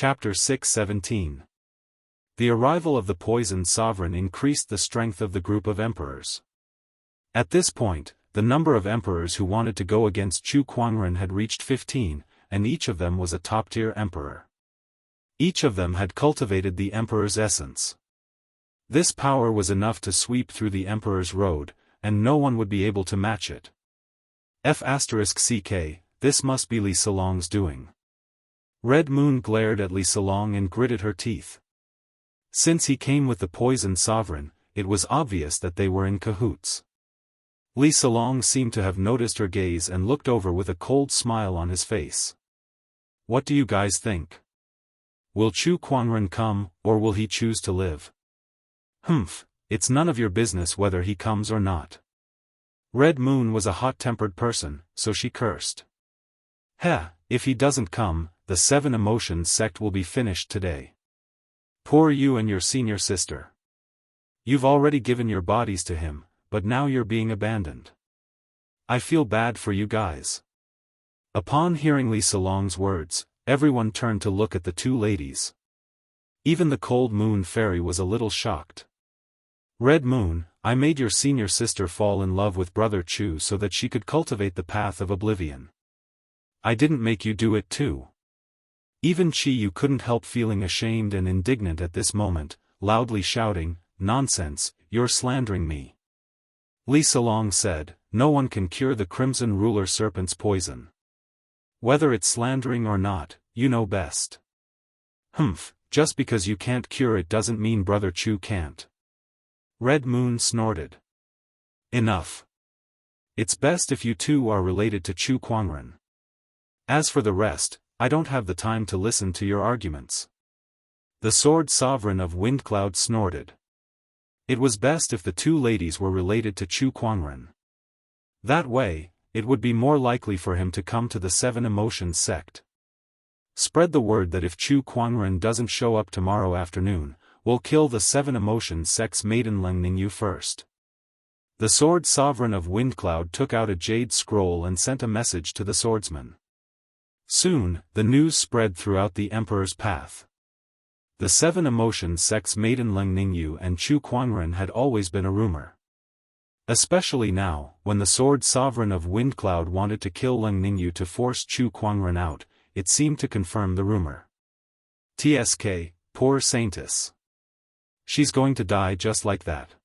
Chapter 6:17. The arrival of the poisoned sovereign increased the strength of the group of emperors. At this point, the number of emperors who wanted to go against Chu Kuangren had reached 15, and each of them was a top-tier emperor. Each of them had cultivated the emperor's essence. This power was enough to sweep through the emperor's road, and no one would be able to match it. F***ck, this must be Li Salong's doing. Red Moon glared at Li Salong and gritted her teeth. Since he came with the poisoned sovereign, it was obvious that they were in cahoots. Li Salong seemed to have noticed her gaze and looked over with a cold smile on his face. What do you guys think? Will Chu Kuangren come, or will he choose to live? Humph, it's none of your business whether he comes or not. Red Moon was a hot-tempered person, so she cursed. Heh, if he doesn't come, the Seven Emotions sect will be finished today. Poor you and your senior sister. You've already given your bodies to him, but now you're being abandoned. I feel bad for you guys. Upon hearing Li Salong's words, everyone turned to look at the two ladies. Even the Cold Moon Fairy was a little shocked. Red Moon, I made your senior sister fall in love with Brother Chu so that she could cultivate the path of oblivion. I didn't make you do it too. Even Chi Yu couldn't help feeling ashamed and indignant at this moment, loudly shouting, "Nonsense, you're slandering me." Li Salong said, "No one can cure the Crimson Ruler Serpent's poison. Whether it's slandering or not, you know best." Humph, just because you can't cure it doesn't mean Brother Chu can't. Red Moon snorted. Enough. It's best if you two are related to Chu Kuangren. As for the rest, I don't have the time to listen to your arguments. The Sword Sovereign of Windcloud snorted. It was best if the two ladies were related to Chu Kuangren. That way, it would be more likely for him to come to the Seven Emotions sect. Spread the word that if Chu Kuangren doesn't show up tomorrow afternoon, we'll kill the Seven Emotions sect's maiden Leng Ningyu first. The Sword Sovereign of Windcloud took out a jade scroll and sent a message to the swordsman. Soon, the news spread throughout the Emperor's path. The Seven Emotions sect's maiden Leng Ningyu and Chu Kuangren had always been a rumor. Especially now, when the Sword Sovereign of Windcloud wanted to kill Leng Ningyu to force Chu Kuangren out, it seemed to confirm the rumor. TSK, poor Saintess. She's going to die just like that.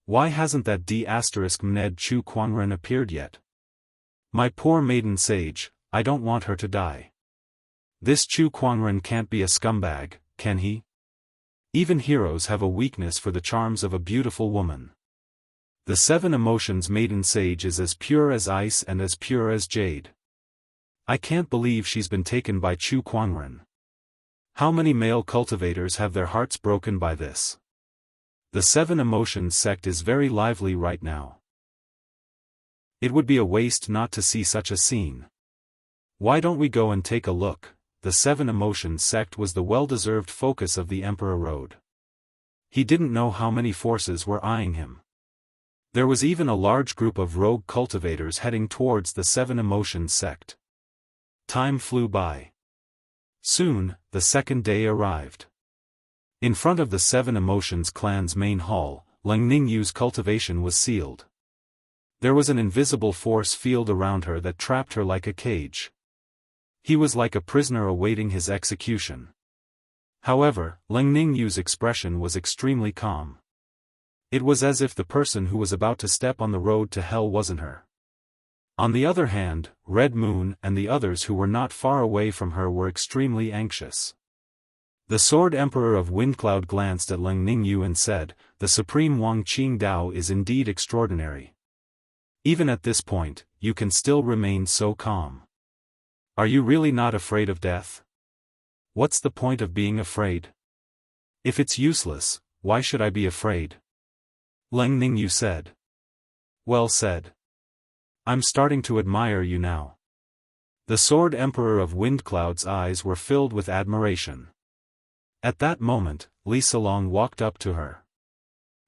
Why hasn't that D***Mned Chu Kuangren appeared yet? My poor maiden sage, I don't want her to die. This Chu Kuangren can't be a scumbag, can he? Even heroes have a weakness for the charms of a beautiful woman. The Seven Emotions maiden sage is as pure as ice and as pure as jade. I can't believe she's been taken by Chu Kuangren. How many male cultivators have their hearts broken by this? The Seven Emotions sect is very lively right now. It would be a waste not to see such a scene. Why don't we go and take a look? The Seven Emotions sect was the well-deserved focus of the Emperor Road. He didn't know how many forces were eyeing him. There was even a large group of rogue cultivators heading towards the Seven Emotions sect. Time flew by. Soon, the second day arrived. In front of the Seven Emotions clan's main hall, Leng Ningyu's cultivation was sealed. There was an invisible force field around her that trapped her like a cage. He was like a prisoner awaiting his execution. However, Leng Ningyu's expression was extremely calm. It was as if the person who was about to step on the road to hell wasn't her. On the other hand, Red Moon and the others who were not far away from her were extremely anxious. The Sword Emperor of Windcloud glanced at Leng Ningyu and said, "The Supreme Wang Qing Dao is indeed extraordinary. Even at this point, you can still remain so calm. Are you really not afraid of death? What's the point of being afraid? If it's useless, why should I be afraid?" Leng Ningyu said. "Well said. I'm starting to admire you now." The Sword Emperor of Windcloud's eyes were filled with admiration. At that moment, Li Salong walked up to her.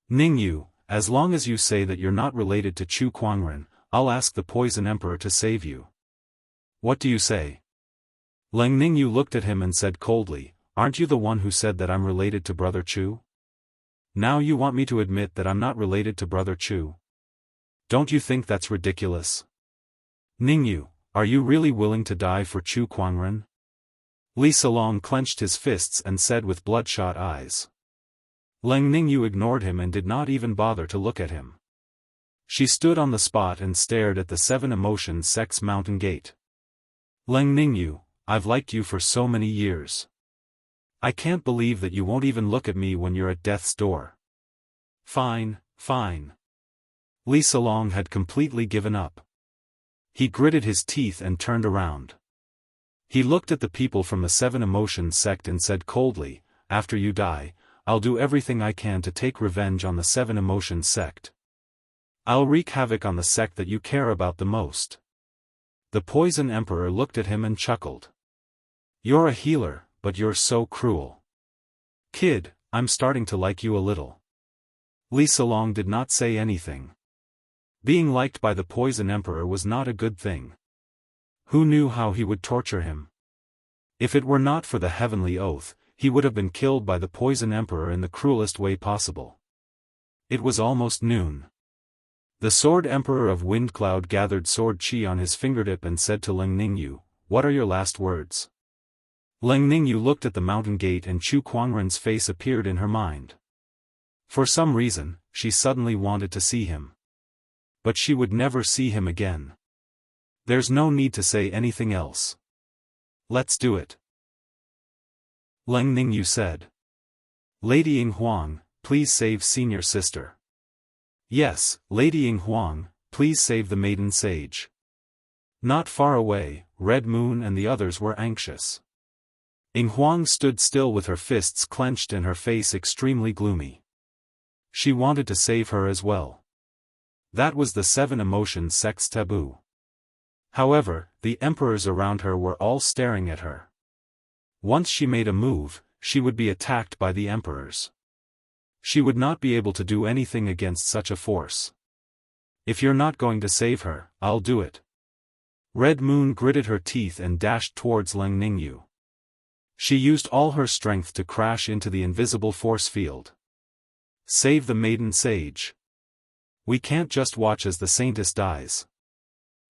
"Ningyu, as long as you say that you're not related to Chu Kuangren, I'll ask the Poison Emperor to save you. What do you say?" Leng Ningyu looked at him and said coldly, "Aren't you the one who said that I'm related to Brother Chu? Now you want me to admit that I'm not related to Brother Chu? Don't you think that's ridiculous? Ningyu, are you really willing to die for Chu Kuangren?" Li Salong clenched his fists and said with bloodshot eyes. Leng Ningyu ignored him and did not even bother to look at him. She stood on the spot and stared at the 7 Emotion Sect's mountain gate. "Leng Ningyu, I've liked you for so many years. I can't believe that you won't even look at me when you're at death's door." "Fine, fine." Li Salong had completely given up. He gritted his teeth and turned around. He looked at the people from the 7 Emotion Sect and said coldly, "After you die, I'll do everything I can to take revenge on the 7 Emotion Sect. I'll wreak havoc on the sect that you care about the most." The Poison Emperor looked at him and chuckled. "You're a healer, but you're so cruel. Kid, I'm starting to like you a little." Li Salong did not say anything. Being liked by the Poison Emperor was not a good thing. Who knew how he would torture him? If it were not for the heavenly oath, he would have been killed by the Poison Emperor in the cruelest way possible. It was almost noon. The Sword Emperor of Windcloud gathered sword chi on his fingertip and said to Leng Ningyu, "What are your last words?" Leng Ningyu looked at the mountain gate and Chu Kuangren's face appeared in her mind. For some reason, she suddenly wanted to see him. But she would never see him again. There's no need to say anything else. Let's do it. Leng Ningyu said. "Lady Ying Huang, please save senior sister." "Yes, Lady Ying Huang, please save the maiden sage." Not far away, Red Moon and the others were anxious. Ying Huang stood still with her fists clenched and her face extremely gloomy. She wanted to save her as well. That was the 7 Emotion Sect's taboo. However, the emperors around her were all staring at her. Once she made a move, she would be attacked by the emperors. She would not be able to do anything against such a force. "If you're not going to save her, I'll do it." Red Moon gritted her teeth and dashed towards Leng Ningyu. She used all her strength to crash into the invisible force field. "Save the maiden sage. We can't just watch as the saintess dies."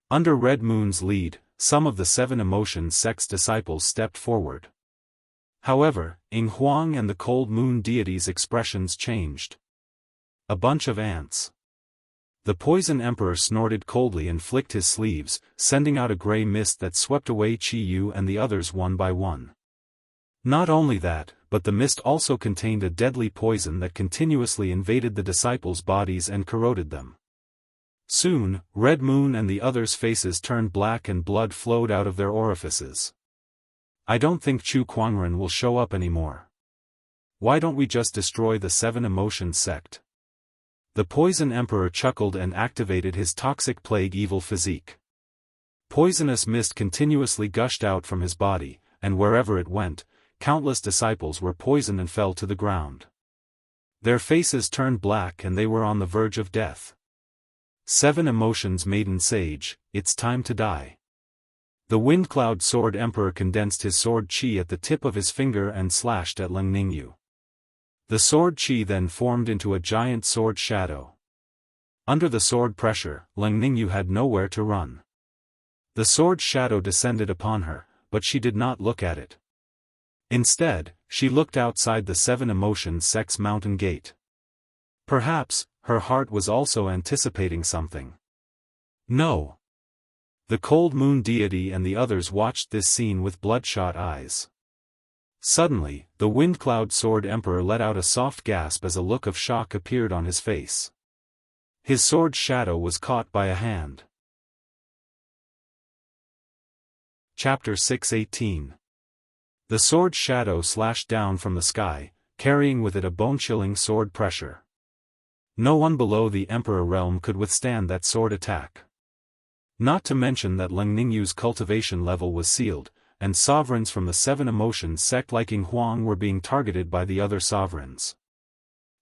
Under Red Moon's lead, some of the 7 Emotion Sect's disciples stepped forward. However, Ying Huang and the Cold Moon deity's expressions changed. "A bunch of ants." The Poison Emperor snorted coldly and flicked his sleeves, sending out a grey mist that swept away Chi Yu and the others one by one. Not only that, but the mist also contained a deadly poison that continuously invaded the disciples' bodies and corroded them. Soon, Red Moon and the others' faces turned black and blood flowed out of their orifices. "I don't think Chu Kuangren will show up anymore. Why don't we just destroy the 7 Emotion Sect?" The Poison Emperor chuckled and activated his toxic plague evil physique. Poisonous mist continuously gushed out from his body, and wherever it went, countless disciples were poisoned and fell to the ground. Their faces turned black and they were on the verge of death. 7 Emotions Maiden Sage, it's time to die. The Windcloud Sword Emperor condensed his sword chi at the tip of his finger and slashed at Leng Ningyu. The sword chi then formed into a giant sword shadow. Under the sword pressure, Leng Ningyu had nowhere to run. The sword shadow descended upon her, but she did not look at it. Instead, she looked outside the 7 Emotion Sect's mountain gate. Perhaps, her heart was also anticipating something. No. The Cold Moon deity and the others watched this scene with bloodshot eyes. Suddenly, the Windcloud Sword Emperor let out a soft gasp as a look of shock appeared on his face. His sword shadow was caught by a hand. Chapter 6:18. The sword shadow slashed down from the sky, carrying with it a bone-chilling sword pressure. No one below the Emperor realm could withstand that sword attack. Not to mention that Leng Ningyu's cultivation level was sealed, and sovereigns from the 7 Emotion Sect like Ying Huang were being targeted by the other sovereigns.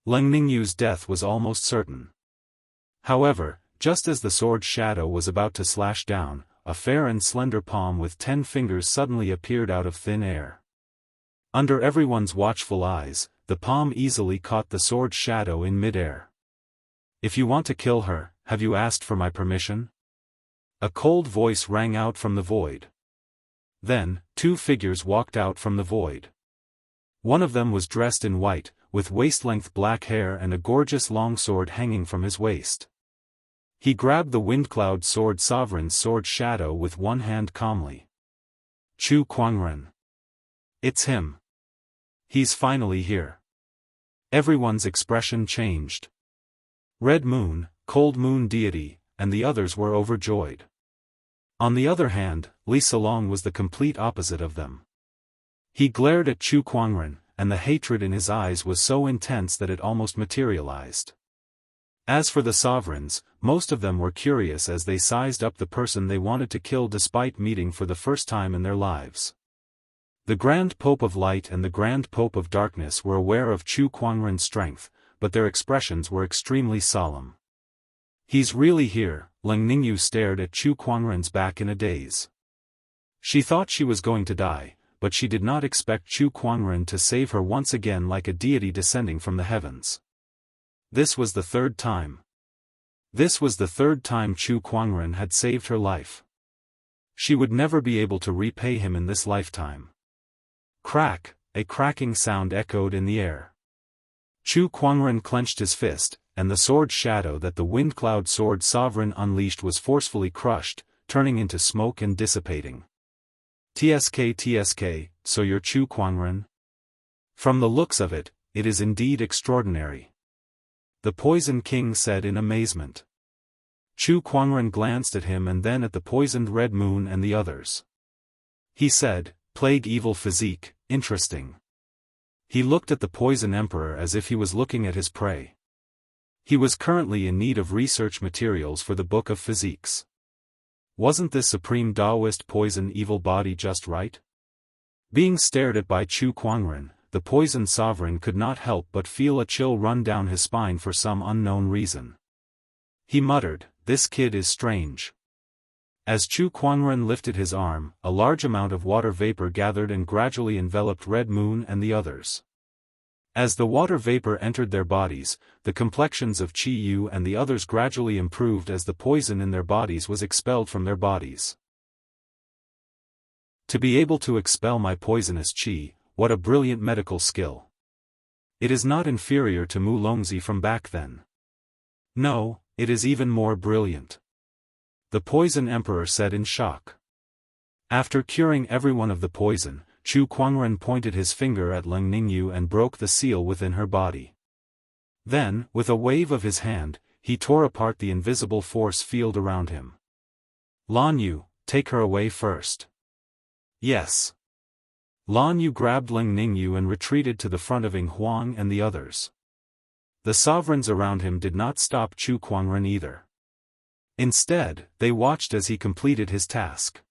Leng Ningyu's death was almost certain. However, just as the sword shadow was about to slash down, a fair and slender palm with 10 fingers suddenly appeared out of thin air. Under everyone's watchful eyes, the palm easily caught the sword's shadow in mid-air. "If you want to kill her, have you asked for my permission?" A cold voice rang out from the void. Then, 2 figures walked out from the void. One of them was dressed in white, with waist-length black hair and a gorgeous longsword hanging from his waist. He grabbed the Windcloud Sword Sovereign's sword shadow with one hand calmly. "Chu Kuangren. It's him. He's finally here." Everyone's expression changed. Red Moon, Cold Moon Deity, and the others were overjoyed. On the other hand, Li Salong was the complete opposite of them. He glared at Chu Kuangren, and the hatred in his eyes was so intense that it almost materialized. As for the sovereigns, most of them were curious as they sized up the person they wanted to kill despite meeting for the first time in their lives. The Grand Pope of Light and the Grand Pope of Darkness were aware of Chu Kuangren's strength, but their expressions were extremely solemn. "He's really here," Leng Ningyu stared at Chu Kuangren's back in a daze. She thought she was going to die, but she did not expect Chu Kuangren to save her once again like a deity descending from the heavens. This was the third time. This was the third time Chu Kuangren had saved her life. She would never be able to repay him in this lifetime. Crack, a cracking sound echoed in the air. Chu Kuangren clenched his fist, and the sword shadow that the Windcloud Sword Sovereign unleashed was forcefully crushed, turning into smoke and dissipating. TSK, so you're Chu Kuangren? From the looks of it, it is indeed extraordinary." The Poison King said in amazement. Chu Kuangren glanced at him and then at the poisoned Red Moon and the others. He said, "Plague evil physique, interesting." He looked at the Poison Emperor as if he was looking at his prey. He was currently in need of research materials for the Book of Physiques. Wasn't this supreme Daoist poison evil body just right? Being stared at by Chu Kuangren, the Poison Sovereign could not help but feel a chill run down his spine for some unknown reason. He muttered, "This kid is strange." As Chu Kuangren lifted his arm, a large amount of water vapor gathered and gradually enveloped Red Moon and the others. As the water vapor entered their bodies, the complexions of Qi Yu and the others gradually improved as the poison in their bodies was expelled from their bodies. To be able to expel my poisonous qi, what a brilliant medical skill. It is not inferior to Mu Longzi from back then. No, it is even more brilliant. The Poison Emperor said in shock. After curing everyone of the poison, Chu Kuangren pointed his finger at Leng Ningyu and broke the seal within her body. Then, with a wave of his hand, he tore apart the invisible force field around him. "Lan Yu, take her away first." "Yes." Lan Yu grabbed Leng Ningyu and retreated to the front of Ing Huang and the others. The sovereigns around him did not stop Chu Kuangren either. Instead, they watched as he completed his task.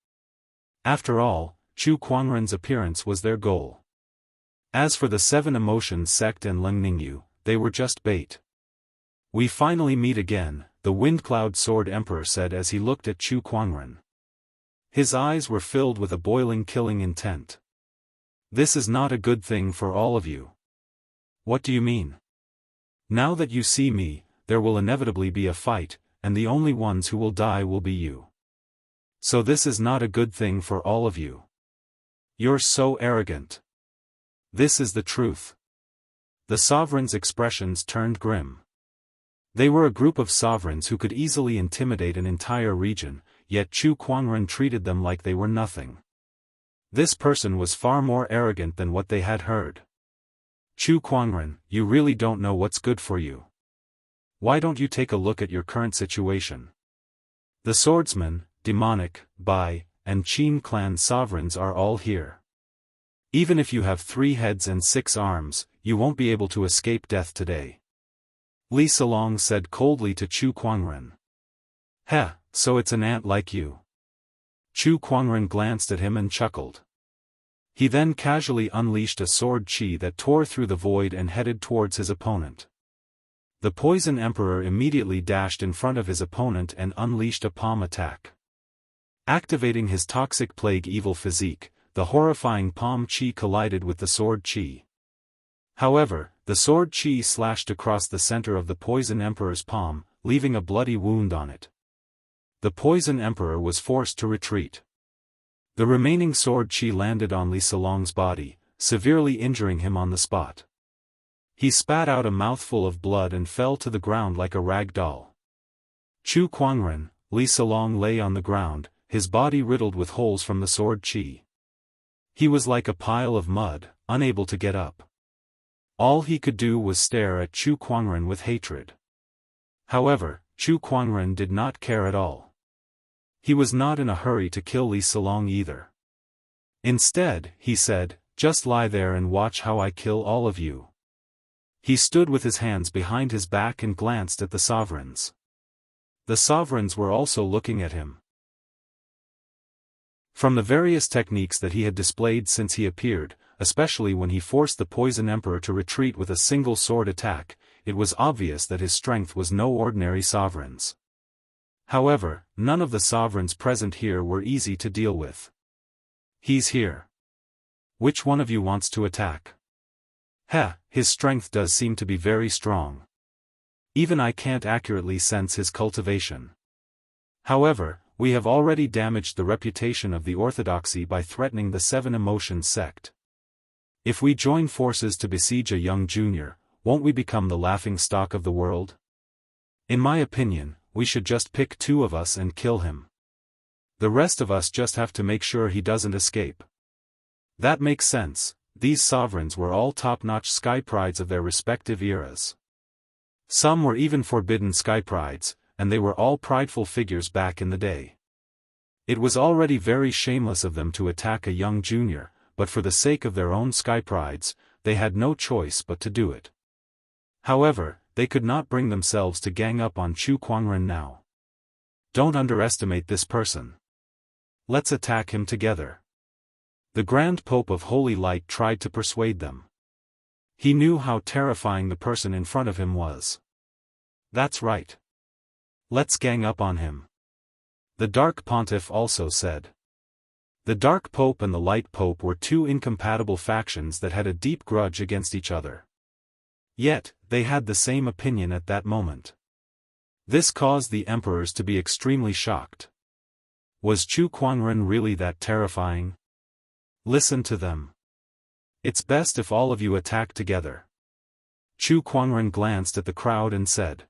After all, Chu Kuangren's appearance was their goal. As for the Seven Emotions sect and Leng Ningyu, they were just bait. "We finally meet again," the Windcloud Sword Emperor said as he looked at Chu Kuangren. His eyes were filled with a boiling killing intent. "This is not a good thing for all of you." "What do you mean?" "Now that you see me, there will inevitably be a fight, and the only ones who will die will be you. So this is not a good thing for all of you. You're so arrogant. This is the truth." The sovereigns' expressions turned grim. They were a group of sovereigns who could easily intimidate an entire region, yet Chu Kuangren treated them like they were nothing. This person was far more arrogant than what they had heard. "Chu Kuangren, you really don't know what's good for you. Why don't you take a look at your current situation? The swordsmen, demonic, Bai, and Qin clan sovereigns are all here. Even if you have 3 heads and 6 arms, you won't be able to escape death today." Li Salong said coldly to Chu Kuangren. "Heh, so it's an ant like you." Chu Kuangren glanced at him and chuckled. He then casually unleashed a sword qi that tore through the void and headed towards his opponent. The Poison Emperor immediately dashed in front of his opponent and unleashed a palm attack. Activating his toxic plague evil physique, the horrifying palm chi collided with the sword chi. However, the sword chi slashed across the center of the Poison Emperor's palm, leaving a bloody wound on it. The Poison Emperor was forced to retreat. The remaining sword chi landed on Li Salong's body, severely injuring him on the spot. He spat out a mouthful of blood and fell to the ground like a rag doll. Chu Kuangren, Li Salong lay on the ground, his body riddled with holes from the sword chi. He was like a pile of mud, unable to get up. All he could do was stare at Chu Kuangren with hatred. However, Chu Kuangren did not care at all. He was not in a hurry to kill Li Salong either. Instead, he said, "Just lie there and watch how I kill all of you." He stood with his hands behind his back and glanced at the sovereigns. The sovereigns were also looking at him. From the various techniques that he had displayed since he appeared, especially when he forced the Poison Emperor to retreat with a single sword attack, it was obvious that his strength was no ordinary sovereign's. However, none of the sovereigns present here were easy to deal with. "He's here. Which one of you wants to attack?" His strength does seem to be very strong. Even I can't accurately sense his cultivation. However, we have already damaged the reputation of the orthodoxy by threatening the Seven Emotions sect. If we join forces to besiege a young junior, won't we become the laughing stock of the world? In my opinion, we should just pick 2 of us and kill him. The rest of us just have to make sure he doesn't escape. That makes sense. These sovereigns were all top-notch sky prides of their respective eras. Some were even forbidden sky prides, and they were all prideful figures back in the day. It was already very shameless of them to attack a young junior, but for the sake of their own sky prides, they had no choice but to do it. However, they could not bring themselves to gang up on Chu Kuangren now. Don't underestimate this person. Let's attack him together. The Grand Pope of Holy Light tried to persuade them. He knew how terrifying the person in front of him was. That's right. Let's gang up on him. The Dark Pontiff also said. The Dark Pope and the Light Pope were 2 incompatible factions that had a deep grudge against each other. Yet, they had the same opinion at that moment. This caused the emperors to be extremely shocked. Was Chu Kuangren really that terrifying? Listen to them. It's best if all of you attack together. Chu Kuangren glanced at the crowd and said.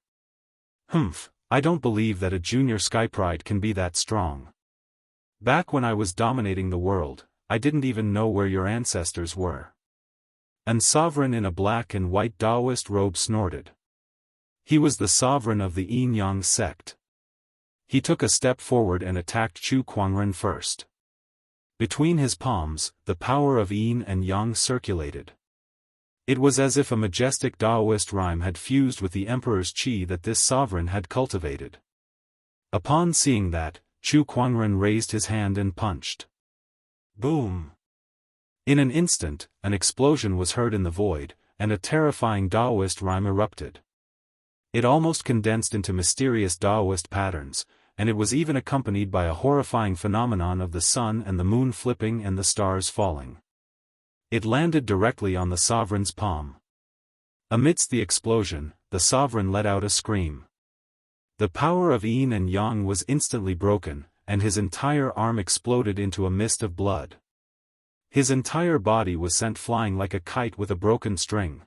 I don't believe that a junior sky pride can be that strong. Back when I was dominating the world, I didn't even know where your ancestors were. An sovereign in a black and white Daoist robe snorted. He was the sovereign of the Yin Yang sect. He took a step forward and attacked Chu Kuangren first. Between his palms, the power of Yin and Yang circulated. It was as if a majestic Daoist rhyme had fused with the emperor's chi that this sovereign had cultivated. Upon seeing that, Chu Kuangren raised his hand and punched. Boom! In an instant, an explosion was heard in the void, and a terrifying Daoist rhyme erupted. It almost condensed into mysterious Daoist patterns, and it was even accompanied by a horrifying phenomenon of the sun and the moon flipping and the stars falling. It landed directly on the sovereign's palm. Amidst the explosion, the sovereign let out a scream. The power of Yin and Yang was instantly broken, and his entire arm exploded into a mist of blood. His entire body was sent flying like a kite with a broken string.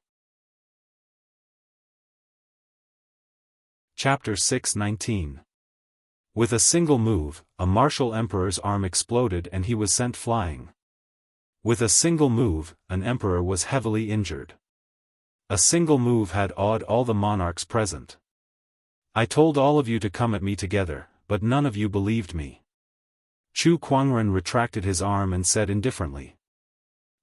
Chapter 6:19. With a single move, a martial emperor's arm exploded and he was sent flying. With a single move, an emperor was heavily injured. A single move had awed all the monarchs present. I told all of you to come at me together, but none of you believed me. Chu Kuangren retracted his arm and said indifferently.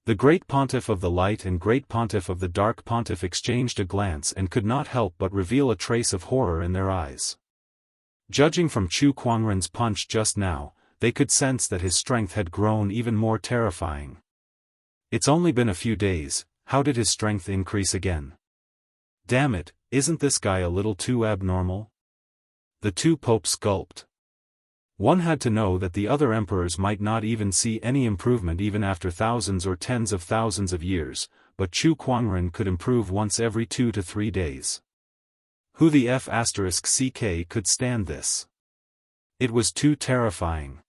The Great Pontiff of the Light and Great Pontiff of the Dark Pontiff exchanged a glance and could not help but reveal a trace of horror in their eyes. Judging from Chu Kuangren's punch just now, they could sense that his strength had grown even more terrifying. It's only been a few days, how did his strength increase again? Damn it, isn't this guy a little too abnormal? The 2 popes gulped. One had to know that the other emperors might not even see any improvement even after thousands or tens of thousands of years, but Chu Kuangren could improve once every 2 to 3 days. Who the F***ck could stand this? It was too terrifying.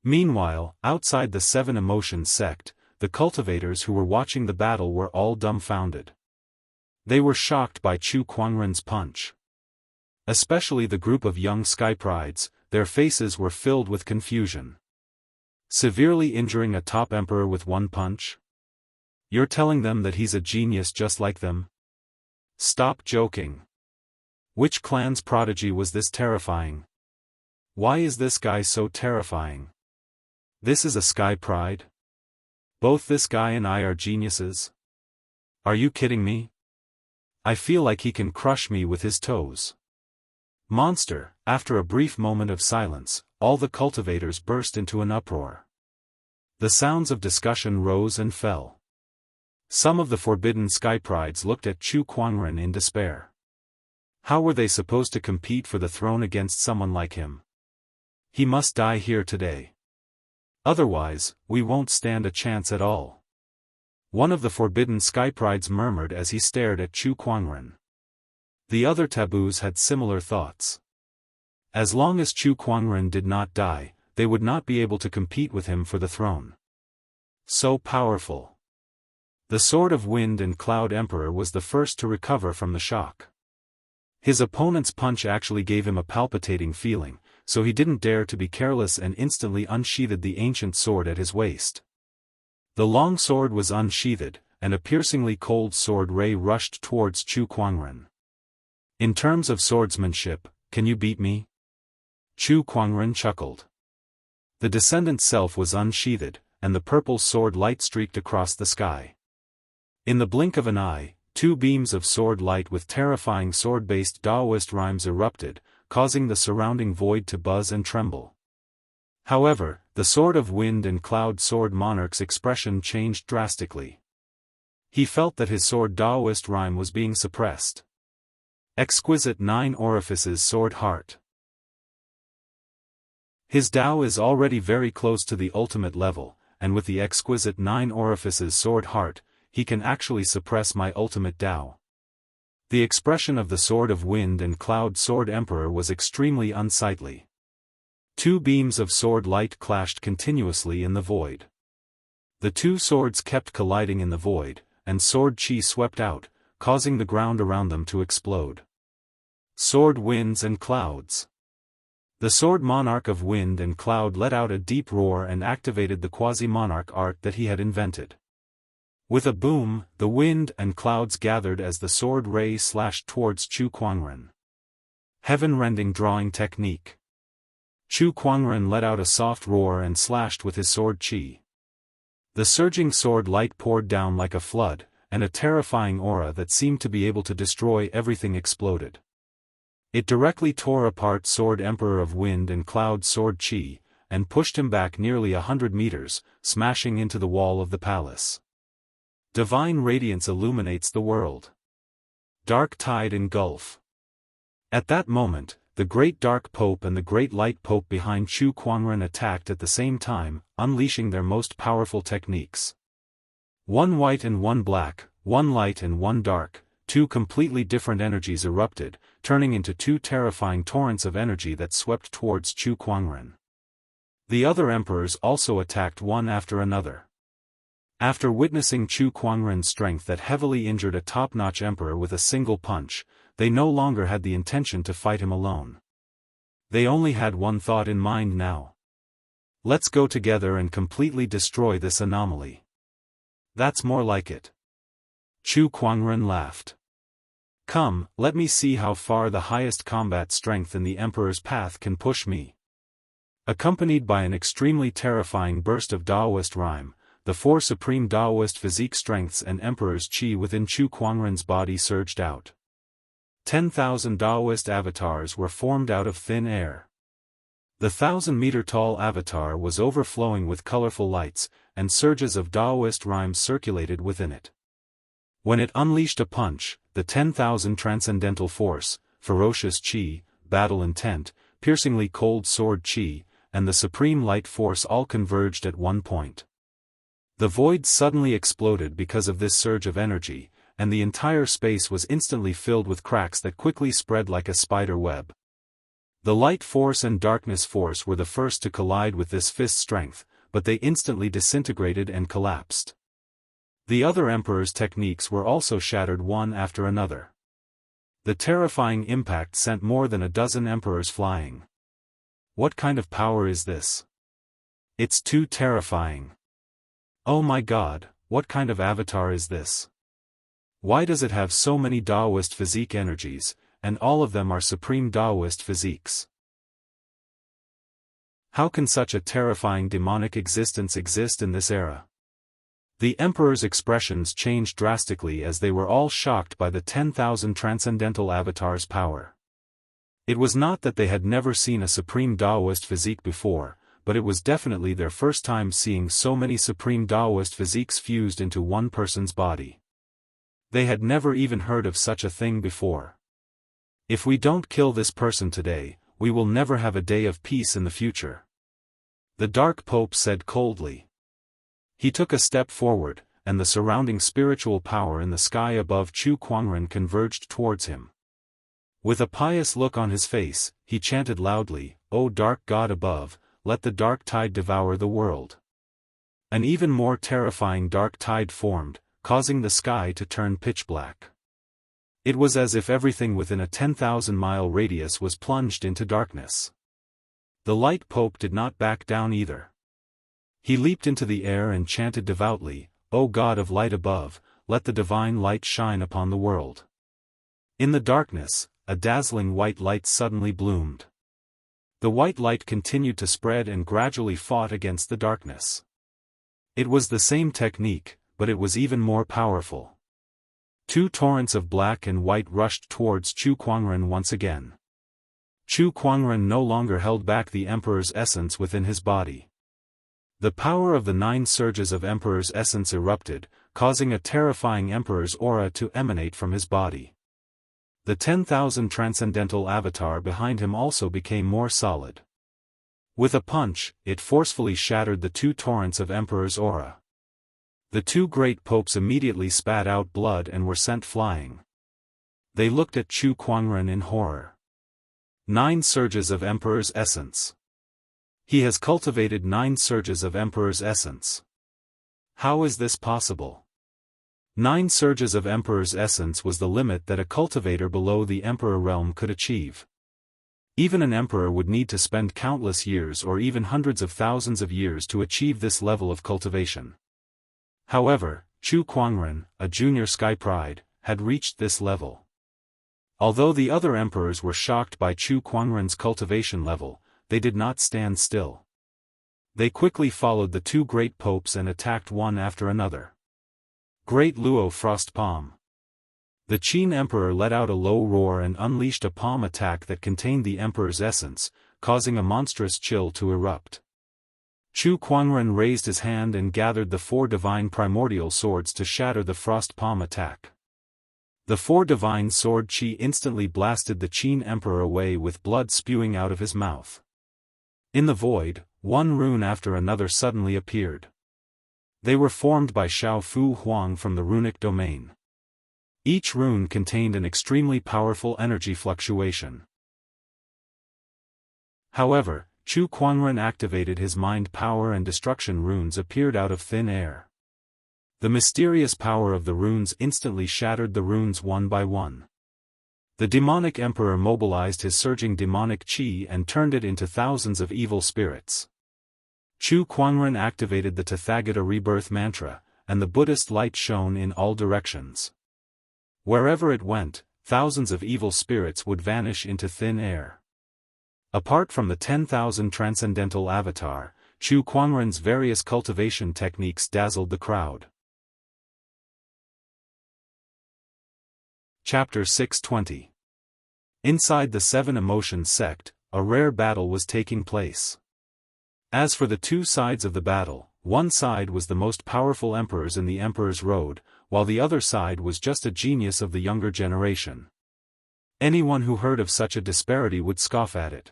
Meanwhile, outside the Seven Emotions sect, the cultivators who were watching the battle were all dumbfounded. They were shocked by Chu Kuangren's punch. Especially the group of young skyprides, their faces were filled with confusion. Severely injuring a top emperor with one punch? You're telling them that he's a genius just like them? Stop joking. Which clan's prodigy was this terrifying? Why is this guy so terrifying? This is a sky pride? Both this guy and I are geniuses? Are you kidding me? I feel like he can crush me with his toes. Monster. After a brief moment of silence, all the cultivators burst into an uproar. The sounds of discussion rose and fell. Some of the forbidden skyprides looked at Chu Kuangren in despair. How were they supposed to compete for the throne against someone like him? He must die here today. Otherwise, we won't stand a chance at all. One of the forbidden skyprides murmured as he stared at Chu Kuangren. The other taboos had similar thoughts. As long as Chu Kuangren did not die, they would not be able to compete with him for the throne. So powerful. The Sword of Wind and Cloud Emperor was the first to recover from the shock. His opponent's punch actually gave him a palpitating feeling, so he didn't dare to be careless and instantly unsheathed the ancient sword at his waist. The long sword was unsheathed, and a piercingly cold sword ray rushed towards Chu Kuangren. In terms of swordsmanship, can you beat me? Chu Kuangren chuckled. The descendant's self was unsheathed, and the purple sword light streaked across the sky. In the blink of an eye, 2 beams of sword light with terrifying sword-based Daoist rhymes erupted, causing the surrounding void to buzz and tremble. However, the Sword of Wind and Cloud Sword Monarch's expression changed drastically. He felt that his sword Daoist rhyme was being suppressed. Exquisite 9 Orifices Sword Heart. His Dao is already very close to the ultimate level, and with the exquisite 9 Orifices Sword Heart, he can actually suppress my ultimate Dao. The expression of the Sword of Wind and Cloud Sword Emperor was extremely unsightly. 2 beams of sword light clashed continuously in the void. The 2 swords kept colliding in the void, and sword chi swept out, causing the ground around them to explode. Sword Winds and Clouds. The Sword Monarch of Wind and Cloud let out a deep roar and activated the quasi-monarch art that he had invented. With a boom, the wind and clouds gathered as the sword ray slashed towards Chu Kuangren. Heaven-rending drawing technique. Chu Kuangren let out a soft roar and slashed with his sword chi. The surging sword light poured down like a flood, and a terrifying aura that seemed to be able to destroy everything exploded. It directly tore apart Sword Emperor of Wind and Cloud Sword Chi, and pushed him back nearly 100 meters, smashing into the wall of the palace. Divine radiance illuminates the world. Dark tide engulf. At that moment, the Great Dark Pope and the Great Light Pope behind Chu Kuangren attacked at the same time, unleashing their most powerful techniques. 1 white and 1 black, 1 light and 1 dark, 2 completely different energies erupted, turning into 2 terrifying torrents of energy that swept towards Chu Kuangren. The other emperors also attacked one after another. After witnessing Chu Kuangren's strength that heavily injured a top-notch emperor with a single punch, they no longer had the intention to fight him alone. They only had one thought in mind now. Let's go together and completely destroy this anomaly. That's more like it. Chu Kuangren laughed. Come, let me see how far the highest combat strength in the Emperor's path can push me. Accompanied by an extremely terrifying burst of Daoist rhyme, the 4 supreme Daoist physique strengths and Emperor's chi within Chu Kuangren's body surged out. 10,000 Daoist avatars were formed out of thin air. The 1,000-meter-tall avatar was overflowing with colorful lights, and surges of Daoist rhymes circulated within it. When it unleashed a punch, the 10,000 transcendental force, ferocious chi, battle intent, piercingly cold sword qi, and the supreme light force all converged at one point. The void suddenly exploded because of this surge of energy, and the entire space was instantly filled with cracks that quickly spread like a spider web. The light force and darkness force were the first to collide with this fist strength, but they instantly disintegrated and collapsed. The other emperor's techniques were also shattered one after another. The terrifying impact sent more than a dozen emperors flying. What kind of power is this? It's too terrifying. Oh my God, what kind of avatar is this? Why does it have so many Daoist physique energies, and all of them are supreme Daoist physiques? How can such a terrifying demonic existence exist in this era? The emperor's expressions changed drastically as they were all shocked by the 10,000 transcendental avatars' power. It was not that they had never seen a supreme Daoist physique before, but it was definitely their first time seeing so many supreme Daoist physiques fused into one person's body. They had never even heard of such a thing before. If we don't kill this person today, we will never have a day of peace in the future. The Dark Pope said coldly. He took a step forward, and the surrounding spiritual power in the sky above Chu Kuangren converged towards him. With a pious look on his face, he chanted loudly, "O dark God above, let the dark tide devour the world." An even more terrifying dark tide formed, causing the sky to turn pitch black. It was as if everything within a 10,000-mile radius was plunged into darkness. The Light Pope did not back down either. He leaped into the air and chanted devoutly, "O God of light above, let the divine light shine upon the world." In the darkness, a dazzling white light suddenly bloomed. The white light continued to spread and gradually fought against the darkness. It was the same technique, but it was even more powerful. Two torrents of black and white rushed towards Chu Kuangren once again. Chu Kuangren no longer held back the Emperor's essence within his body. The power of the 9 surges of Emperor's essence erupted, causing a terrifying Emperor's aura to emanate from his body. The 10,000 transcendental avatar behind him also became more solid. With a punch, it forcefully shattered the 2 torrents of Emperor's aura. The 2 great popes immediately spat out blood and were sent flying. They looked at Chu Kuangren in horror. 9 surges of Emperor's essence. He has cultivated 9 surges of Emperor's essence. How is this possible? 9 surges of Emperor's essence was the limit that a cultivator below the Emperor realm could achieve. Even an Emperor would need to spend countless years or even hundreds of thousands of years to achieve this level of cultivation. However, Chu Kuangren, a junior Sky Pride, had reached this level. Although the other emperors were shocked by Chu Kuangren's cultivation level, they did not stand still. They quickly followed the 2 great popes and attacked one after another. Great Luo Frost Palm. The Qin Emperor let out a low roar and unleashed a palm attack that contained the Emperor's essence, causing a monstrous chill to erupt. Chu Kuangren raised his hand and gathered the 4 divine primordial swords to shatter the frost palm attack. The 4 divine sword qi instantly blasted the Qin Emperor away with blood spewing out of his mouth. In the void, one rune after another suddenly appeared. They were formed by Xiao Fu Huang from the runic domain. Each rune contained an extremely powerful energy fluctuation. However, Chu Kuangren activated his mind power and destruction runes appeared out of thin air. The mysterious power of the runes instantly shattered the runes one by one. The demonic emperor mobilized his surging demonic qi and turned it into thousands of evil spirits. Chu Kuangren activated the Tathagata rebirth mantra, and the Buddhist light shone in all directions. Wherever it went, thousands of evil spirits would vanish into thin air. Apart from the 10,000 transcendental avatar, Chu Kuangren's various cultivation techniques dazzled the crowd. Chapter 620. Inside the 7 Emotions sect, a rare battle was taking place. As for the 2 sides of the battle, one side was the most powerful emperors in the Emperor's Road, while the other side was just a genius of the younger generation. Anyone who heard of such a disparity would scoff at it.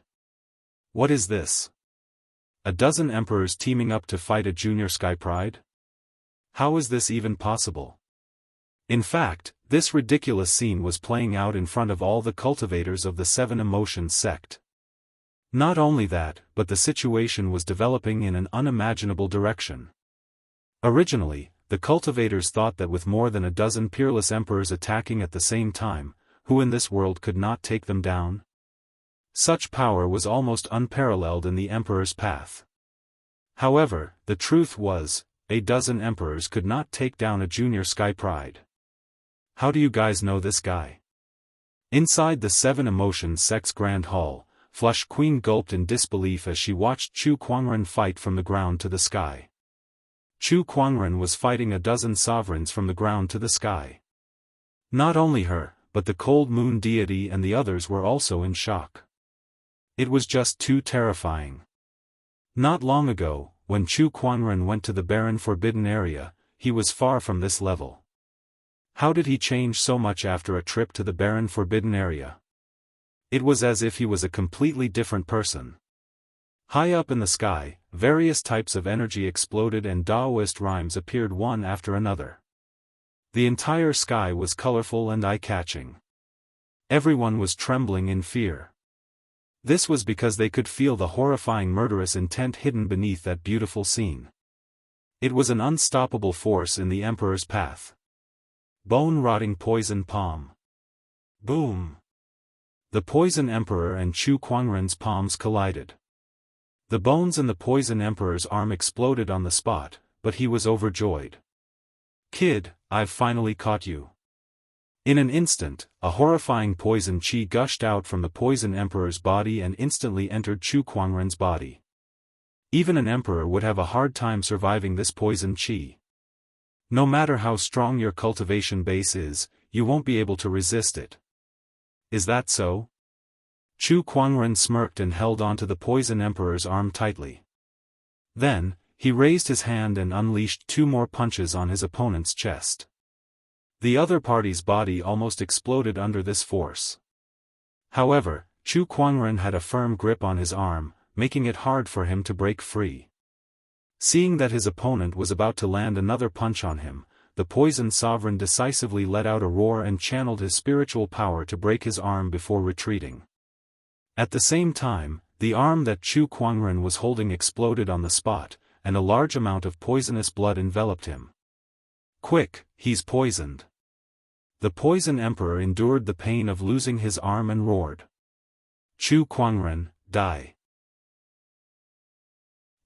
What is this? A dozen emperors teaming up to fight a junior sky pride? How is this even possible? In fact, this ridiculous scene was playing out in front of all the cultivators of the Seven Emotions sect. Not only that, but the situation was developing in an unimaginable direction. Originally, the cultivators thought that with more than a dozen peerless emperors attacking at the same time, who in this world could not take them down? Such power was almost unparalleled in the emperor's path. However, the truth was, a dozen emperors could not take down a junior sky pride. How do you guys know this guy? Inside the Seven Emotions sect's grand hall, Flush Queen gulped in disbelief as she watched Chu Kuangren fight from the ground to the sky. Chu Kuangren was fighting a dozen sovereigns from the ground to the sky. Not only her, but the cold moon deity and the others were also in shock. It was just too terrifying. Not long ago, when Chu Kuangren went to the barren forbidden area, he was far from this level. How did he change so much after a trip to the barren forbidden area? It was as if he was a completely different person. High up in the sky, various types of energy exploded and Daoist rhymes appeared one after another. The entire sky was colorful and eye-catching. Everyone was trembling in fear. This was because they could feel the horrifying murderous intent hidden beneath that beautiful scene. It was an unstoppable force in the Emperor's path. Bone-rotting poison palm. Boom! The Poison Emperor and Chu Kuangren's palms collided. The bones in the Poison Emperor's arm exploded on the spot, but he was overjoyed. "Kid, I've finally caught you." In an instant, a horrifying poison chi gushed out from the Poison Emperor's body and instantly entered Chu Kuangren's body. Even an emperor would have a hard time surviving this poison chi. No matter how strong your cultivation base is, you won't be able to resist it. Is that so? Chu Kuangren smirked and held onto the Poison Emperor's arm tightly. Then, he raised his hand and unleashed two more punches on his opponent's chest. The other party's body almost exploded under this force. However, Chu Kuangren had a firm grip on his arm, making it hard for him to break free. Seeing that his opponent was about to land another punch on him, the Poison Sovereign decisively let out a roar and channeled his spiritual power to break his arm before retreating. At the same time, the arm that Chu Kuangren was holding exploded on the spot, and a large amount of poisonous blood enveloped him. "Quick, he's poisoned." The Poison Emperor endured the pain of losing his arm and roared. "Chu Kuangren, die."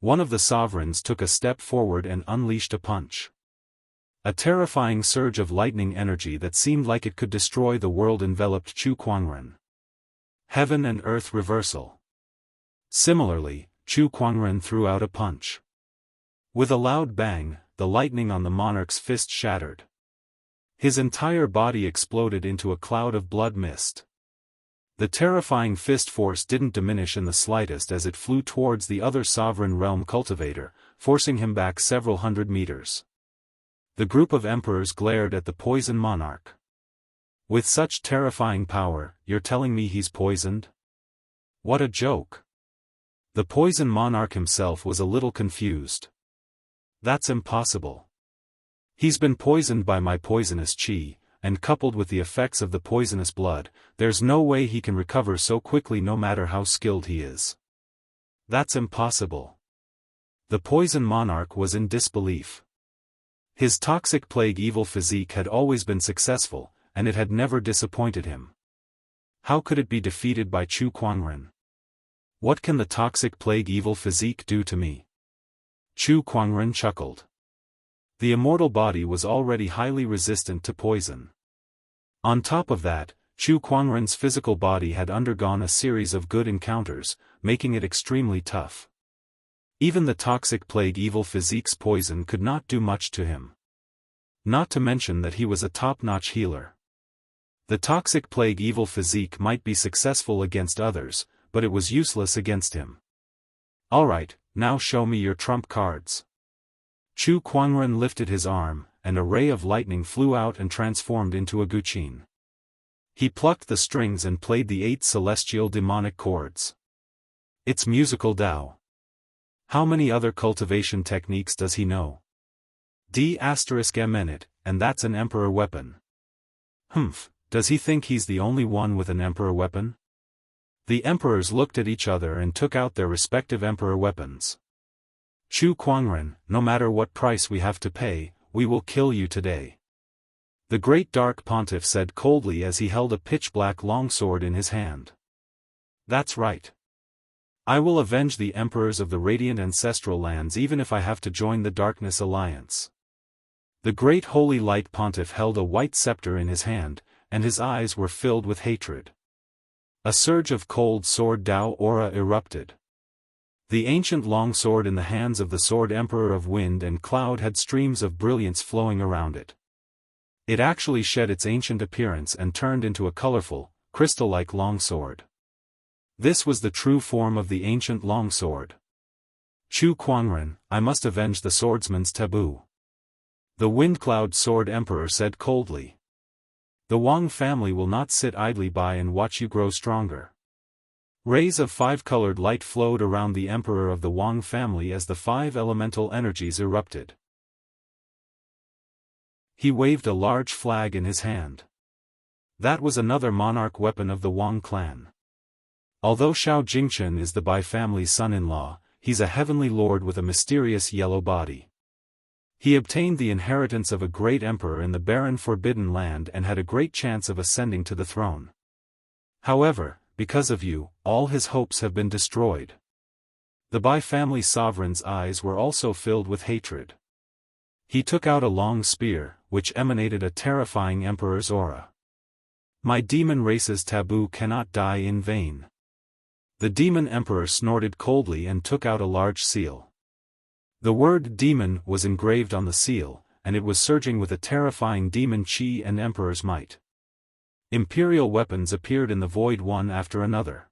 One of the sovereigns took a step forward and unleashed a punch. A terrifying surge of lightning energy that seemed like it could destroy the world enveloped Chu Kuangren. Heaven and earth reversal. Similarly, Chu Kuangren threw out a punch. With a loud bang, the lightning on the monarch's fist shattered. His entire body exploded into a cloud of blood mist. The terrifying fist force didn't diminish in the slightest as it flew towards the other sovereign realm cultivator, forcing him back several hundred meters. The group of emperors glared at the poison monarch. "With such terrifying power, you're telling me he's poisoned? What a joke." The poison monarch himself was a little confused. "That's impossible. He's been poisoned by my poisonous chi, and coupled with the effects of the poisonous blood, there's no way he can recover so quickly no matter how skilled he is. That's impossible." The poison monarch was in disbelief. His toxic plague evil physique had always been successful, and it had never disappointed him. How could it be defeated by Chu Kuangren? What can the toxic plague evil physique do to me? Chu Kuangren chuckled. The immortal body was already highly resistant to poison. On top of that, Chu Kuangren's physical body had undergone a series of good encounters, making it extremely tough. Even the toxic plague evil physique's poison could not do much to him. Not to mention that he was a top-notch healer. The toxic plague evil physique might be successful against others, but it was useless against him. "Alright, now show me your trump cards." Chu Kuangren lifted his arm, and a ray of lightning flew out and transformed into a guqin. He plucked the strings and played the 8 celestial demonic chords. It's musical Dao. How many other cultivation techniques does he know? D***, and that's an emperor weapon. Humph, does he think he's the only one with an emperor weapon? The emperors looked at each other and took out their respective emperor weapons. Chu Kuangren, no matter what price we have to pay, we will kill you today. The great dark pontiff said coldly as he held a pitch-black longsword in his hand. That's right. I will avenge the emperors of the radiant ancestral lands even if I have to join the Darkness Alliance. The great holy light pontiff held a white scepter in his hand, and his eyes were filled with hatred. A surge of cold sword Dao aura erupted. The ancient longsword in the hands of the sword emperor of wind and cloud had streams of brilliance flowing around it. It actually shed its ancient appearance and turned into a colorful, crystal-like longsword. This was the true form of the ancient longsword. Chu Kuangren, I must avenge the swordsman's taboo. The Windcloud Sword Emperor said coldly. The Wang family will not sit idly by and watch you grow stronger. Rays of five-colored light flowed around the emperor of the Wang family as the five elemental energies erupted. He waved a large flag in his hand. That was another monarch weapon of the Wang clan. Although Xiao Jingchen is the Bai family's son-in-law, he's a heavenly lord with a mysterious yellow body. He obtained the inheritance of a great emperor in the barren Forbidden Land and had a great chance of ascending to the throne. However, because of you, all his hopes have been destroyed. The Bai family sovereign's eyes were also filled with hatred. He took out a long spear, which emanated a terrifying emperor's aura. My demon race's taboo cannot die in vain. The demon emperor snorted coldly and took out a large seal. The word demon was engraved on the seal, and it was surging with a terrifying demon chi and emperor's might. Imperial weapons appeared in the void one after another.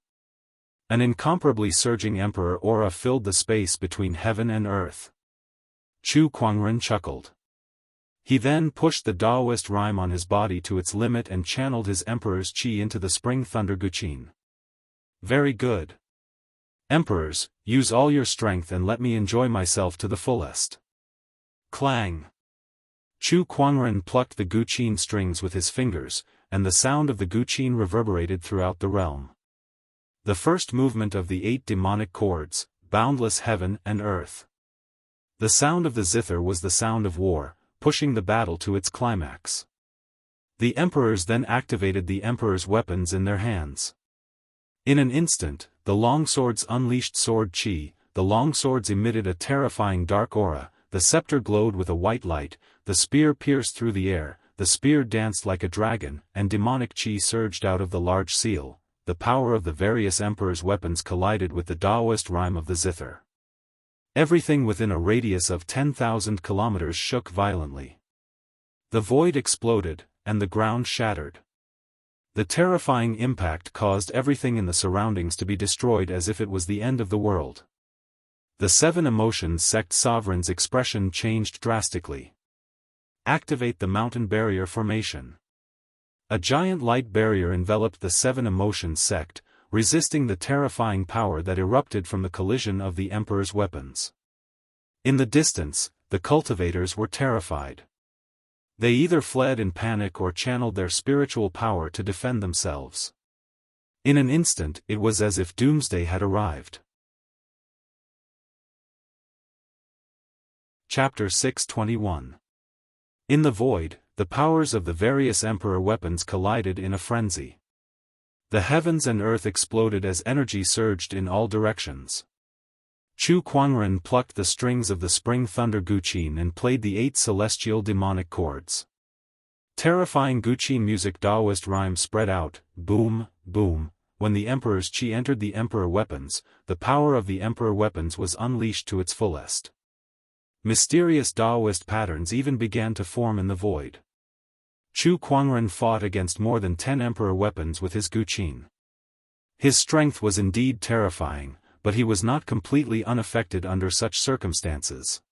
An incomparably surging emperor aura filled the space between heaven and earth. Chu Kuangren chuckled. He then pushed the Daoist rhyme on his body to its limit and channeled his emperor's chi into the spring thunder Guqin. Very good. Emperors, use all your strength and let me enjoy myself to the fullest. Clang. Chu Kuangren plucked the Guqin strings with his fingers, and the sound of the Guqin reverberated throughout the realm. The first movement of the 8 demonic chords, boundless heaven and earth. The sound of the zither was the sound of war, pushing the battle to its climax. The emperors then activated the emperor's weapons in their hands. In an instant, the longswords unleashed sword chi, the longswords emitted a terrifying dark aura, the scepter glowed with a white light, the spear pierced through the air, the spear danced like a dragon, and demonic chi surged out of the large seal. The power of the various emperors' weapons collided with the Daoist rhyme of the zither. Everything within a radius of 10,000 kilometers shook violently. The void exploded, and the ground shattered. The terrifying impact caused everything in the surroundings to be destroyed as if it was the end of the world. The 7 emotions sect sovereign's expression changed drastically. Activate the mountain barrier formation. A giant light barrier enveloped the 7 emotions sect, resisting the terrifying power that erupted from the collision of the emperor's weapons. In the distance, the cultivators were terrified. They either fled in panic or channeled their spiritual power to defend themselves. In an instant, it was as if doomsday had arrived. Chapter 621. In the void, the powers of the various emperor weapons collided in a frenzy. The heavens and earth exploded as energy surged in all directions. Chu Kuangren plucked the strings of the spring thunder Guqin and played the 8 celestial demonic chords. Terrifying Guqin music Daoist rhyme spread out, boom, boom. When the emperor's chi entered the emperor weapons, the power of the emperor weapons was unleashed to its fullest. Mysterious Daoist patterns even began to form in the void. Chu Kuangren fought against more than 10 emperor weapons with his Guqin. His strength was indeed terrifying, but he was not completely unaffected under such circumstances.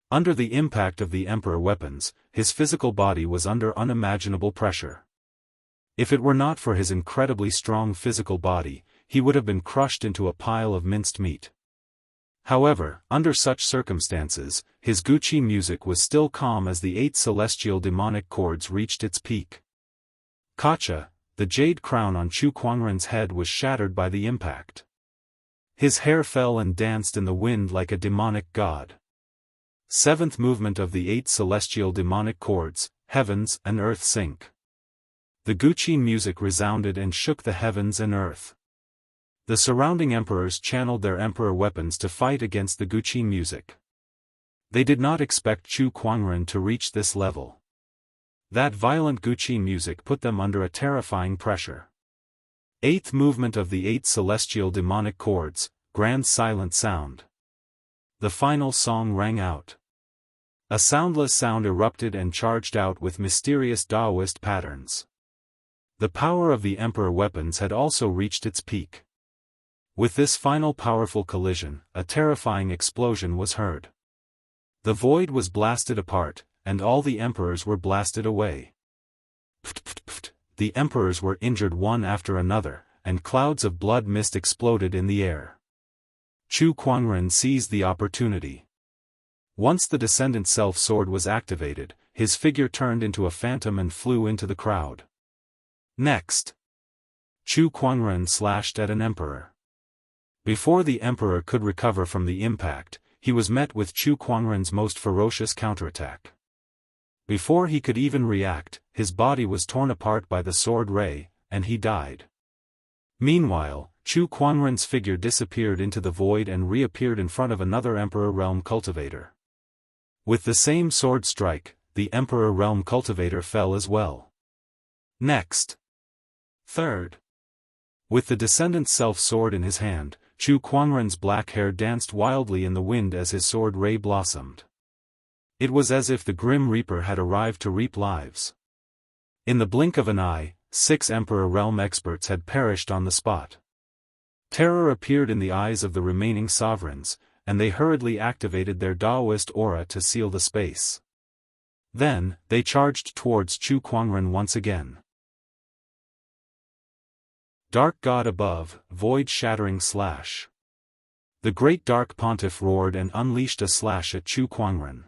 Under the impact of the emperor weapons, his physical body was under unimaginable pressure. If it were not for his incredibly strong physical body, he would have been crushed into a pile of minced meat. However, under such circumstances, his Guqi music was still calm as the 8 celestial demonic chords reached its peak. Kacha, the jade crown on Chu Kuangren's head was shattered by the impact. His hair fell and danced in the wind like a demonic god. 7th movement of the 8 celestial demonic chords, heavens and earth sync. The Guqi music resounded and shook the heavens and earth. The surrounding emperors channeled their emperor weapons to fight against the Guqi music. They did not expect Chu Kuangren to reach this level. That violent Guqi music put them under a terrifying pressure. 8th movement of the 8 celestial demonic chords, grand silent sound. The final song rang out. A soundless sound erupted and charged out with mysterious Daoist patterns. The power of the emperor weapons had also reached its peak. With this final powerful collision, a terrifying explosion was heard. The void was blasted apart, and all the emperors were blasted away. The emperors were injured one after another, and clouds of blood mist exploded in the air. Chu Kuangren seized the opportunity. Once the Descendant Self-Sword was activated, his figure turned into a phantom and flew into the crowd. Next, Chu Kuangren slashed at an emperor. Before the emperor could recover from the impact, he was met with Chu Kuangren's most ferocious counterattack. Before he could even react, his body was torn apart by the sword ray, and he died. Meanwhile, Chu Kuangren's figure disappeared into the void and reappeared in front of another Emperor Realm Cultivator. With the same sword strike, the Emperor Realm Cultivator fell as well. Next. Third. With the Descendant Self-Sword in his hand, Chu Kuangren's black hair danced wildly in the wind as his sword ray blossomed. It was as if the Grim Reaper had arrived to reap lives. In the blink of an eye, 6 Emperor Realm experts had perished on the spot. Terror appeared in the eyes of the remaining sovereigns, and they hurriedly activated their Daoist aura to seal the space. Then, they charged towards Chu Kuangren once again. Dark God above, void-shattering slash. The great Dark Pontiff roared and unleashed a slash at Chu Kuangren.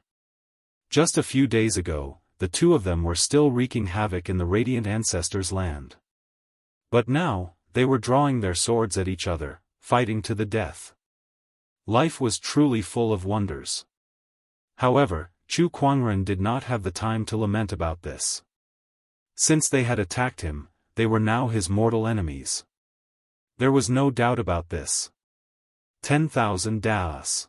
Just a few days ago, the two of them were still wreaking havoc in the Radiant Ancestors' land. But now, they were drawing their swords at each other, fighting to the death. Life was truly full of wonders. However, Chu Kuangren did not have the time to lament about this. Since they had attacked him, they were now his mortal enemies. There was no doubt about this. 10,000 Daos.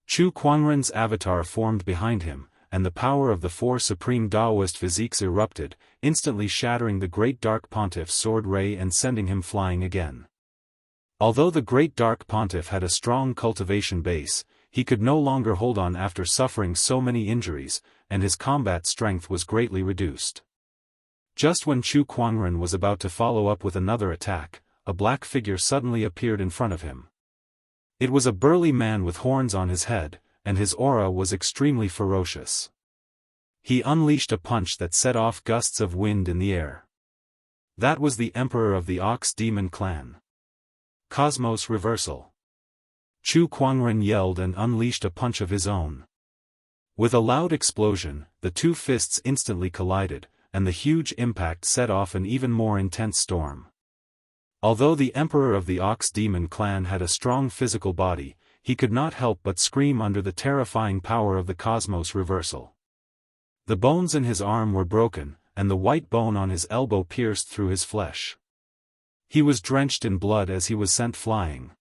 Chu Kuangren's avatar formed behind him, and the power of the 4 supreme Daoist physiques erupted, instantly shattering the great Dark Pontiff's sword ray and sending him flying again. Although the great Dark Pontiff had a strong cultivation base, he could no longer hold on after suffering so many injuries, and his combat strength was greatly reduced. Just when Chu Kuangren was about to follow up with another attack, a black figure suddenly appeared in front of him. It was a burly man with horns on his head, and his aura was extremely ferocious. He unleashed a punch that set off gusts of wind in the air. That was the Emperor of the Ox Demon Clan. Cosmos Reversal. Chu Kuangren yelled and unleashed a punch of his own. With a loud explosion, the two fists instantly collided, and the huge impact set off an even more intense storm. Although the Emperor of the Ox Demon Clan had a strong physical body, he could not help but scream under the terrifying power of the Cosmos Reversal. The bones in his arm were broken, and the white bone on his elbow pierced through his flesh. He was drenched in blood as he was sent flying.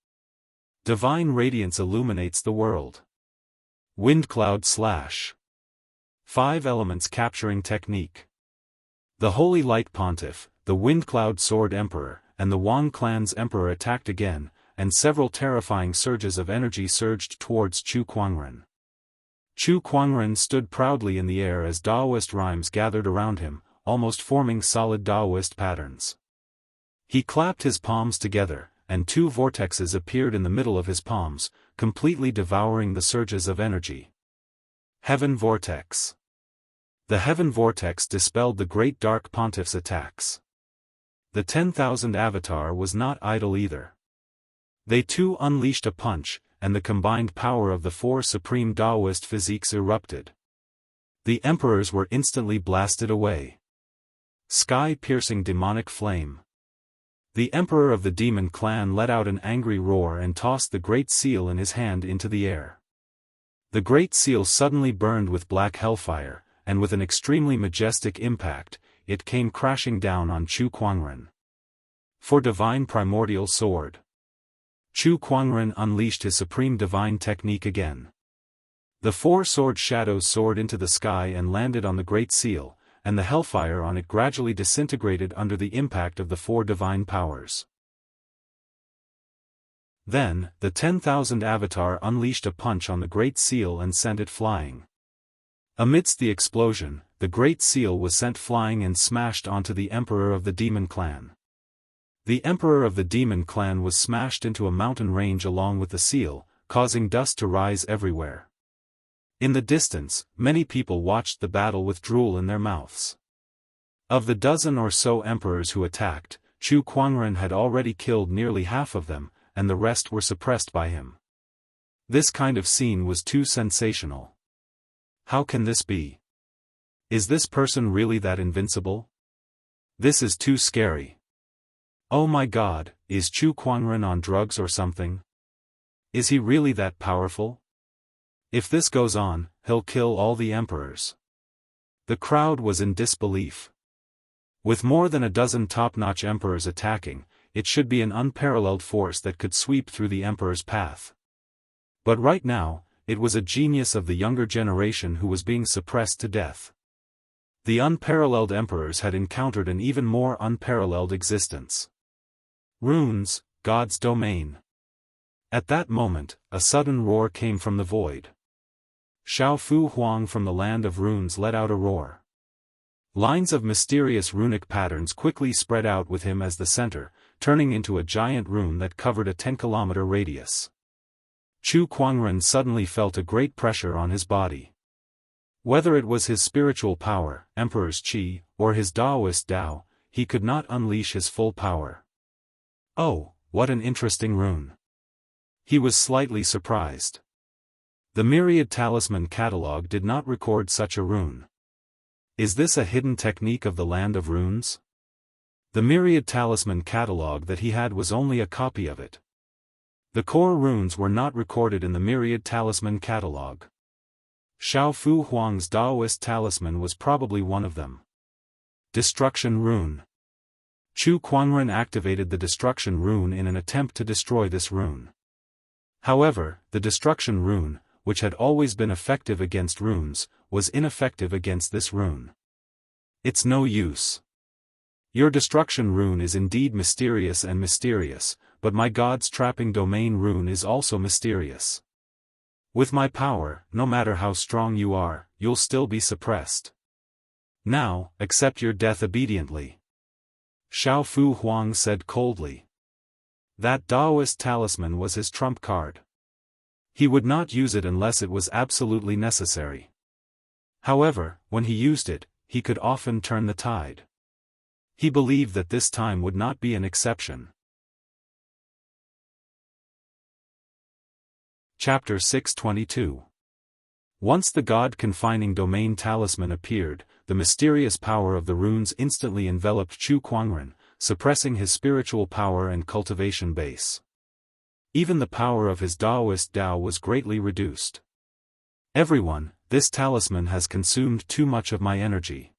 Divine radiance illuminates the world. Wind Cloud Slash. 5 elements capturing technique. The Holy Light Pontiff, the Wind Cloud Sword Emperor, and the Wan Clan's Emperor attacked again, and several terrifying surges of energy surged towards Chu Kuangren. Chu Kuangren stood proudly in the air as Daoist rhymes gathered around him, almost forming solid Daoist patterns. He clapped his palms together, and 2 vortexes appeared in the middle of his palms, completely devouring the surges of energy. Heaven Vortex. The Heaven Vortex dispelled the great Dark Pontiff's attacks. the 10,000 Avatar was not idle either. They too unleashed a punch, and the combined power of the four supreme Daoist physiques erupted. The emperors were instantly blasted away. Sky-piercing demonic flame. The emperor of the demon clan let out an angry roar and tossed the great seal in his hand into the air. The great seal suddenly burned with black hellfire, and with an extremely majestic impact, it came crashing down on Chu Kuangren. For divine primordial sword. Chu Kuangren unleashed his supreme divine technique again. The four-sword shadows soared into the sky and landed on the great seal, and the hellfire on it gradually disintegrated under the impact of the four divine powers. Then, the 10,000 Avatar unleashed a punch on the great seal and sent it flying. Amidst the explosion, the great seal was sent flying and smashed onto the emperor of the demon clan. The emperor of the demon clan was smashed into a mountain range along with the seal, causing dust to rise everywhere. In the distance, many people watched the battle with drool in their mouths. Of the dozen or so emperors who attacked, Chu Kuangren had already killed nearly half of them, and the rest were suppressed by him. This kind of scene was too sensational. How can this be? Is this person really that invincible? This is too scary. Oh my God, is Chu Kuangren on drugs or something? Is he really that powerful? If this goes on, he'll kill all the emperors. The crowd was in disbelief. With more than a dozen top-notch emperors attacking, it should be an unparalleled force that could sweep through the emperor's path. But right now, it was a genius of the younger generation who was being suppressed to death. The unparalleled emperors had encountered an even more unparalleled existence. Runes, God's domain. At that moment, a sudden roar came from the void. Xiao Fu Huang from the land of runes let out a roar. Lines of mysterious runic patterns quickly spread out with him as the center, turning into a giant rune that covered a 10-kilometer radius. Chu Kuangren suddenly felt a great pressure on his body. Whether it was his spiritual power, Emperor's Qi, or his Daoist Dao, he could not unleash his full power. Oh, what an interesting rune. He was slightly surprised. The Myriad Talisman catalog did not record such a rune. Is this a hidden technique of the land of runes? The Myriad Talisman catalog that he had was only a copy of it. The core runes were not recorded in the Myriad Talisman catalog. Xiao Fu Huang's Daoist talisman was probably one of them. Destruction Rune. Chu Kuangren activated the Destruction Rune in an attempt to destroy this rune. However, the Destruction Rune, which had always been effective against runes, was ineffective against this rune. It's no use. Your Destruction Rune is indeed mysterious, but my God's Trapping Domain Rune is also mysterious. With my power, no matter how strong you are, you'll still be suppressed. Now, accept your death obediently. Xiao Fu Huang said coldly. That Daoist talisman was his trump card. He would not use it unless it was absolutely necessary. However, when he used it, he could often turn the tide. He believed that this time would not be an exception. Chapter 622. Once the God-confining domain talisman appeared, the mysterious power of the runes instantly enveloped Chu Kuangren, suppressing his spiritual power and cultivation base. Even the power of his Daoist Dao was greatly reduced. Everyone, this talisman has consumed too much of my energy.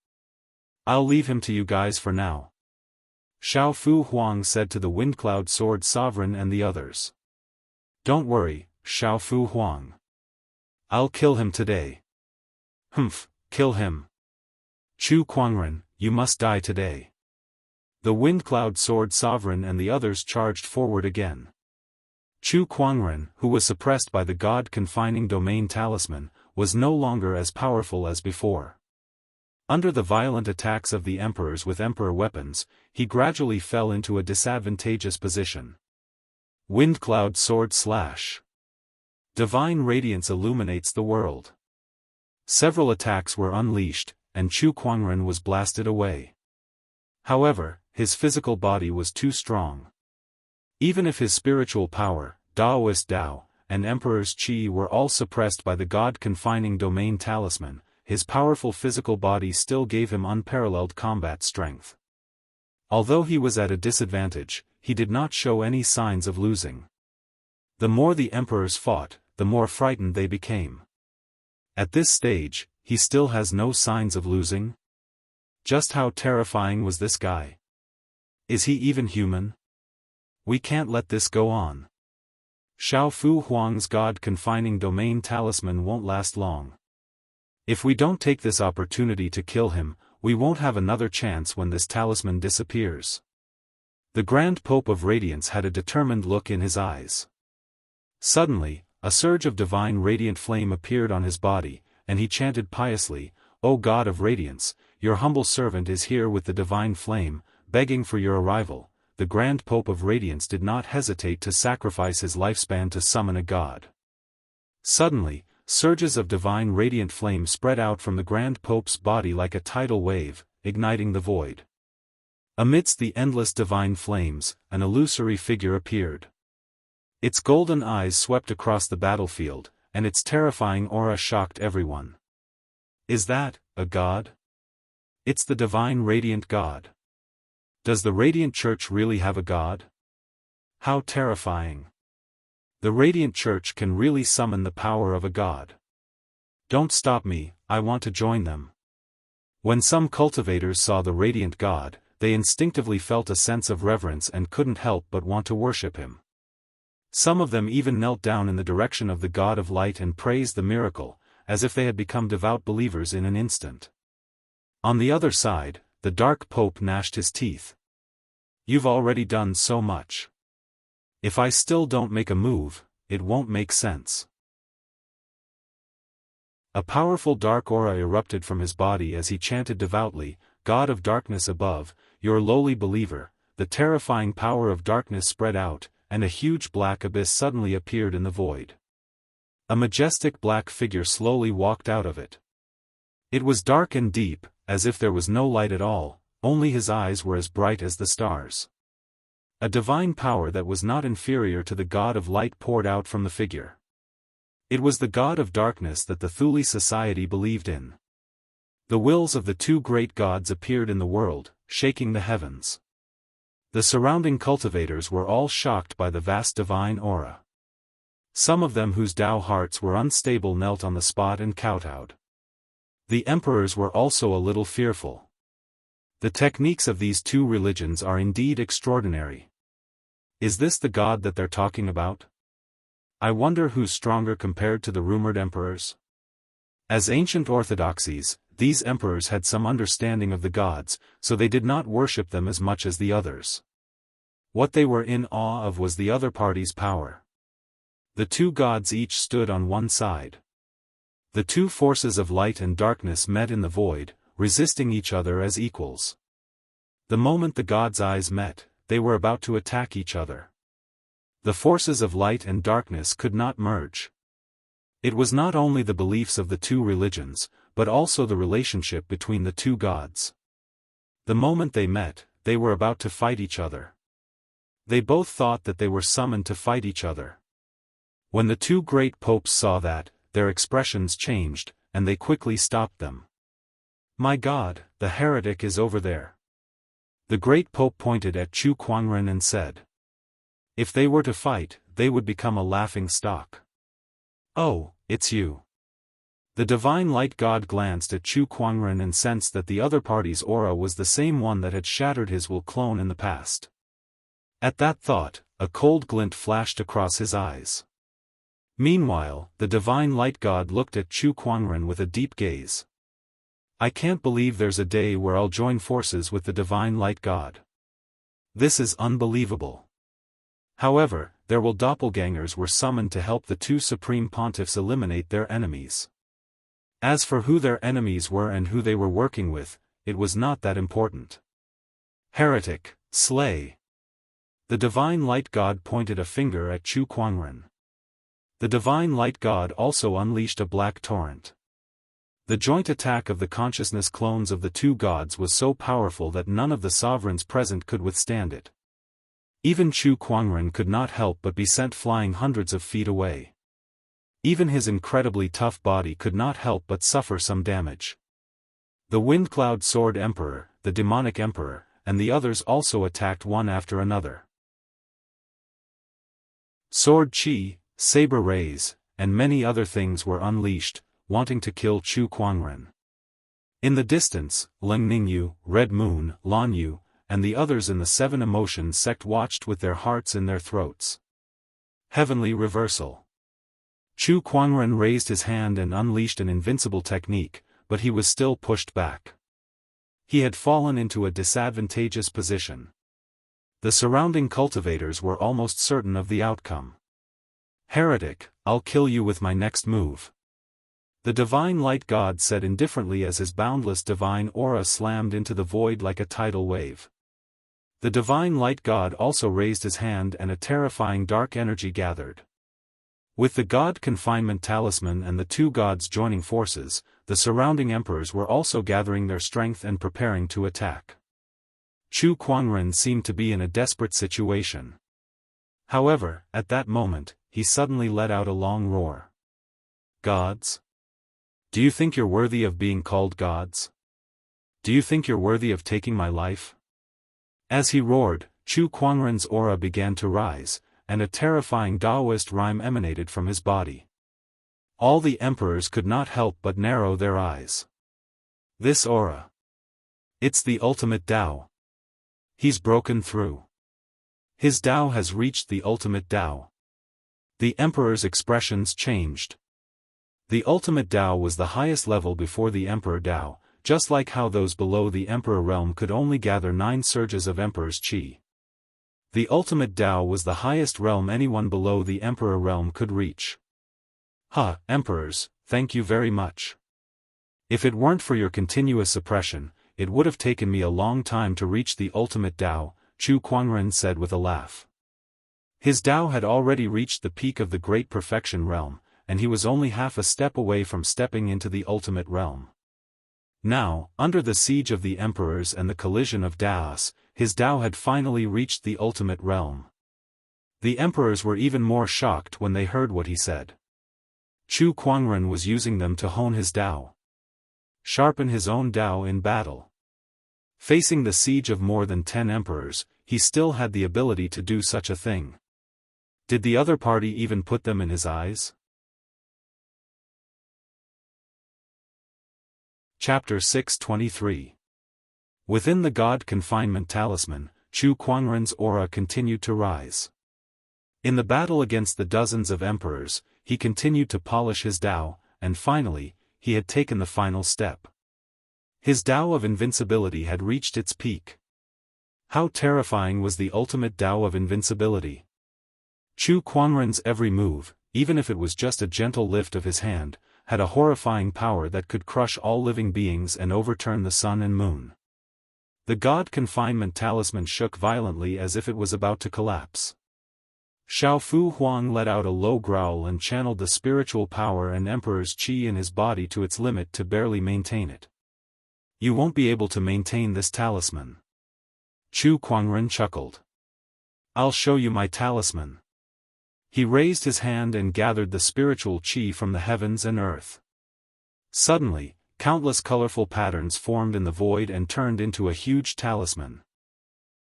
I'll leave him to you guys for now. Xiao Fu Huang said to the Windcloud Sword Sovereign and the others. Don't worry, Xiao Fu Huang. I'll kill him today. Humph, kill him. Chu Kuangren, you must die today. The Windcloud Sword Sovereign and the others charged forward again. Chu Kuangren, who was suppressed by the God-confining domain talisman, was no longer as powerful as before. Under the violent attacks of the emperors with emperor weapons, he gradually fell into a disadvantageous position. Windcloud Sword Slash. Divine radiance illuminates the world. Several attacks were unleashed, and Chu Kuangren was blasted away. However, his physical body was too strong. Even if his spiritual power, Daoist Dao, and Emperor's Qi were all suppressed by the God-confining domain talisman, his powerful physical body still gave him unparalleled combat strength. Although he was at a disadvantage, he did not show any signs of losing. The more the emperors fought, the more frightened they became. At this stage, he still has no signs of losing? Just how terrifying was this guy? Is he even human? We can't let this go on. Xiao Fu Huang's God-confining domain talisman won't last long. If we don't take this opportunity to kill him, we won't have another chance when this talisman disappears. The Grand Pope of Radiance had a determined look in his eyes. Suddenly, a surge of divine radiant flame appeared on his body, and he chanted piously, "O God of Radiance, your humble servant is here with the divine flame, begging for your arrival." The Grand Pope of Radiance did not hesitate to sacrifice his lifespan to summon a god. Suddenly, surges of divine radiant flame spread out from the Grand Pope's body like a tidal wave, igniting the void. Amidst the endless divine flames, an illusory figure appeared. Its golden eyes swept across the battlefield, and its terrifying aura shocked everyone. Is that a god? It's the divine radiant god. Does the Radiant Church really have a god? How terrifying. The Radiant Church can really summon the power of a god. Don't stop me, I want to join them. When some cultivators saw the Radiant God, they instinctively felt a sense of reverence and couldn't help but want to worship him. Some of them even knelt down in the direction of the God of Light and praised the miracle, as if they had become devout believers in an instant. On the other side, the Dark Pope gnashed his teeth. You've already done so much. If I still don't make a move, it won't make sense. A powerful dark aura erupted from his body as he chanted devoutly, God of darkness above, your lowly believer. The terrifying power of darkness spread out, and a huge black abyss suddenly appeared in the void. A majestic black figure slowly walked out of it. It was dark and deep, as if there was no light at all, only his eyes were as bright as the stars. A divine power that was not inferior to the God of Light poured out from the figure. It was the God of Darkness that the Thule society believed in. The wills of the two great gods appeared in the world, shaking the heavens. The surrounding cultivators were all shocked by the vast divine aura. Some of them whose Tao hearts were unstable knelt on the spot and kowtowed. The emperors were also a little fearful. The techniques of these two religions are indeed extraordinary. Is this the god that they're talking about? I wonder who's stronger compared to the rumored emperors? As ancient orthodoxies, these emperors had some understanding of the gods, so they did not worship them as much as the others. What they were in awe of was the other party's power. The two gods each stood on one side. The two forces of light and darkness met in the void, resisting each other as equals. The moment the gods' eyes met, they were about to attack each other. The forces of light and darkness could not merge. It was not only the beliefs of the two religions, but also the relationship between the two gods. The moment they met, they were about to fight each other. They both thought that they were summoned to fight each other. When the two great popes saw that, their expressions changed, and they quickly stopped them. My God, the heretic is over there. The great pope pointed at Chu Kuangren and said, if they were to fight, they would become a laughing stock. Oh, it's you. The divine light god glanced at Chu Kuangren and sensed that the other party's aura was the same one that had shattered his will clone in the past. At that thought, a cold glint flashed across his eyes. Meanwhile, the divine light god looked at Chu Kuangren with a deep gaze. I can't believe there's a day where I'll join forces with the divine light god. This is unbelievable. However, their doppelgangers were summoned to help the two supreme pontiffs eliminate their enemies. As for who their enemies were and who they were working with, it was not that important. Heretic, slay. The divine light god pointed a finger at Chu Kuangren. The divine light god also unleashed a black torrent. The joint attack of the consciousness clones of the two gods was so powerful that none of the sovereigns present could withstand it. Even Chu Kuangren could not help but be sent flying hundreds of feet away. Even his incredibly tough body could not help but suffer some damage. The Windcloud Sword Emperor, the Demonic Emperor, and the others also attacked one after another. Sword Chi, saber rays, and many other things were unleashed, wanting to kill Chu Kuangren. In the distance, Leng Ningyu, Red Moon, Lan Yu, and the others in the Seven Emotions sect watched with their hearts in their throats. Heavenly Reversal. Chu Kuangren raised his hand and unleashed an invincible technique, but he was still pushed back. He had fallen into a disadvantageous position. The surrounding cultivators were almost certain of the outcome. Heretic, I'll kill you with my next move. The Divine Light God said indifferently as his boundless divine aura slammed into the void like a tidal wave. The Divine Light God also raised his hand and a terrifying dark energy gathered. With the God Confinement Talisman and the two gods joining forces, the surrounding emperors were also gathering their strength and preparing to attack. Chu Kuangren seemed to be in a desperate situation. However, at that moment, he suddenly let out a long roar. Gods? Do you think you're worthy of being called gods? Do you think you're worthy of taking my life? As he roared, Chu Kuangren's aura began to rise, and a terrifying Daoist rhyme emanated from his body. All the emperors could not help but narrow their eyes. This aura. It's the ultimate Dao. He's broken through. His Dao has reached the ultimate Dao. The emperor's expressions changed. The ultimate Dao was the highest level before the Emperor Dao, just like how those below the Emperor realm could only gather 9 surges of Emperor's Qi. The ultimate Dao was the highest realm anyone below the Emperor realm could reach. Emperors, thank you very much. If it weren't for your continuous suppression, it would have taken me a long time to reach the ultimate Dao, Chu Kuangren said with a laugh. His Dao had already reached the peak of the Great Perfection realm, and he was only half a step away from stepping into the ultimate realm. Now, under the siege of the emperors and the collision of Daos, his Dao had finally reached the ultimate realm. The emperors were even more shocked when they heard what he said. Chu Kuangren was using them to hone his Dao. Sharpen his own Dao in battle. Facing the siege of more than 10 emperors, he still had the ability to do such a thing. Did the other party even put them in his eyes? Chapter 623. Within the God Confinement Talisman, Chu Kuangren's aura continued to rise. In the battle against the dozens of emperors, he continued to polish his Dao, and finally, he had taken the final step. His Dao of invincibility had reached its peak. How terrifying was the ultimate Dao of invincibility! Chu Kuangren's every move, even if it was just a gentle lift of his hand, had a horrifying power that could crush all living beings and overturn the sun and moon. The God Confinement Talisman shook violently as if it was about to collapse. Xiao Fu Huang let out a low growl and channeled the spiritual power and Emperor's Qi in his body to its limit to barely maintain it. You won't be able to maintain this talisman. Chu Kuangren chuckled. I'll show you my talisman. He raised his hand and gathered the spiritual Qi from the heavens and earth. Suddenly, countless colorful patterns formed in the void and turned into a huge talisman.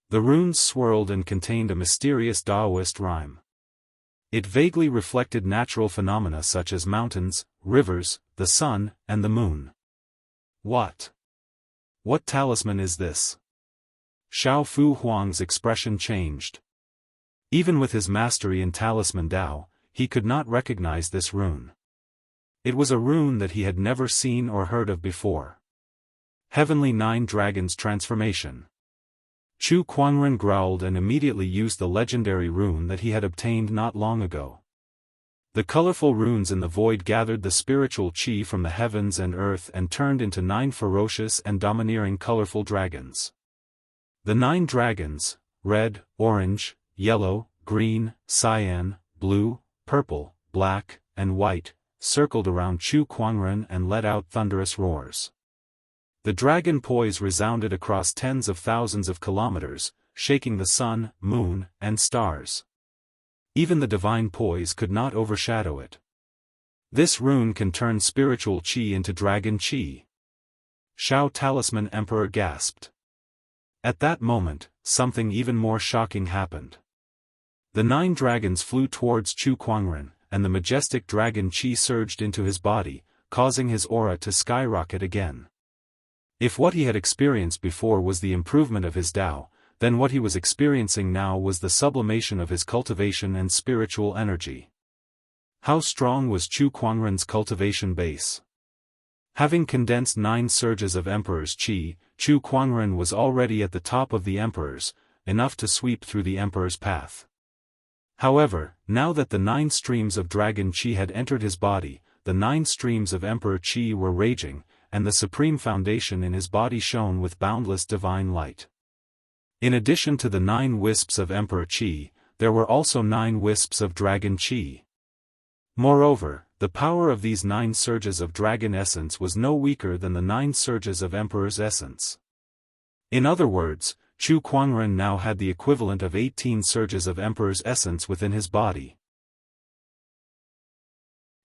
The runes swirled and contained a mysterious Daoist rhyme. It vaguely reflected natural phenomena such as mountains, rivers, the sun, and the moon. What talisman is this? Xiao Fu Huang's expression changed. Even with his mastery in Talisman Dao, he could not recognize this rune. It was a rune that he had never seen or heard of before. Heavenly 9 Dragons Transformation. Chu Kuangren growled and immediately used the legendary rune that he had obtained not long ago. The colorful runes in the void gathered the spiritual Qi from the heavens and earth and turned into 9 ferocious and domineering colorful dragons. The 9 dragons, red, orange, yellow, green, cyan, blue, purple, black, and white, circled around Chu Kuangren and let out thunderous roars. The dragon poise resounded across tens of thousands of kilometers, shaking the sun, moon, and stars. Even the divine poise could not overshadow it. This rune can turn spiritual qi into dragon qi. Shao Talisman Emperor gasped. At that moment, something even more shocking happened. The 9 dragons flew towards Chu Kuangren, and the majestic dragon qi surged into his body, causing his aura to skyrocket again. If what he had experienced before was the improvement of his Tao, then what he was experiencing now was the sublimation of his cultivation and spiritual energy. How strong was Chu Kuangren's cultivation base? Having condensed 9 surges of Emperor's Qi, Chu Kuangren was already at the top of the Emperor's, enough to sweep through the Emperor's path. However, now that the 9 streams of Dragon Qi had entered his body, the 9 streams of Emperor Qi were raging, and the supreme foundation in his body shone with boundless divine light. In addition to the 9 wisps of Emperor Qi, there were also 9 wisps of Dragon Qi. Moreover, the power of these 9 surges of dragon essence was no weaker than the 9 surges of Emperor's essence. In other words, Chu Kuangren now had the equivalent of 18 surges of Emperor's essence within his body.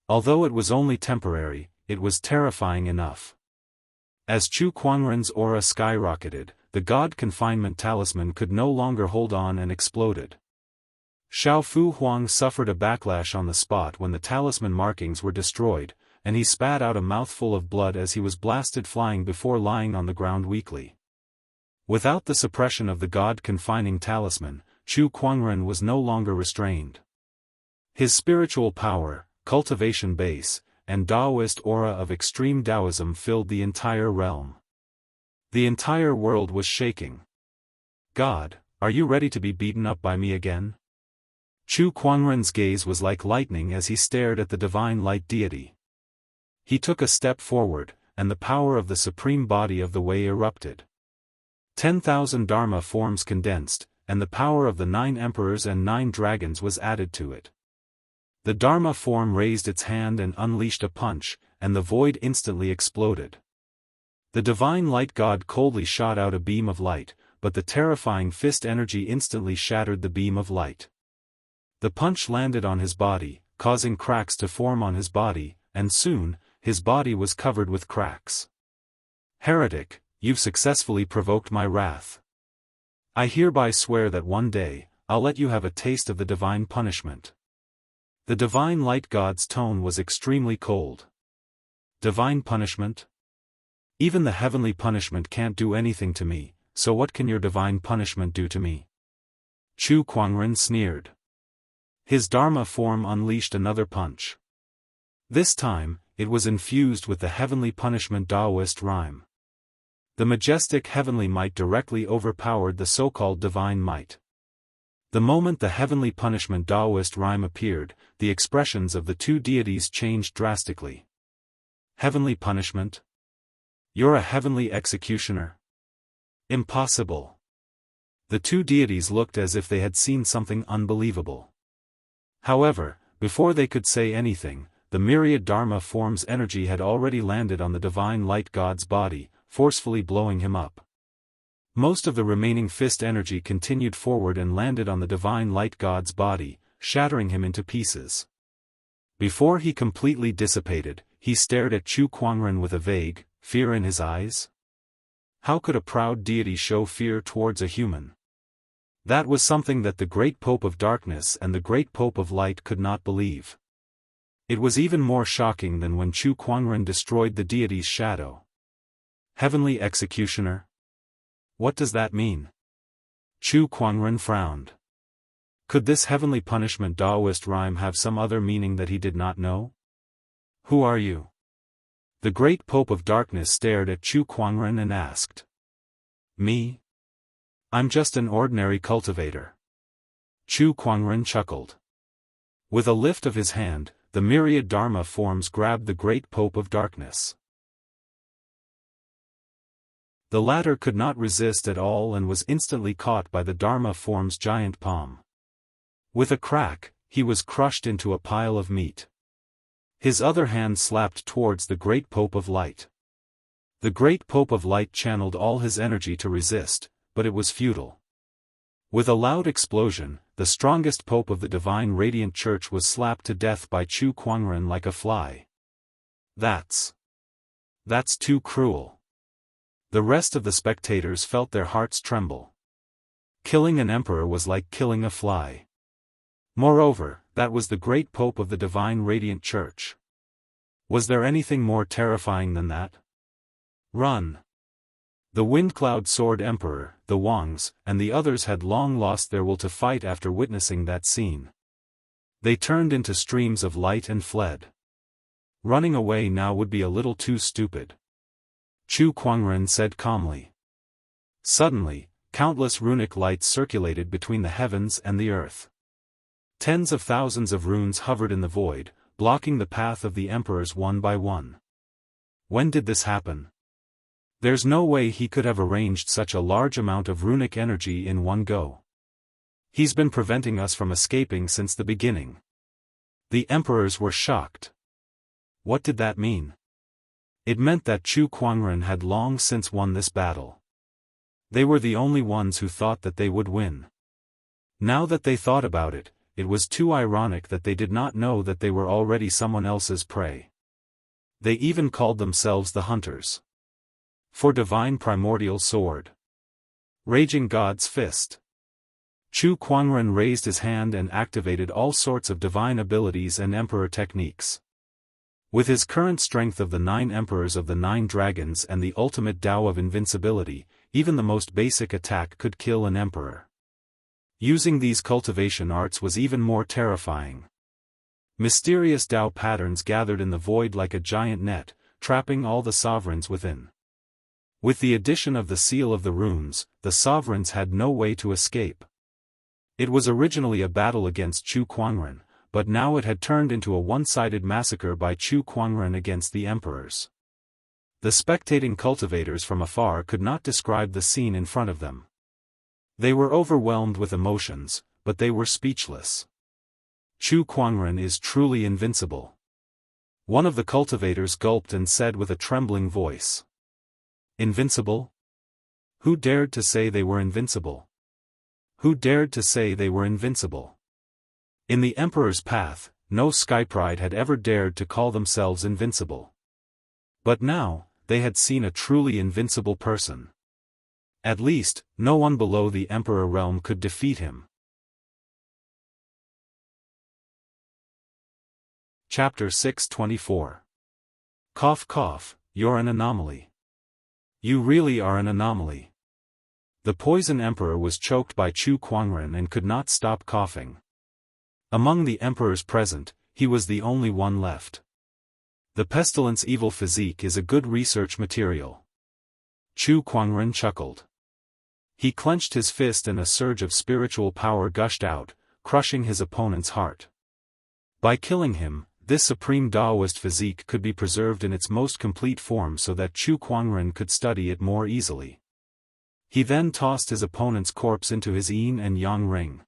Although it was only temporary, it was terrifying enough. As Chu Kuangren's aura skyrocketed, the God Confinement Talisman could no longer hold on and exploded. Shao Fu Huang suffered a backlash on the spot when the talisman markings were destroyed, and he spat out a mouthful of blood as he was blasted flying before lying on the ground weakly. Without the suppression of the God-confining talisman, Chu Kuangren was no longer restrained. His spiritual power, cultivation base, and Daoist aura of extreme Taoism filled the entire realm. The entire world was shaking. God, are you ready to be beaten up by me again? Chu Kuangren's gaze was like lightning as he stared at the divine light deity. He took a step forward, and the power of the supreme body of the way erupted. 10,000 Dharma forms condensed, and the power of the 9 emperors and 9 dragons was added to it. The Dharma form raised its hand and unleashed a punch, and the void instantly exploded. The divine light god coldly shot out a beam of light, but the terrifying fist energy instantly shattered the beam of light. The punch landed on his body, causing cracks to form on his body, and soon, his body was covered with cracks. Heretic, you've successfully provoked my wrath. I hereby swear that one day, I'll let you have a taste of the divine punishment. The divine light god's tone was extremely cold. Divine punishment? Even the heavenly punishment can't do anything to me, so what can your divine punishment do to me? Chu Kuangren sneered. His Dharma form unleashed another punch. This time, it was infused with the heavenly punishment Daoist rhyme. The majestic heavenly might directly overpowered the so-called divine might. The moment the heavenly punishment Daoist rhyme appeared, the expressions of the 2 deities changed drastically. Heavenly punishment? You're a heavenly executioner? Impossible. The 2 deities looked as if they had seen something unbelievable. However, before they could say anything, the myriad Dharma form's energy had already landed on the divine light god's body, forcefully blowing him up. Most of the remaining fist energy continued forward and landed on the divine light god's body, shattering him into pieces. Before he completely dissipated, he stared at Chu Kuangren with a vague fear in his eyes. How could a proud deity show fear towards a human? That was something that the great Pope of Darkness and the great Pope of Light could not believe. It was even more shocking than when Chu Kuangren destroyed the deity's shadow. Heavenly executioner? What does that mean? Chu Kuangren frowned. Could this heavenly punishment Daoist rhyme have some other meaning that he did not know? Who are you? The great Pope of Darkness stared at Chu Kuangren and asked. Me? I'm just an ordinary cultivator. Chu Kuangren chuckled. With a lift of his hand, the myriad Dharma forms grabbed the great Pope of Darkness. The latter could not resist at all and was instantly caught by the Dharma form's giant palm. With a crack, he was crushed into a pile of meat. His other hand slapped towards the Great Pope of Light. The Great Pope of Light channeled all his energy to resist, but it was futile. With a loud explosion, the strongest Pope of the Divine Radiant Church was slapped to death by Chu Kuangren like a fly. That's too cruel. The rest of the spectators felt their hearts tremble. Killing an emperor was like killing a fly. Moreover, that was the great Pope of the Divine Radiant Church. Was there anything more terrifying than that? Run! The Windcloud Sword Emperor, the Wangs, and the others had long lost their will to fight after witnessing that scene. They turned into streams of light and fled. Running away now would be a little too stupid. Chu Kuangren said calmly. Suddenly, countless runic lights circulated between the heavens and the earth. Tens of thousands of runes hovered in the void, blocking the path of the emperors one by one. When did this happen? There's no way he could have arranged such a large amount of runic energy in one go. He's been preventing us from escaping since the beginning. The emperors were shocked. What did that mean? It meant that Chu Kuangren had long since won this battle. They were the only ones who thought that they would win. Now that they thought about it, it was too ironic that they did not know that they were already someone else's prey. They even called themselves the Hunters. For Divine Primordial Sword. Raging God's Fist. Chu Kuangren raised his hand and activated all sorts of divine abilities and emperor techniques. With his current strength of the 9 emperors of the 9 dragons and the ultimate Tao of invincibility, even the most basic attack could kill an emperor. Using these cultivation arts was even more terrifying. Mysterious Tao patterns gathered in the void like a giant net, trapping all the sovereigns within. With the addition of the seal of the runes, the sovereigns had no way to escape. It was originally a battle against Chu Kuangren, but now it had turned into a one-sided massacre by Chu Kuangren against the emperors. The spectating cultivators from afar could not describe the scene in front of them. They were overwhelmed with emotions, but they were speechless. Chu Kuangren is truly invincible. One of the cultivators gulped and said with a trembling voice. Invincible? Who dared to say they were invincible? Who dared to say they were invincible? In the Emperor's path, no Skypride had ever dared to call themselves invincible. But now, they had seen a truly invincible person. At least, no one below the Emperor realm could defeat him. Chapter 624. Cough cough, you're an anomaly. You really are an anomaly. The Poison Emperor was choked by Chu Kuangren and could not stop coughing. Among the emperors present, he was the only one left. The pestilence evil physique is a good research material. Chu Kuangren chuckled. He clenched his fist and a surge of spiritual power gushed out, crushing his opponent's heart. By killing him, this supreme Daoist physique could be preserved in its most complete form so that Chu Kuangren could study it more easily. He then tossed his opponent's corpse into his yin and yang ring.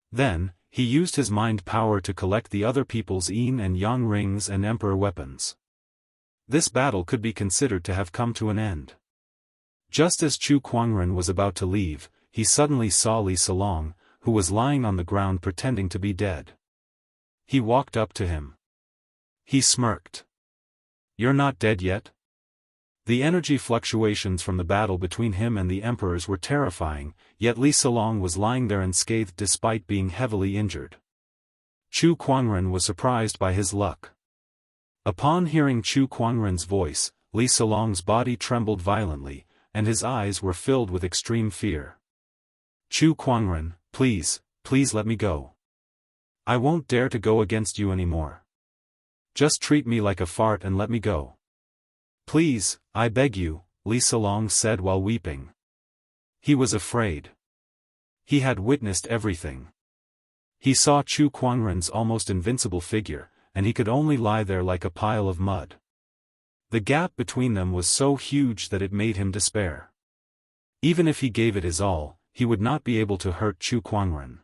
Then, he used his mind power to collect the other people's yin and yang rings and emperor weapons. This battle could be considered to have come to an end. Just as Chu Kuangren was about to leave, he suddenly saw Li Salong, who was lying on the ground pretending to be dead. He walked up to him. He smirked. You're not dead yet? The energy fluctuations from the battle between him and the emperors were terrifying, yet Li Salong was lying there unscathed despite being heavily injured. Chu Kuangren was surprised by his luck. Upon hearing Chu Kuangren's voice, Li Salong's body trembled violently, and his eyes were filled with extreme fear. Chu Kuangren, please let me go. I won't dare to go against you anymore. Just treat me like a fart and let me go. Please, I beg you, Li Salong said while weeping. He was afraid. He had witnessed everything. He saw Chu Kuangren's almost invincible figure, and he could only lie there like a pile of mud. The gap between them was so huge that it made him despair. Even if he gave it his all, he would not be able to hurt Chu Kuangren.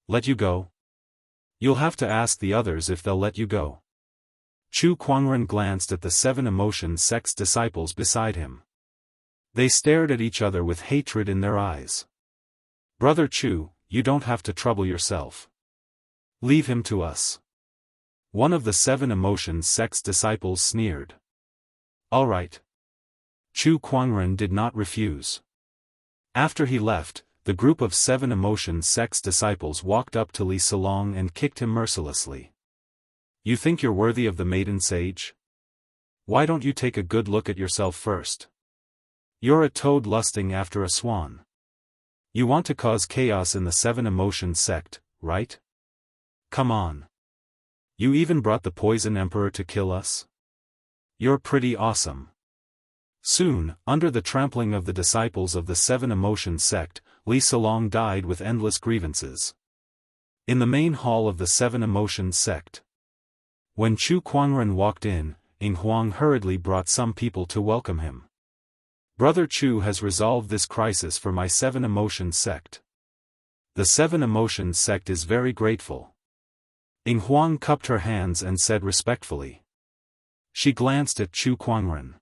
Let you go? You'll have to ask the others if they'll let you go. Chu Kuangren glanced at the 7 emotion sect's disciples beside him. They stared at each other with hatred in their eyes. "Brother Chu, you don't have to trouble yourself. Leave him to us." One of the 7 emotion sect's disciples sneered. "All right." Chu Kuangren did not refuse. After he left, the group of 7 emotion sect's disciples walked up to Li Silong and kicked him mercilessly. "You think you're worthy of the maiden sage? Why don't you take a good look at yourself first? You're a toad lusting after a swan. You want to cause chaos in the 7 emotion sect, right? Come on. You even brought the Poison Emperor to kill us? You're pretty awesome." Soon, under the trampling of the disciples of the 7 emotion sect, Li Silong died with endless grievances. In the main hall of the 7 emotion sect. When Chu Kuangren walked in, Ing Huang hurriedly brought some people to welcome him. "Brother Chu has resolved this crisis for my 7 emotion sect. The 7 emotion sect is very grateful." Ing Huang cupped her hands and said respectfully. She glanced at Chu Kuangren.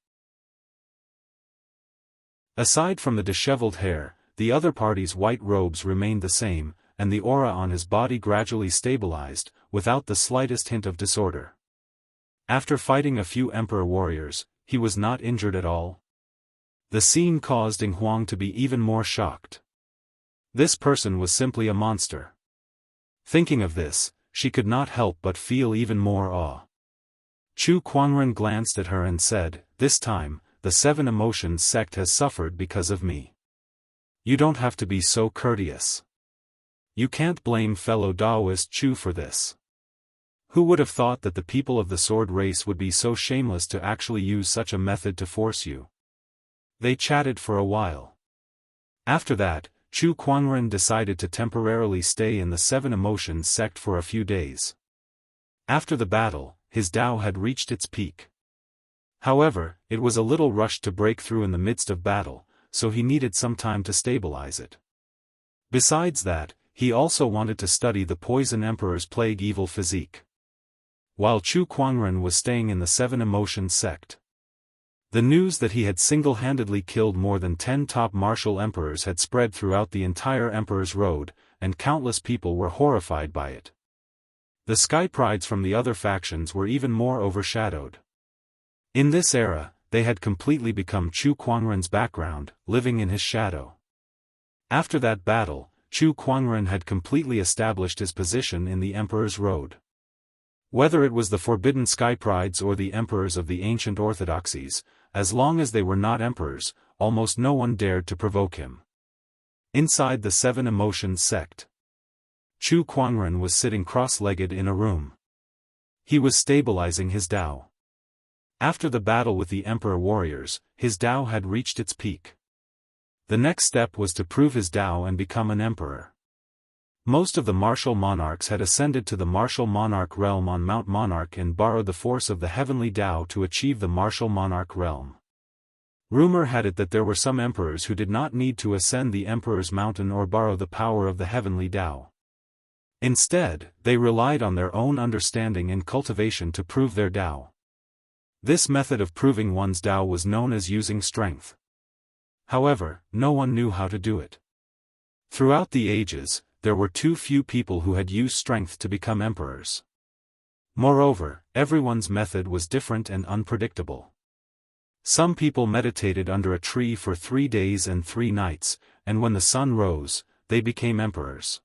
Aside from the disheveled hair, the other party's white robes remained the same, and the aura on his body gradually stabilized, without the slightest hint of disorder. After fighting a few emperor warriors, he was not injured at all. The scene caused Ing Huang to be even more shocked. This person was simply a monster. Thinking of this, she could not help but feel even more awe. Chu Kuangren glanced at her and said, "This time, the 7 emotion sect has suffered because of me. You don't have to be so courteous. You can't blame fellow Daoist Chu for this. Who would have thought that the people of the sword race would be so shameless to actually use such a method to force you?" They chatted for a while. After that, Chu Kuangren decided to temporarily stay in the 7 emotion sect for a few days. After the battle, his Tao had reached its peak. However, it was a little rushed to break through in the midst of battle, so he needed some time to stabilize it. Besides that, he also wanted to study the Poison Emperor's plague evil physique. While Chu Kuangren was staying in the 7 emotion sect, the news that he had single-handedly killed more than 10 top martial emperors had spread throughout the entire Emperor's Road, and countless people were horrified by it. The sky prides from the other factions were even more overshadowed. In this era, they had completely become Chu Kuangren's background, living in his shadow. After that battle, Chu Kuangren had completely established his position in the Emperor's Road. Whether it was the forbidden sky prides or the emperors of the ancient orthodoxies, as long as they were not emperors, almost no one dared to provoke him. Inside the 7 emotion sect, Chu Kuangren was sitting cross-legged in a room. He was stabilizing his Tao. After the battle with the emperor warriors, his Tao had reached its peak. The next step was to prove his Tao and become an emperor. Most of the martial monarchs had ascended to the martial monarch realm on Mount Monarch and borrowed the force of the heavenly Tao to achieve the martial monarch realm. Rumor had it that there were some emperors who did not need to ascend the emperor's mountain or borrow the power of the heavenly Tao. Instead, they relied on their own understanding and cultivation to prove their Tao. This method of proving one's Tao was known as using strength. However, no one knew how to do it. Throughout the ages, there were too few people who had used strength to become emperors. Moreover, everyone's method was different and unpredictable. Some people meditated under a tree for 3 days and 3 nights, and when the sun rose, they became emperors.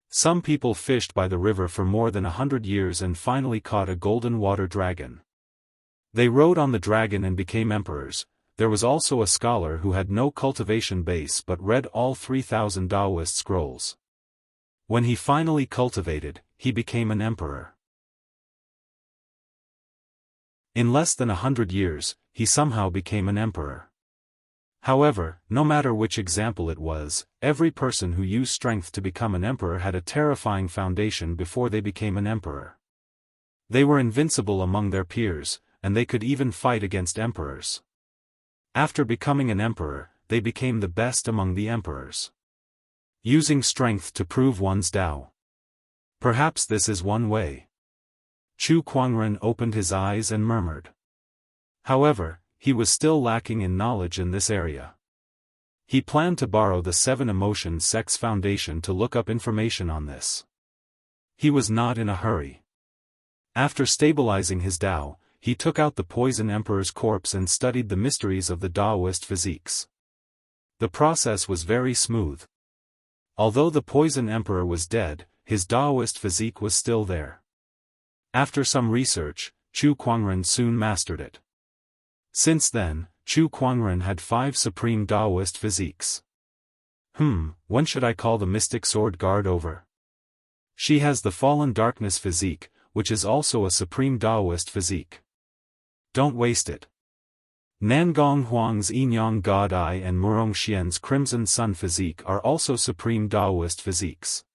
Some people fished by the river for more than 100 years and finally caught a golden water dragon. They rode on the dragon and became emperors. There was also a scholar who had no cultivation base but read all 3,000 Daoist scrolls. When he finally cultivated, he became an emperor. In less than 100 years, he somehow became an emperor. However, no matter which example it was, every person who used strength to become an emperor had a terrifying foundation before they became an emperor. They were invincible among their peers, and they could even fight against emperors. After becoming an emperor, they became the best among the emperors. Using strength to prove one's Tao. Perhaps this is one way. Chu Kuangren opened his eyes and murmured. However, he was still lacking in knowledge in this area. He planned to borrow the Seven Emotions Sects Foundation to look up information on this. He was not in a hurry. After stabilizing his Tao, he took out the Poison Emperor's corpse and studied the mysteries of the Daoist physiques. The process was very smooth. Although the Poison Emperor was dead, his Daoist physique was still there. After some research, Chu Kuangren soon mastered it. Since then, Chu Kuangren had 5 supreme Daoist physiques. When should I call the Mystic Sword Guard over? She has the Fallen Darkness physique, which is also a supreme Daoist physique. Don't waste it. Nangong Huang's Yinyang God Eye and Murong Xian's Crimson Sun physique are also supreme Daoist physiques.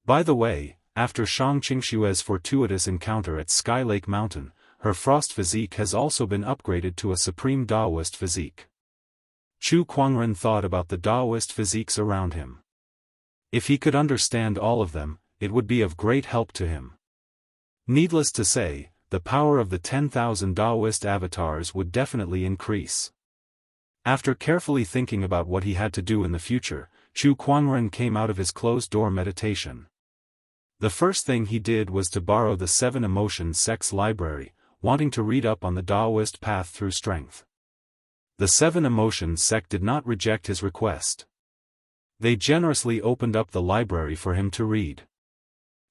By the way, after Shang Qingshue's fortuitous encounter at Sky Lake Mountain, her Frost physique has also been upgraded to a supreme Daoist physique. Chu Kuangren thought about the Daoist physiques around him. If he could understand all of them, it would be of great help to him. Needless to say, the power of the 10,000 Daoist avatars would definitely increase. After carefully thinking about what he had to do in the future, Chu Kuangren came out of his closed-door meditation. The first thing he did was to borrow the Seven Emotions Sects library, wanting to read up on the Daoist path through strength. The Seven Emotions sect did not reject his request. They generously opened up the library for him to read.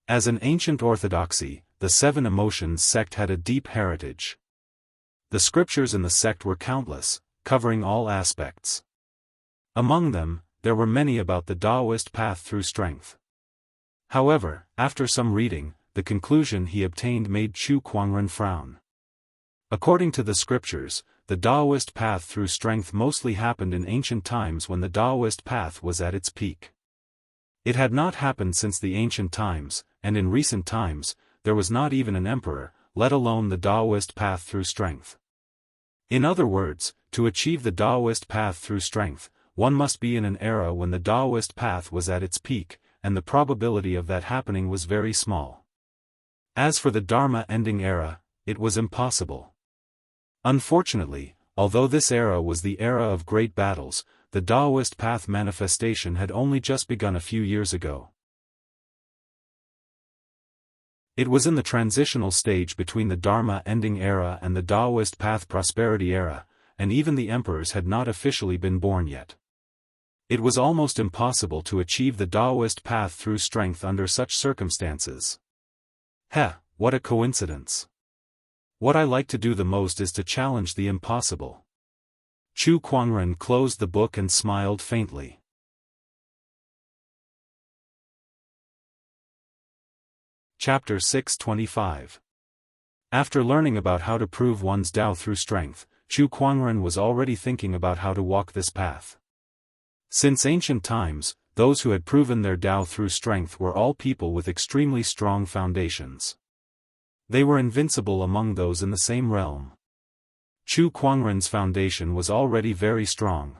As an ancient orthodoxy, the Seven Emotions sect had a deep heritage. The scriptures in the sect were countless, covering all aspects. Among them, there were many about the Daoist path through strength. However, after some reading, the conclusion he obtained made Chu Kuangren frown. According to the scriptures, the Daoist path through strength mostly happened in ancient times when the Daoist path was at its peak. It had not happened since the ancient times, and in recent times, there was not even an emperor, let alone the Daoist path through strength. In other words, to achieve the Daoist path through strength, one must be in an era when the Daoist path was at its peak, and the probability of that happening was very small. As for the Dharma-ending era, it was impossible. Unfortunately, although this era was the era of great battles, the Daoist path manifestation had only just begun a few years ago. It was in the transitional stage between the Dharma-ending era and the Daoist path prosperity era, and even the emperors had not officially been born yet. It was almost impossible to achieve the Daoist path through strength under such circumstances. What a coincidence. What I like to do the most is to challenge the impossible. Chu Kuangren closed the book and smiled faintly. Chapter 625. After learning about how to prove one's Tao through strength, Chu Kuangren was already thinking about how to walk this path. Since ancient times, those who had proven their Tao through strength were all people with extremely strong foundations. They were invincible among those in the same realm. Chu Kuangren's foundation was already very strong.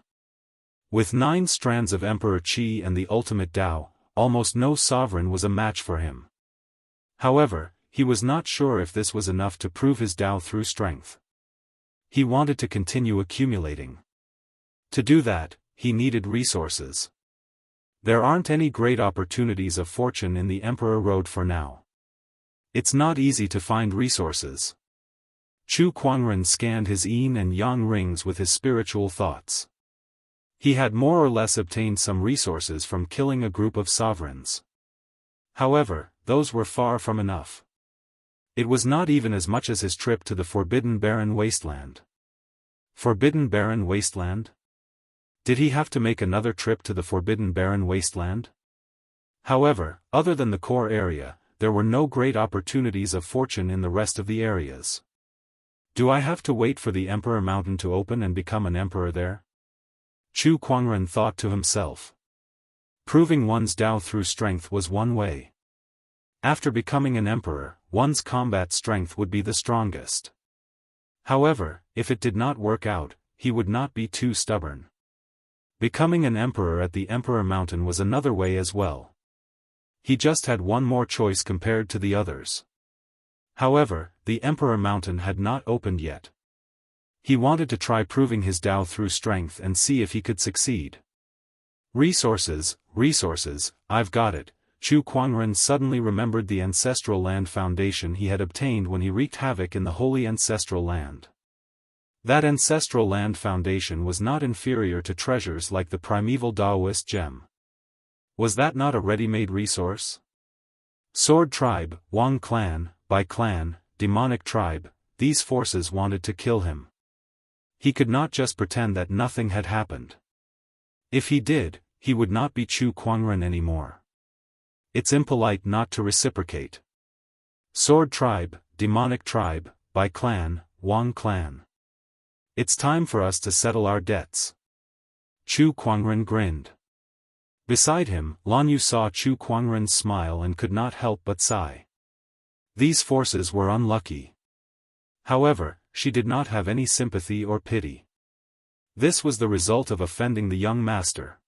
With 9 strands of Emperor Qi and the ultimate Tao, almost no sovereign was a match for him. However, he was not sure if this was enough to prove his Tao through strength. He wanted to continue accumulating. To do that, he needed resources. There aren't any great opportunities of fortune in the Emperor Road for now. It's not easy to find resources. Chu Kuangren scanned his yin and yang rings with his spiritual thoughts. He had more or less obtained some resources from killing a group of sovereigns. However, those were far from enough. It was not even as much as his trip to the Forbidden Barren Wasteland. Forbidden Barren Wasteland? Did he have to make another trip to the Forbidden Barren Wasteland? However, other than the core area, there were no great opportunities of fortune in the rest of the areas. Do I have to wait for the Emperor Mountain to open and become an emperor there? Chu Kuangren thought to himself. Proving one's Tao through strength was one way. After becoming an emperor, one's combat strength would be the strongest. However, if it did not work out, he would not be too stubborn. Becoming an emperor at the Emperor Mountain was another way as well. He just had one more choice compared to the others. However, the Emperor Mountain had not opened yet. He wanted to try proving his Tao through strength and see if he could succeed. Resources, I've got it. Chu Kuangren suddenly remembered the ancestral land foundation he had obtained when he wreaked havoc in the holy ancestral land. That ancestral land foundation was not inferior to treasures like the primeval Daoist gem. Was that not a ready-made resource? Sword tribe, Wang clan, Bai clan, demonic tribe, these forces wanted to kill him. He could not just pretend that nothing had happened. If he did, he would not be Chu Kuangren anymore. It's impolite not to reciprocate. Sword tribe, demonic tribe, Bai clan, Wang clan. It's time for us to settle our debts. Chu Kuangren grinned. Beside him, Lan Yu saw Chu Kuangren smile and could not help but sigh. These forces were unlucky. However, she did not have any sympathy or pity. This was the result of offending the young master.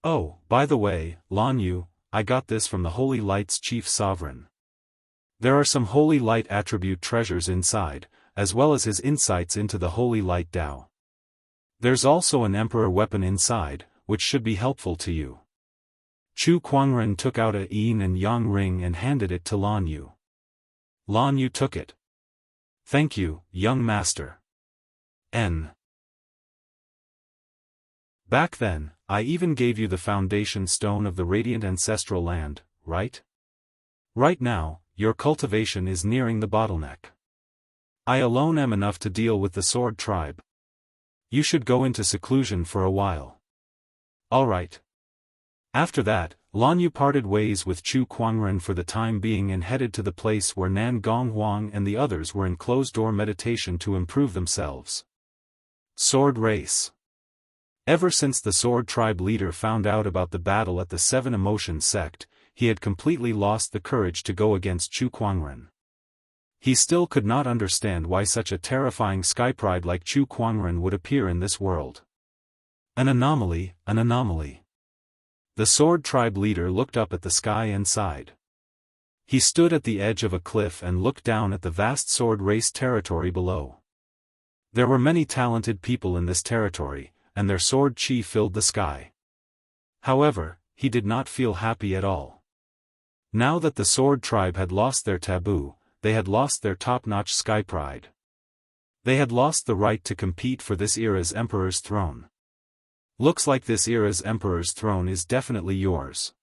Oh, by the way, Lan Yu, I got this from the Holy Light's chief sovereign. There are some Holy Light attribute treasures inside, as well as his insights into the Holy Light Tao. There's also an Emperor weapon inside, which should be helpful to you. Chu Kuangren took out a yin and yang ring and handed it to Lan Yu. Lan Yu took it. Thank you, young master. Back then, I even gave you the foundation stone of the radiant ancestral land, right? Right now, your cultivation is nearing the bottleneck. I alone am enough to deal with the sword tribe. You should go into seclusion for a while. All right. After that, Lan Yu parted ways with Chu Kuangren for the time being and headed to the place where Nan Gong Huang and the others were in closed-door meditation to improve themselves. Sword race. Ever since the sword tribe leader found out about the battle at the Seven Emotions sect, he had completely lost the courage to go against Chu Kuangren. He still could not understand why such a terrifying skypride like Chu Kuangren would appear in this world. An anomaly, an anomaly. The sword tribe leader looked up at the sky and sighed. He stood at the edge of a cliff and looked down at the vast sword race territory below. There were many talented people in this territory, and their sword chi filled the sky. However, he did not feel happy at all. Now that the sword tribe had lost their taboo, they had lost their top-notch sky pride. They had lost the right to compete for this era's emperor's throne. Looks like this era's emperor's throne is definitely yours.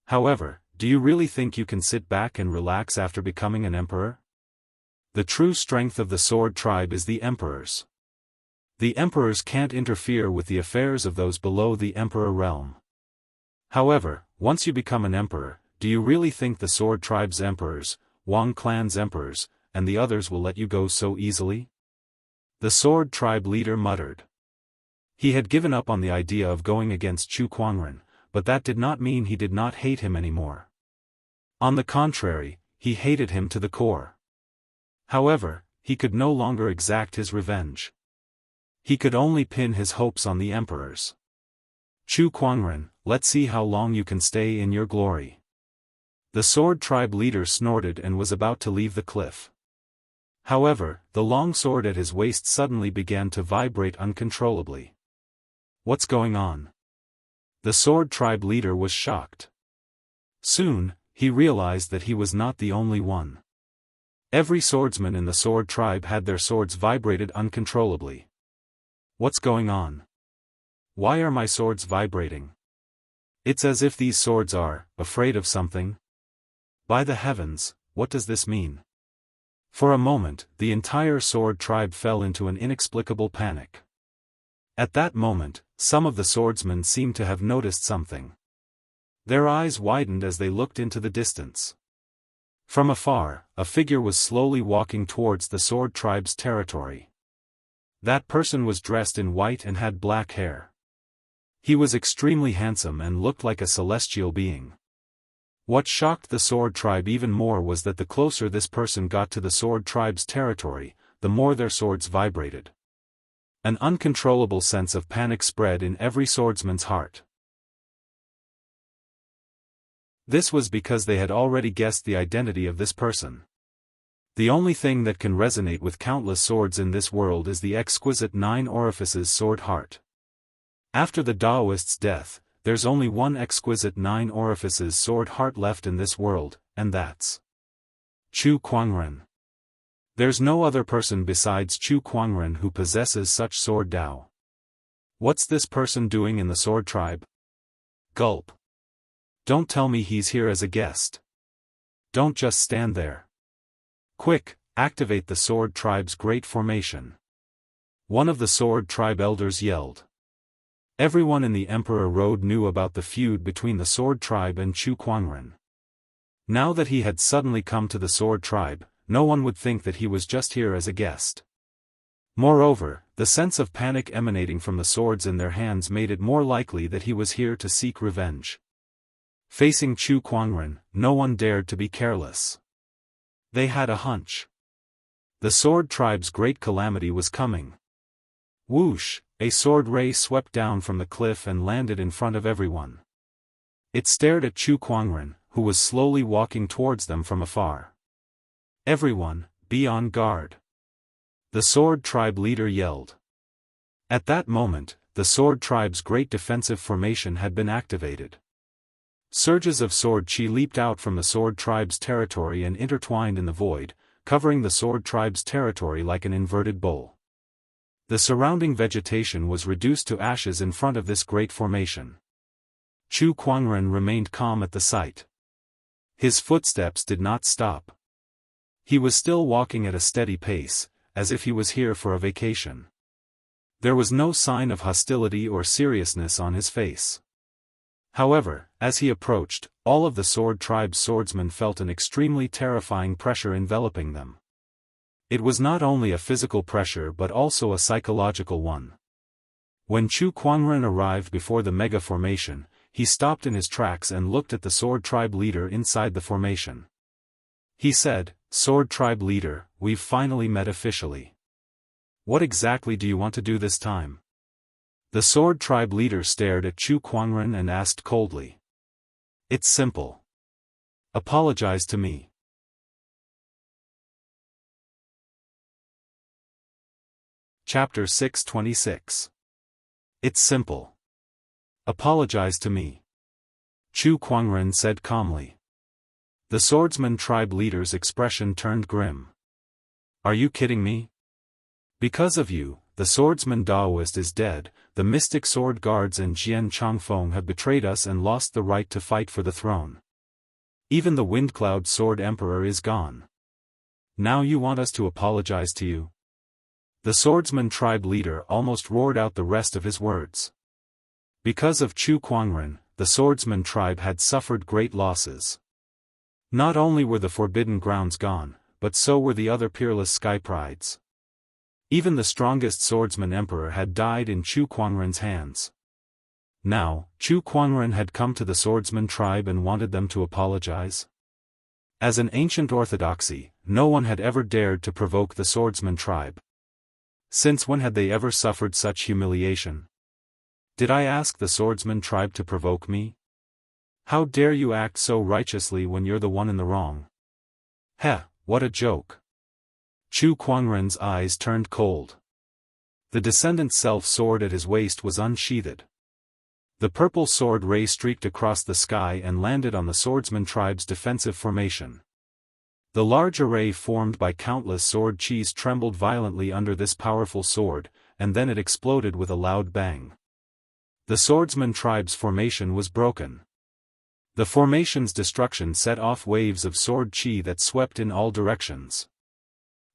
However, do you really think you can sit back and relax after becoming an emperor? The true strength of the sword tribe is the emperors. The emperors can't interfere with the affairs of those below the emperor realm. However, once you become an emperor, do you really think the sword tribe's emperors, Wang clan's emperors, and the others will let you go so easily? The sword tribe leader muttered. He had given up on the idea of going against Chu Kuangren, but that did not mean he did not hate him anymore. On the contrary, he hated him to the core. However, he could no longer exact his revenge. He could only pin his hopes on the emperors. Chu Kuangren, let's see how long you can stay in your glory. The sword tribe leader snorted and was about to leave the cliff. However, the long sword at his waist suddenly began to vibrate uncontrollably. What's going on? The sword tribe leader was shocked. Soon, he realized that he was not the only one. Every swordsman in the sword tribe had their swords vibrated uncontrollably. What's going on? Why are my swords vibrating? It's as if these swords are afraid of something. By the heavens, what does this mean? For a moment, the entire sword tribe fell into an inexplicable panic. At that moment, some of the swordsmen seemed to have noticed something. Their eyes widened as they looked into the distance. From afar, a figure was slowly walking towards the sword tribe's territory. That person was dressed in white and had black hair. He was extremely handsome and looked like a celestial being. What shocked the sword tribe even more was that the closer this person got to the sword tribe's territory, the more their swords vibrated. An uncontrollable sense of panic spread in every swordsman's heart. This was because they had already guessed the identity of this person. The only thing that can resonate with countless swords in this world is the exquisite 9 orifices sword heart. After the Daoist's death, there's only one exquisite 9 orifices sword heart left in this world, and that's Chu Kuangren. There's no other person besides Chu Kuangren who possesses such sword Dao. What's this person doing in the sword tribe? Gulp. Don't tell me he's here as a guest. Don't just stand there. Quick, activate the sword tribe's great formation. One of the sword tribe elders yelled. Everyone in the Emperor Road knew about the feud between the sword tribe and Chu Kuangren. Now that he had suddenly come to the sword tribe, no one would think that he was just here as a guest. Moreover, the sense of panic emanating from the swords in their hands made it more likely that he was here to seek revenge. Facing Chu Kuangren, no one dared to be careless. They had a hunch. The sword tribe's great calamity was coming. Whoosh, a sword ray swept down from the cliff and landed in front of everyone. It stared at Chu Kuangren, who was slowly walking towards them from afar. Everyone, be on guard. The sword tribe leader yelled. At that moment, the sword tribe's great defensive formation had been activated. Surges of sword chi leaped out from the sword tribe's territory and intertwined in the void, covering the sword tribe's territory like an inverted bowl. The surrounding vegetation was reduced to ashes in front of this great formation. Chu Kuangren remained calm at the sight. His footsteps did not stop. He was still walking at a steady pace, as if he was here for a vacation. There was no sign of hostility or seriousness on his face. However, as he approached, all of the sword tribe's swordsmen felt an extremely terrifying pressure enveloping them. It was not only a physical pressure but also a psychological one. When Chu Kuangren arrived before the mega formation, he stopped in his tracks and looked at the sword tribe leader inside the formation. He said, "Sword tribe leader, we've finally met officially. What exactly do you want to do this time?" The sword tribe leader stared at Chu Kuangren and asked coldly. "It's simple. Apologize to me." Chapter 626. It's simple. Apologize to me. Chu Kuangren said calmly. The swordsman tribe leader's expression turned grim. Are you kidding me? Because of you, the swordsman Daoist is dead, the mystic sword guards and Jian Changfeng have betrayed us and lost the right to fight for the throne. Even the Windcloud Sword Emperor is gone. Now you want us to apologize to you? The swordsman tribe leader almost roared out the rest of his words. Because of Chu Kuangren, the swordsman tribe had suffered great losses. Not only were the forbidden grounds gone, but so were the other peerless sky prides. Even the strongest swordsman emperor had died in Chu Kuangren's hands. Now, Chu Kuangren had come to the swordsman tribe and wanted them to apologize. As an ancient orthodoxy, no one had ever dared to provoke the swordsman tribe. Since when had they ever suffered such humiliation? Did I ask the swordsman tribe to provoke me? How dare you act so righteously when you're the one in the wrong? Heh, what a joke. Chu Kuangren's eyes turned cold. The descendant's self-sword at his waist was unsheathed. The purple sword ray streaked across the sky and landed on the swordsman tribe's defensive formation. The large array formed by countless sword chis trembled violently under this powerful sword, and then it exploded with a loud bang. The swordsman tribe's formation was broken. The formation's destruction set off waves of sword chi that swept in all directions.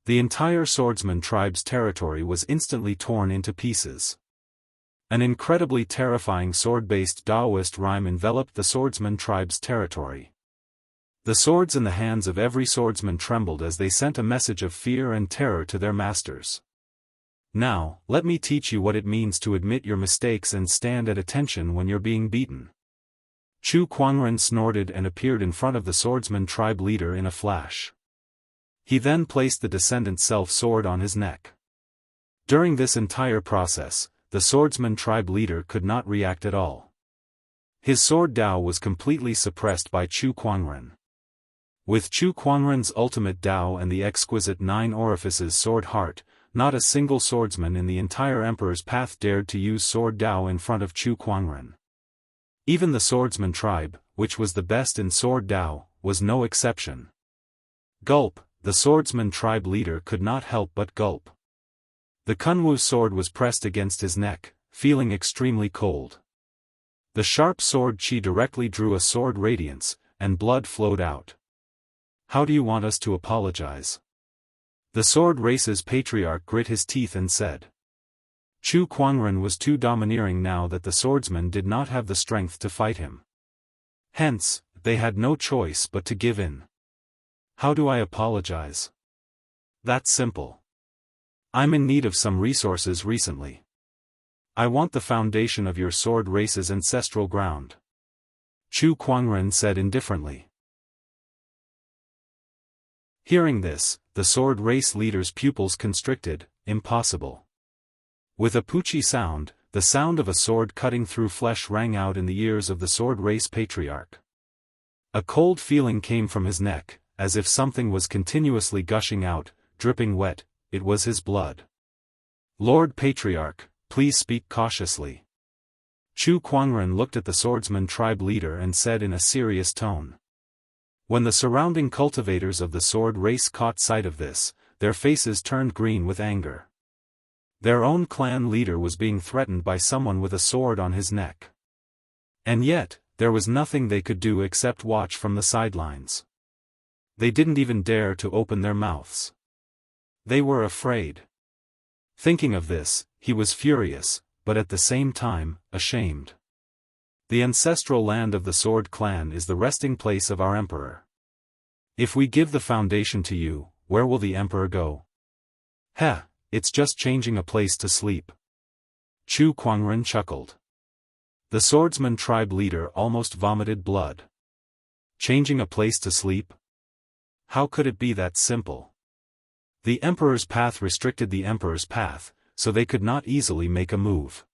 The entire swordsman tribe's territory was instantly torn into pieces. An incredibly terrifying sword-based Daoist rhyme enveloped the swordsman tribe's territory. The swords in the hands of every swordsman trembled as they sent a message of fear and terror to their masters. Now, let me teach you what it means to admit your mistakes and stand at attention when you're being beaten. Chu Kuangren snorted and appeared in front of the swordsman tribe leader in a flash. He then placed the descendant's self-sword on his neck. During this entire process, the swordsman tribe leader could not react at all. His sword Dao was completely suppressed by Chu Kuangren. With Chu Kuangren's ultimate Dao and the exquisite 9 orifices sword heart, not a single swordsman in the entire Emperor's path dared to use sword Dao in front of Chu Kuangren. Even the swordsman tribe, which was the best in sword Dao, was no exception. Gulp, the swordsman tribe leader could not help but gulp. The Kunwu sword was pressed against his neck, feeling extremely cold. The sharp sword chi directly drew a sword radiance, and blood flowed out. How do you want us to apologize? The sword race's patriarch grit his teeth and said. Chu Kuangren was too domineering now that the swordsmen did not have the strength to fight him. Hence, they had no choice but to give in. How do I apologize? That's simple. I'm in need of some resources recently. I want the foundation of your sword race's ancestral ground. Chu Kuangren said indifferently. Hearing this, the sword race leader's pupils constricted. Impossible. With a poochie sound, the sound of a sword cutting through flesh rang out in the ears of the sword race patriarch. A cold feeling came from his neck, as if something was continuously gushing out, dripping wet. It was his blood. Lord Patriarch, please speak cautiously. Chu Kuangren looked at the swordsman tribe leader and said in a serious tone. When the surrounding cultivators of the sword race caught sight of this, their faces turned green with anger. Their own clan leader was being threatened by someone with a sword on his neck. And yet, there was nothing they could do except watch from the sidelines. They didn't even dare to open their mouths. They were afraid. Thinking of this, he was furious, but at the same time, ashamed. The ancestral land of the Sword Clan is the resting place of our emperor. If we give the foundation to you, where will the emperor go? Heh, it's just changing a place to sleep. Chu Kuangren chuckled. The swordsman tribe leader almost vomited blood. Changing a place to sleep? How could it be that simple? The emperor's path restricted the emperor's path, so they could not easily make a move.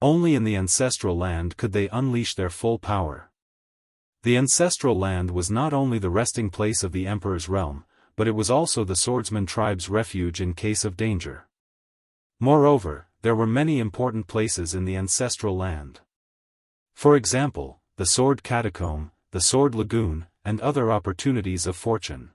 Only in the ancestral land could they unleash their full power. The ancestral land was not only the resting place of the emperor's realm, but it was also the swordsman tribe's refuge in case of danger. Moreover, there were many important places in the ancestral land. For example, the sword catacomb, the sword lagoon, and other opportunities of fortune.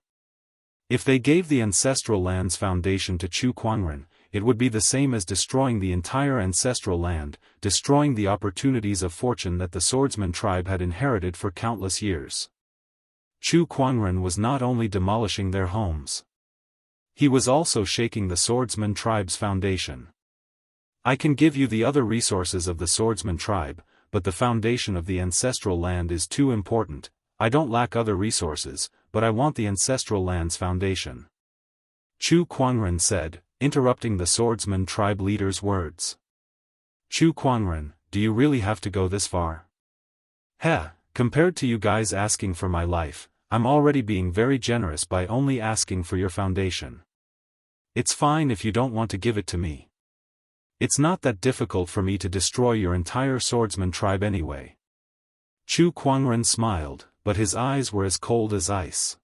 If they gave the ancestral land's foundation to Chu Kuangren, it would be the same as destroying the entire ancestral land, destroying the opportunities of fortune that the swordsman tribe had inherited for countless years. Chu Kuangren was not only demolishing their homes. He was also shaking the swordsman tribe's foundation. I can give you the other resources of the swordsman tribe, but the foundation of the ancestral land is too important. I don't lack other resources, but I want the ancestral land's foundation. Chu Kuangren said, interrupting the swordsman tribe leader's words. Chu Kuangren, do you really have to go this far? Heh, compared to you guys asking for my life, I'm already being very generous by only asking for your foundation. It's fine if you don't want to give it to me. It's not that difficult for me to destroy your entire swordsman tribe anyway. Chu Kuangren smiled, but his eyes were as cold as ice.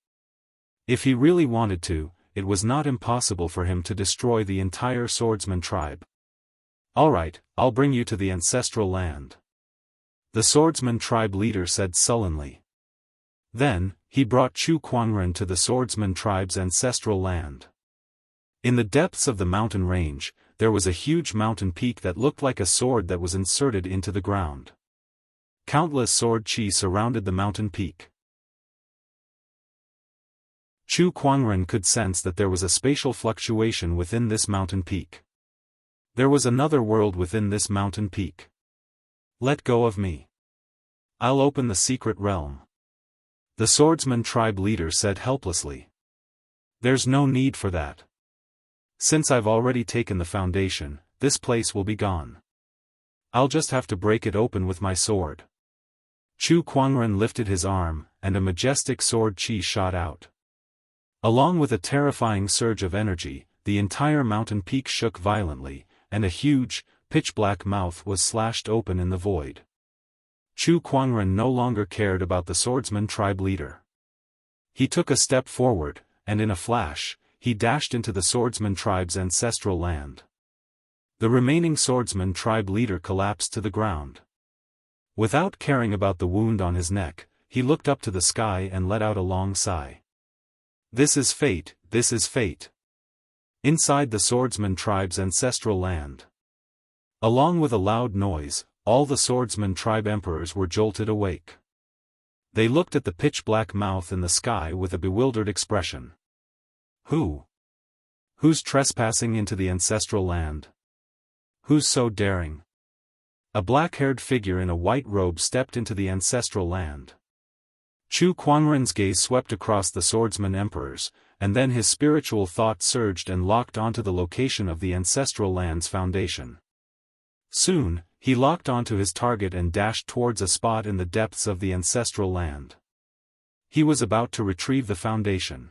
If he really wanted to, it was not impossible for him to destroy the entire swordsman tribe. Alright, I'll bring you to the ancestral land. The swordsman tribe leader said sullenly. Then, he brought Chu Kuangren to the swordsman tribe's ancestral land. In the depths of the mountain range, there was a huge mountain peak that looked like a sword that was inserted into the ground. Countless sword chi surrounded the mountain peak. Chu Kuangren could sense that there was a spatial fluctuation within this mountain peak. There was another world within this mountain peak. Let go of me. I'll open the secret realm. The swordsman tribe leader said helplessly. There's no need for that. Since I've already taken the foundation, this place will be gone. I'll just have to break it open with my sword. Chu Kuangren lifted his arm, and a majestic sword chi shot out. Along with a terrifying surge of energy, the entire mountain peak shook violently, and a huge, pitch-black mouth was slashed open in the void. Chu Kuangren no longer cared about the swordsman tribe leader. He took a step forward, and in a flash, he dashed into the swordsman tribe's ancestral land. The remaining swordsman tribe leader collapsed to the ground. Without caring about the wound on his neck, he looked up to the sky and let out a long sigh. This is fate, this is fate. Inside the swordsman tribe's ancestral land. Along with a loud noise, all the swordsman tribe emperors were jolted awake. They looked at the pitch-black mouth in the sky with a bewildered expression. Who's trespassing into the ancestral land? Who's so daring? A black-haired figure in a white robe stepped into the ancestral land. Chu Kuangren's gaze swept across the swordsman emperors, and then his spiritual thought surged and locked onto the location of the ancestral land's foundation. Soon, he locked onto his target and dashed towards a spot in the depths of the ancestral land. He was about to retrieve the foundation.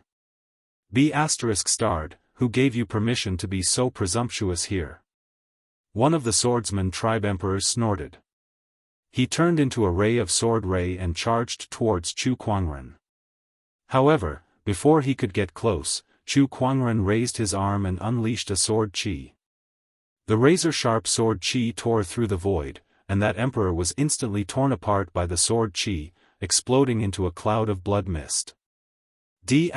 ****, who gave you permission to be so presumptuous here? One of the swordsman tribe emperors snorted. He turned into a ray of sword ray and charged towards Chu Kuangren. However, before he could get close, Chu Kuangren raised his arm and unleashed a sword chi. The razor-sharp sword chi tore through the void, and that emperor was instantly torn apart by the sword chi, exploding into a cloud of blood mist. ****,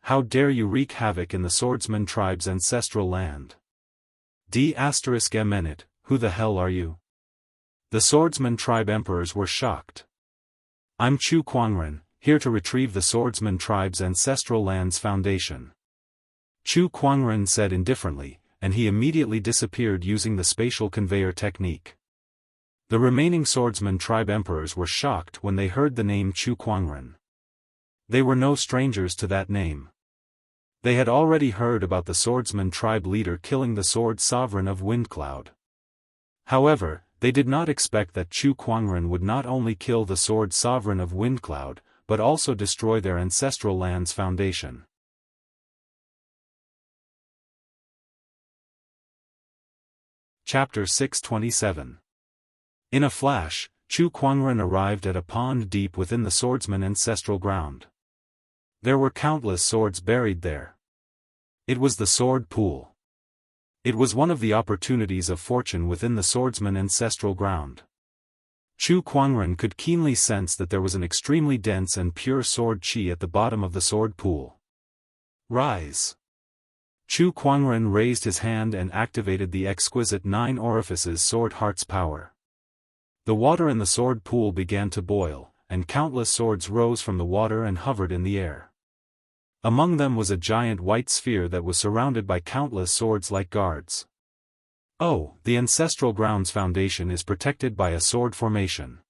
how dare you wreak havoc in the swordsman tribe's ancestral land? ****, who the hell are you? The swordsman tribe emperors were shocked. I'm Chu Kuangren, here to retrieve the swordsman tribe's ancestral land's foundation. Chu Kuangren said indifferently, and he immediately disappeared using the spatial conveyor technique. The remaining swordsman tribe emperors were shocked when they heard the name Chu Kuangren. They were no strangers to that name. They had already heard about the swordsman tribe leader killing the sword sovereign of Windcloud. However, they did not expect that Chu Kuangren would not only kill the sword sovereign of Windcloud, but also destroy their ancestral land's foundation. Chapter 627. In a flash, Chu Kuangren arrived at a pond deep within the swordsman ancestral ground. There were countless swords buried there. It was the sword pool. It was one of the opportunities of fortune within the swordsman ancestral ground. Chu Kuangren could keenly sense that there was an extremely dense and pure sword chi at the bottom of the sword pool. Rise! Chu Kuangren raised his hand and activated the exquisite 9 orifices sword heart's power. The water in the sword pool began to boil, and countless swords rose from the water and hovered in the air. Among them was a giant white sphere that was surrounded by countless swords like guards. Oh, the ancestral ground's foundation is protected by a sword formation.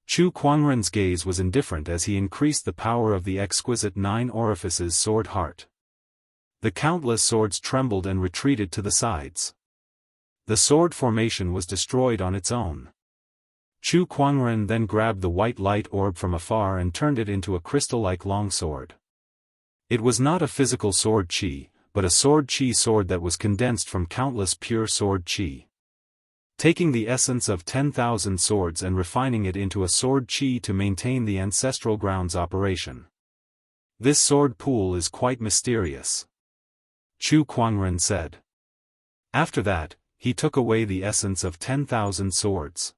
Chu Kuangren's gaze was indifferent as he increased the power of the exquisite 9 orifices sword heart. The countless swords trembled and retreated to the sides. The sword formation was destroyed on its own. Chu Kuangren then grabbed the white light orb from afar and turned it into a crystal-like longsword. It was not a physical sword chi, but a sword chi sword that was condensed from countless pure sword chi. Taking the essence of 10,000 swords and refining it into a sword chi to maintain the ancestral ground's operation. This sword pool is quite mysterious, Chu Kuangren said. After that, he took away the essence of 10,000 swords.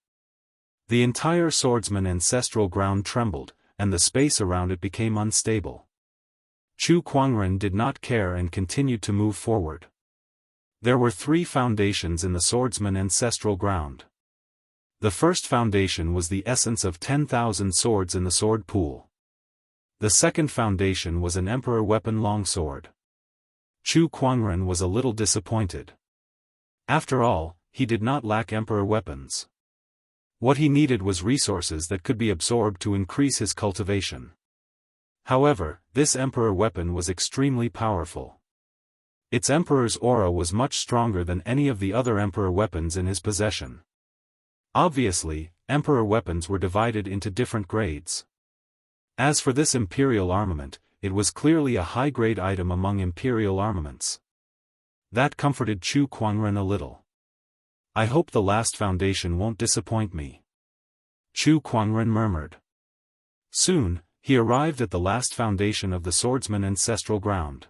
The entire swordsman ancestral ground trembled, and the space around it became unstable. Chu Kuangren did not care and continued to move forward. There were 3 foundations in the swordsman ancestral ground. The first foundation was the essence of 10,000 swords in the sword pool. The second foundation was an emperor weapon longsword. Chu Kuangren was a little disappointed. After all, he did not lack emperor weapons. What he needed was resources that could be absorbed to increase his cultivation. However, this emperor weapon was extremely powerful. Its emperor's aura was much stronger than any of the other emperor weapons in his possession. Obviously, emperor weapons were divided into different grades. As for this imperial armament, it was clearly a high-grade item among imperial armaments. That comforted Chu Kuangren a little. I hope the last foundation won't disappoint me, Chu Kuangren murmured. Soon, He arrived at the last foundation of the swordsman ancestral ground.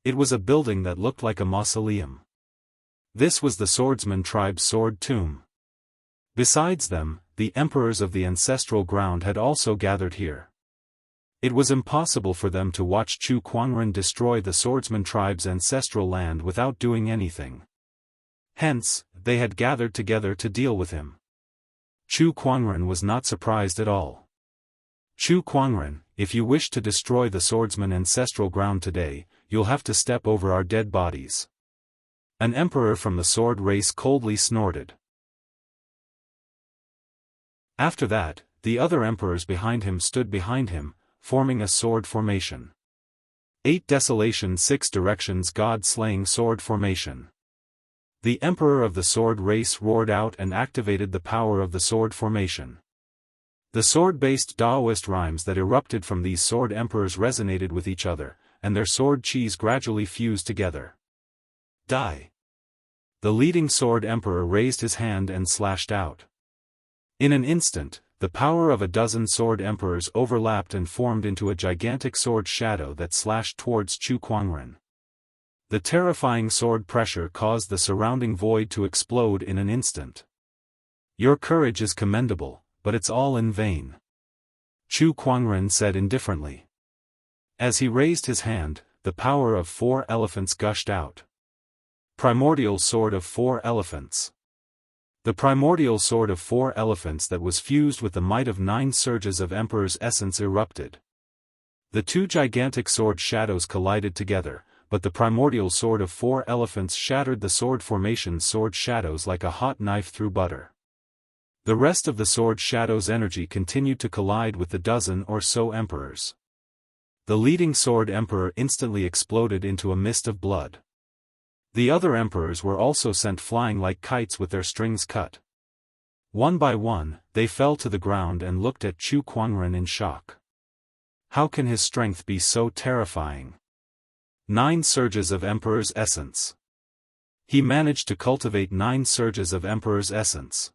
It was a building that looked like a mausoleum. This was the swordsman tribe's sword tomb. Besides them, the emperors of the ancestral ground had also gathered here. It was impossible for them to watch Chu Kuangren destroy the swordsman tribe's ancestral land without doing anything. Hence, they had gathered together to deal with him. Chu Kuangren was not surprised at all. Chu Kuangren, if you wish to destroy the swordsman ancestral ground today, you'll have to step over our dead bodies. An emperor from the sword race coldly snorted. After that, the other emperors behind him stood behind him, forming a sword formation. 8 Desolation 6 Directions God-slaying sword formation. The emperor of the sword race roared out and activated the power of the sword formation. The sword-based Daoist rhymes that erupted from these sword emperors resonated with each other, and their sword chis gradually fused together. Die! The leading sword emperor raised his hand and slashed out. In an instant, the power of a dozen sword emperors overlapped and formed into a gigantic sword shadow that slashed towards Chu Kuangren. The terrifying sword pressure caused the surrounding void to explode in an instant. Your courage is commendable, but it's all in vain. Chu Kuangren said indifferently. As he raised his hand, the power of 4 elephants gushed out. Primordial sword of 4 elephants. The primordial sword of 4 elephants that was fused with the might of 9 surges of Emperor's essence erupted. The 2 gigantic sword shadows collided together, but the primordial sword of 4 elephants shattered the sword formation's sword shadows like a hot knife through butter. The rest of the sword shadow's energy continued to collide with the dozen or so emperors. The leading sword emperor instantly exploded into a mist of blood. The other emperors were also sent flying like kites with their strings cut. One by one, they fell to the ground and looked at Chu Kuangren in shock. How can his strength be so terrifying? 9 surges of Emperor's essence. He managed to cultivate 9 surges of Emperor's essence.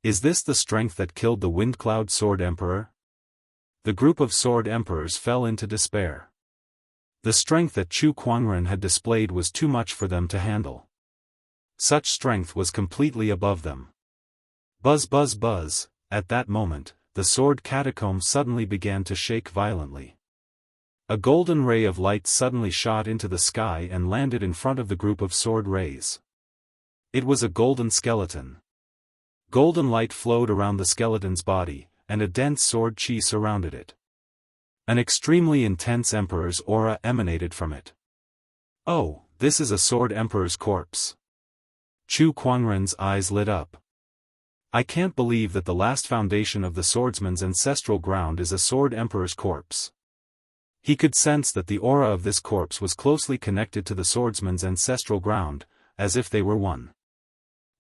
Is this the strength that killed the Windcloud Sword Emperor? The group of sword emperors fell into despair. The strength that Chu Kuangren had displayed was too much for them to handle. Such strength was completely above them. Buzz buzz buzz, at that moment, the sword catacomb suddenly began to shake violently. A golden ray of light suddenly shot into the sky and landed in front of the group of sword rays. It was a golden skeleton. Golden light flowed around the skeleton's body, and a dense sword chi surrounded it. An extremely intense emperor's aura emanated from it. Oh, this is a sword emperor's corpse. Chu Kuangren's eyes lit up. I can't believe that the last foundation of the swordsman's ancestral ground is a sword emperor's corpse. He could sense that the aura of this corpse was closely connected to the swordsman's ancestral ground, as if they were one.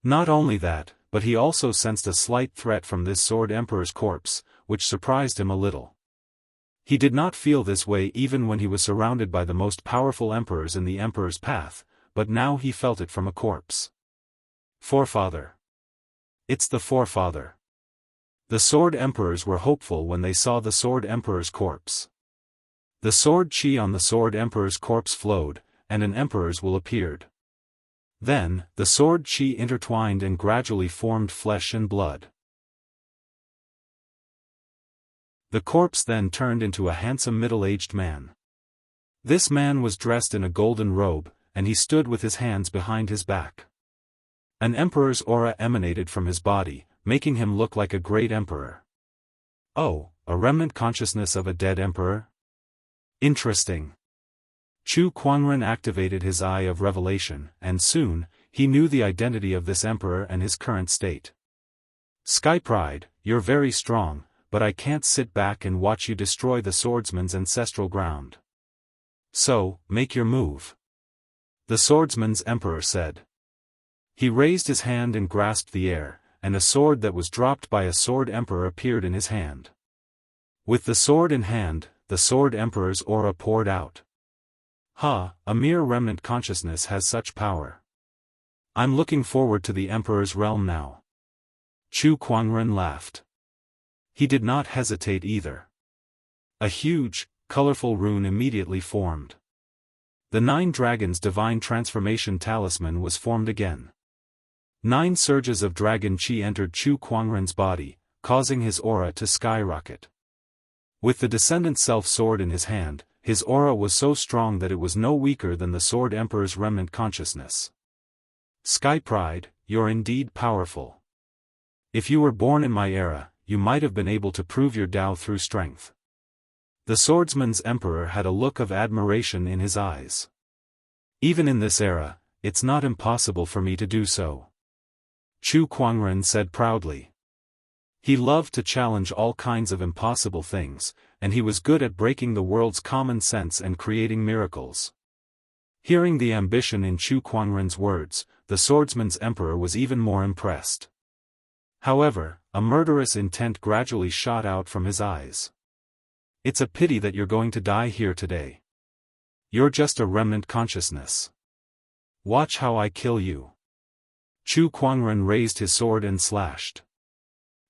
Not only that, but he also sensed a slight threat from this sword emperor's corpse, which surprised him a little. He did not feel this way even when he was surrounded by the most powerful emperors in the emperor's path, but now he felt it from a corpse. Forefather. It's the forefather. The sword emperors were hopeful when they saw the sword emperor's corpse. The sword chi on the sword emperor's corpse flowed, and an emperor's will appeared. Then, the sword chi intertwined and gradually formed flesh and blood. The corpse then turned into a handsome middle-aged man. This man was dressed in a golden robe, and he stood with his hands behind his back. An emperor's aura emanated from his body, making him look like a great emperor. Oh, a remnant consciousness of a dead emperor? Interesting. Chu Kuangren activated his eye of revelation, and soon, he knew the identity of this emperor and his current state. Sky Pride, you're very strong, but I can't sit back and watch you destroy the swordsman's ancestral ground. So, make your move. The swordsman's emperor said. He raised his hand and grasped the air, and a sword that was dropped by a sword emperor appeared in his hand. With the sword in hand, the sword emperor's aura poured out. Ha, a mere remnant consciousness has such power. I'm looking forward to the emperor's realm now. Chu Kuangren laughed. He did not hesitate either. A huge, colorful rune immediately formed. The 9 dragons' divine transformation talisman was formed again. 9 surges of dragon chi entered Chu Kuangren's body, causing his aura to skyrocket. With the Descendant Self-Sword in his hand, his aura was so strong that it was no weaker than the Sword Emperor's remnant consciousness. Sky Pride, you're indeed powerful. If you were born in my era, you might have been able to prove your Tao through strength. The Swordsman's Emperor had a look of admiration in his eyes. Even in this era, it's not impossible for me to do so. Chu Kuangren said proudly. He loved to challenge all kinds of impossible things, and he was good at breaking the world's common sense and creating miracles. Hearing the ambition in Chu Kuangren's words, the Swordsman's Emperor was even more impressed. However, a murderous intent gradually shot out from his eyes. It's a pity that you're going to die here today. You're just a remnant consciousness. Watch how I kill you. Chu Kuangren raised his sword and slashed.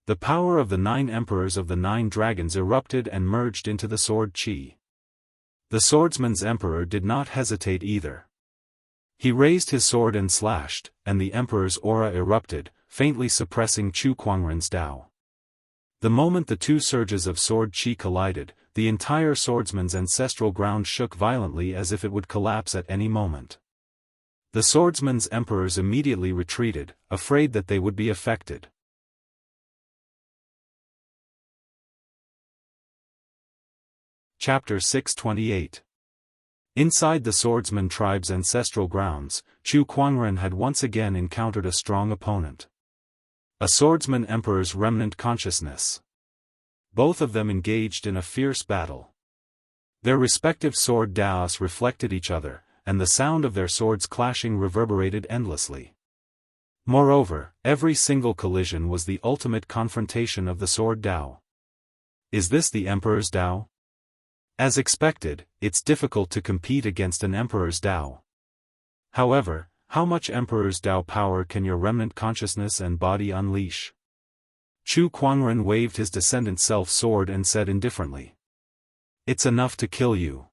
The power of the 9 emperors of the 9 dragons erupted and merged into the sword chi. The Swordsman's Emperor did not hesitate either. He raised his sword and slashed, and the Emperor's aura erupted, faintly suppressing Chu Kuangren's Tao. The moment the 2 surges of sword chi collided, the entire swordsman's ancestral ground shook violently as if it would collapse at any moment. The Swordsman's Emperors immediately retreated, afraid that they would be affected. Chapter 628. Inside the swordsman tribe's ancestral grounds, Chu Kuangren had once again encountered a strong opponent. A swordsman emperor's remnant consciousness. Both of them engaged in a fierce battle. Their respective sword Daoists reflected each other, and the sound of their swords clashing reverberated endlessly. Moreover, every single collision was the ultimate confrontation of the sword Dao. Is this the Emperor's Dao? As expected, it's difficult to compete against an Emperor's Tao. However, how much Emperor's Tao power can your remnant consciousness and body unleash? Chu Kuangren waved his Descendant Self-Sword and said indifferently. It's enough to kill you.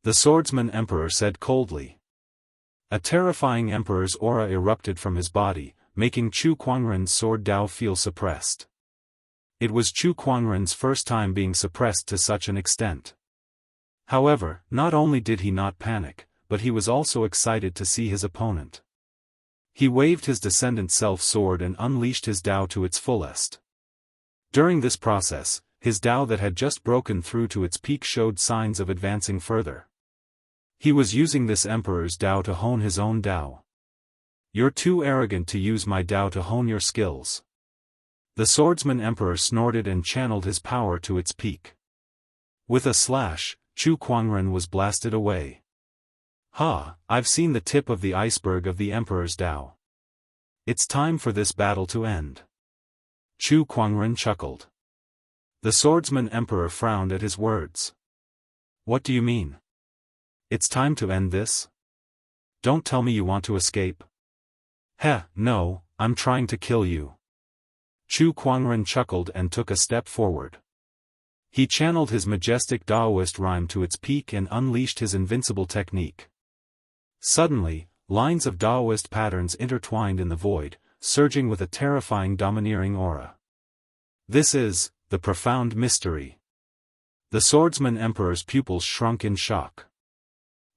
The Swordsman Emperor said coldly. A terrifying Emperor's aura erupted from his body, making Chu Kuangren's sword Tao feel suppressed. It was Chu Kuangren's first time being suppressed to such an extent. However, not only did he not panic, but he was also excited to see his opponent. He waved his Descendant Self-Sword and unleashed his Tao to its fullest. During this process, his Tao that had just broken through to its peak showed signs of advancing further. He was using this Emperor's Tao to hone his own Tao. You're too arrogant to use my Tao to hone your skills. The Swordsman Emperor snorted and channeled his power to its peak. With a slash, Chu Kuangren was blasted away. Ha, I've seen the tip of the iceberg of the Emperor's Tao. It's time for this battle to end. Chu Kuangren chuckled. The Swordsman Emperor frowned at his words. What do you mean? It's time to end this? Don't tell me you want to escape. Heh, no, I'm trying to kill you. Chu Kuangren chuckled and took a step forward. He channeled his majestic Daoist rhyme to its peak and unleashed his invincible technique. Suddenly, lines of Daoist patterns intertwined in the void, surging with a terrifying domineering aura. This is the profound mystery. The Swordsman Emperor's pupils shrunk in shock.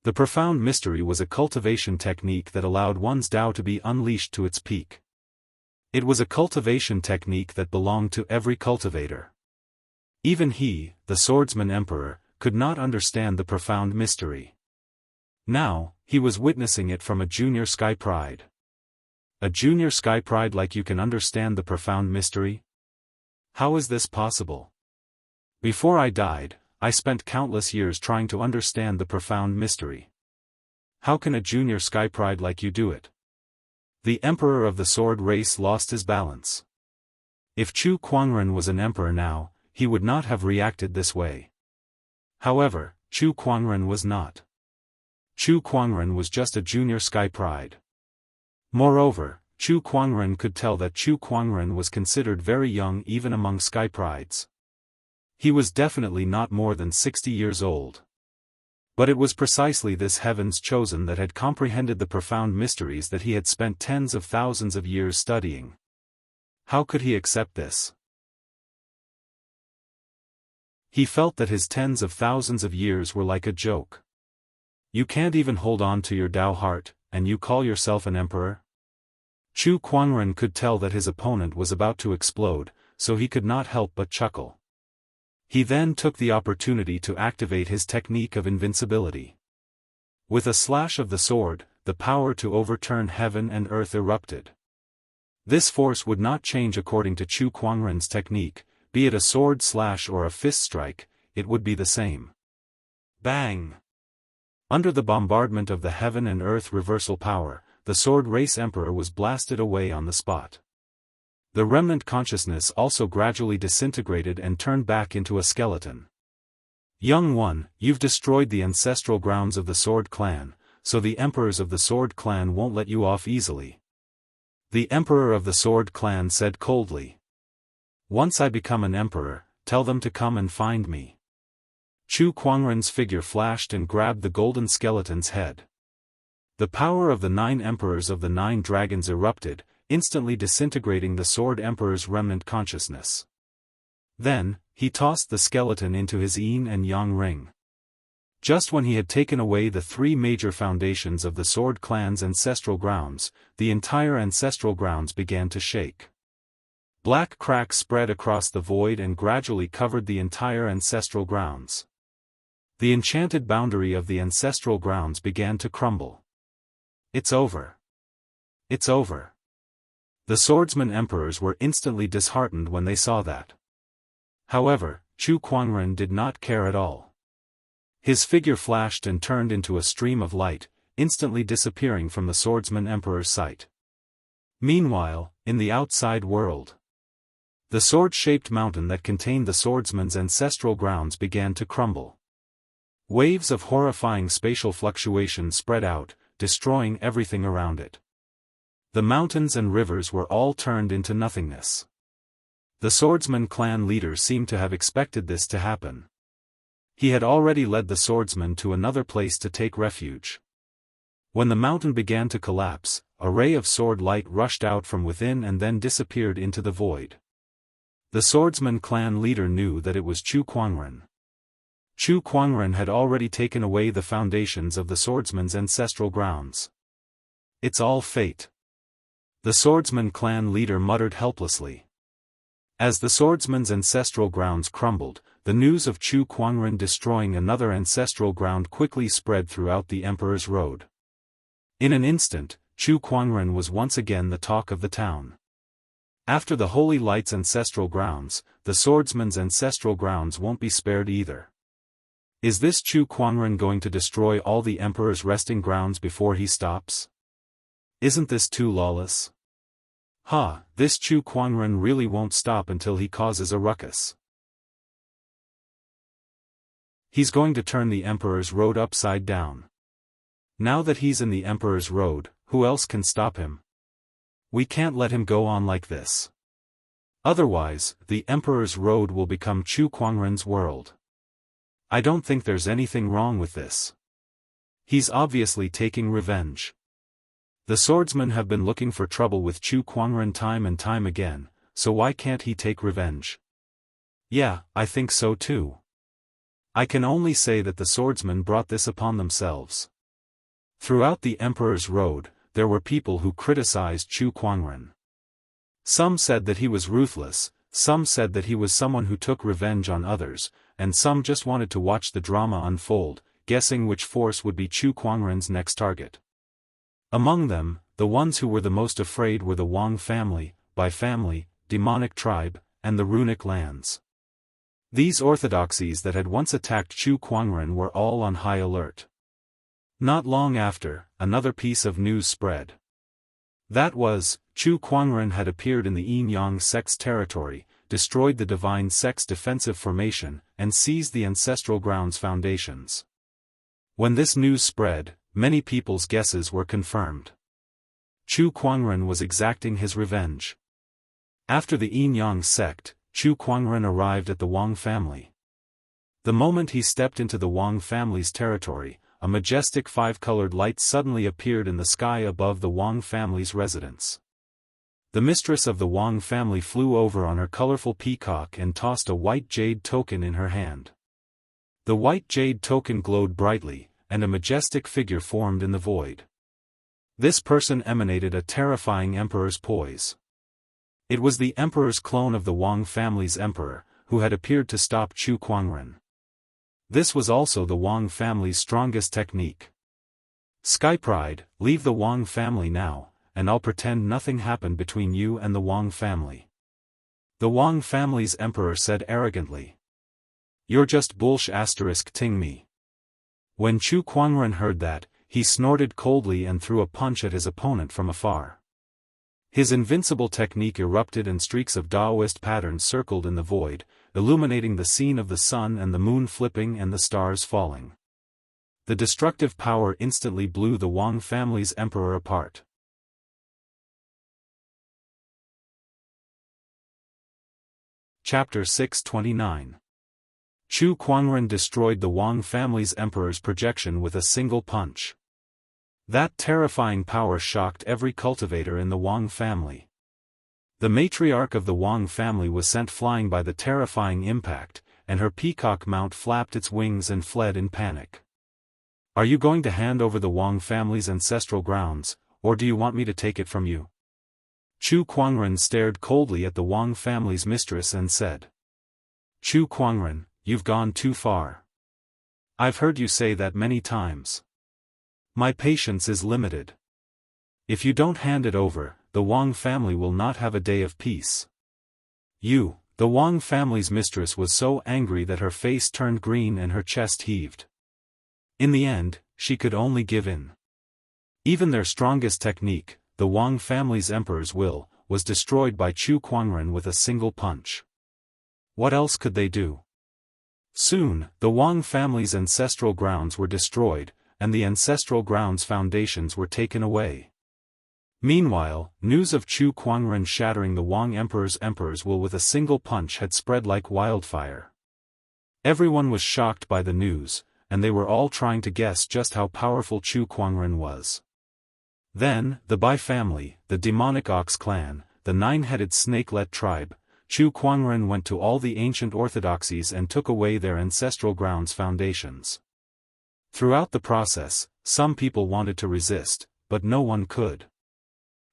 The profound mystery was a cultivation technique that allowed one's Tao to be unleashed to its peak. It was a cultivation technique that belonged to every cultivator. Even he, the Swordsman Emperor, could not understand the profound mystery. Now, he was witnessing it from a junior Sky Pride. A junior Sky Pride like you can understand the profound mystery? How is this possible? Before I died, I spent countless years trying to understand the profound mystery. How can a junior Sky Pride like you do it? The Emperor of the Sword race lost his balance. If Chu Kuangren was an emperor now, he would not have reacted this way. However, Chu Kuangren was not. Chu Kuangren was just a junior Sky Pride. Moreover, Chu Kuangren could tell that Chu Kuangren was considered very young even among Sky Prides. He was definitely not more than 60 years old. But it was precisely this heaven's chosen that had comprehended the profound mysteries that he had spent tens of thousands of years studying. How could he accept this? He felt that his tens of thousands of years were like a joke. You can't even hold on to your Tao heart, and you call yourself an emperor? Chu Kuangren could tell that his opponent was about to explode, so he could not help but chuckle. He then took the opportunity to activate his technique of invincibility. With a slash of the sword, the power to overturn heaven and earth erupted. This force would not change according to Chu Kuangren's technique, be it a sword slash or a fist strike, it would be the same. Bang! Under the bombardment of the heaven and earth reversal power, the sword race emperor was blasted away on the spot. The remnant consciousness also gradually disintegrated and turned back into a skeleton. Young one, you've destroyed the ancestral grounds of the Sword Clan, so the emperors of the Sword Clan won't let you off easily. The emperor of the Sword Clan said coldly. Once I become an emperor, tell them to come and find me. Chu Kuangren's figure flashed and grabbed the golden skeleton's head. The power of the 9 emperors of the 9 dragons erupted, instantly disintegrating the Sword Emperor's remnant consciousness. Then, he tossed the skeleton into his yin and yang ring. Just when he had taken away the 3 major foundations of the Sword Clan's ancestral grounds, the entire ancestral grounds began to shake. Black cracks spread across the void and gradually covered the entire ancestral grounds. The enchanted boundary of the ancestral grounds began to crumble. It's over. It's over. The swordsman emperors were instantly disheartened when they saw that. However, Chu Kuangren did not care at all. His figure flashed and turned into a stream of light, instantly disappearing from the swordsman emperor's sight. Meanwhile, in the outside world, the sword-shaped mountain that contained the swordsman's ancestral grounds began to crumble. Waves of horrifying spatial fluctuation spread out, destroying everything around it. The mountains and rivers were all turned into nothingness. The swordsman clan leader seemed to have expected this to happen. He had already led the swordsmen to another place to take refuge. When the mountain began to collapse, a ray of sword light rushed out from within and then disappeared into the void. The swordsman clan leader knew that it was Chu Kuangren. Chu Kuangren had already taken away the foundations of the swordsman's ancestral grounds. It's all fate. The swordsman clan leader muttered helplessly. As the swordsman's ancestral grounds crumbled, the news of Chu Kuangren destroying another ancestral ground quickly spread throughout the Emperor's Road. In an instant, Chu Kuangren was once again the talk of the town. After the Holy Light's ancestral grounds, the swordsman's ancestral grounds won't be spared either. Is this Chu Kuangren going to destroy all the Emperor's resting grounds before he stops? Isn't this too lawless? This Chu Kuangren really won't stop until he causes a ruckus. He's going to turn the Emperor's Road upside down. Now that he's in the Emperor's Road, who else can stop him? We can't let him go on like this. Otherwise, the Emperor's Road will become Chu Kuangren's world. I don't think there's anything wrong with this. He's obviously taking revenge. The swordsmen have been looking for trouble with Chu Kuangren time and time again, so why can't he take revenge? Yeah, I think so too. I can only say that the swordsmen brought this upon themselves. Throughout the Emperor's Road, there were people who criticized Chu Kuangren. Some said that he was ruthless, some said that he was someone who took revenge on others, and some just wanted to watch the drama unfold, guessing which force would be Chu Kuangren's next target. Among them, the ones who were the most afraid were the Wang family, Bai family, demonic tribe, and the runic lands. These orthodoxies that had once attacked Chu Kuangren were all on high alert. Not long after, another piece of news spread. That was, Chu Kuangren had appeared in the Yin-Yang sect's territory, destroyed the divine sect's defensive formation, and seized the ancestral grounds foundations. When this news spread, many people's guesses were confirmed. Chu Kuangren was exacting his revenge. After the Yin-Yang sect, Chu Kuangren arrived at the Wang family. The moment he stepped into the Wang family's territory, a majestic five-colored light suddenly appeared in the sky above the Wang family's residence. The mistress of the Wang family flew over on her colorful peacock and tossed a white jade token in her hand. The white jade token glowed brightly, and a majestic figure formed in the void. This person emanated a terrifying emperor's poise. It was the emperor's clone of the Wang family's emperor, who had appeared to stop Chu Kuangren. This was also the Wang family's strongest technique. Sky Pride, leave the Wang family now, and I'll pretend nothing happened between you and the Wang family. The Wang family's emperor said arrogantly. You're just ting me. When Chu Kuangren heard that, he snorted coldly and threw a punch at his opponent from afar. His invincible technique erupted and streaks of Daoist patterns circled in the void, illuminating the scene of the sun and the moon flipping and the stars falling. The destructive power instantly blew the Wang family's emperor apart. Chapter 629. Chu Kuangren destroyed the Wang family's emperor's projection with a single punch. That terrifying power shocked every cultivator in the Wang family. The matriarch of the Wang family was sent flying by the terrifying impact, and her peacock mount flapped its wings and fled in panic. Are you going to hand over the Wang family's ancestral grounds, or do you want me to take it from you? Chu Kuangren stared coldly at the Wang family's mistress and said. Chu Kuangren, you've gone too far. I've heard you say that many times. My patience is limited. If you don't hand it over, the Wang family will not have a day of peace. The Wang family's mistress was so angry that her face turned green and her chest heaved. In the end, she could only give in. Even their strongest technique, the Wang family's emperor's will, was destroyed by Chu Kuangren with a single punch. What else could they do? Soon, the Wang family's ancestral grounds were destroyed, and the ancestral grounds' foundations were taken away. Meanwhile, news of Chu Kuangren shattering the Wang emperor's will with a single punch had spread like wildfire. Everyone was shocked by the news, and they were all trying to guess just how powerful Chu Kuangren was. Then, the Bai family, the demonic ox clan, the nine-headed snake-let tribe, Chu Kuangren went to all the ancient orthodoxies and took away their ancestral grounds' foundations. Throughout the process, some people wanted to resist, but no one could.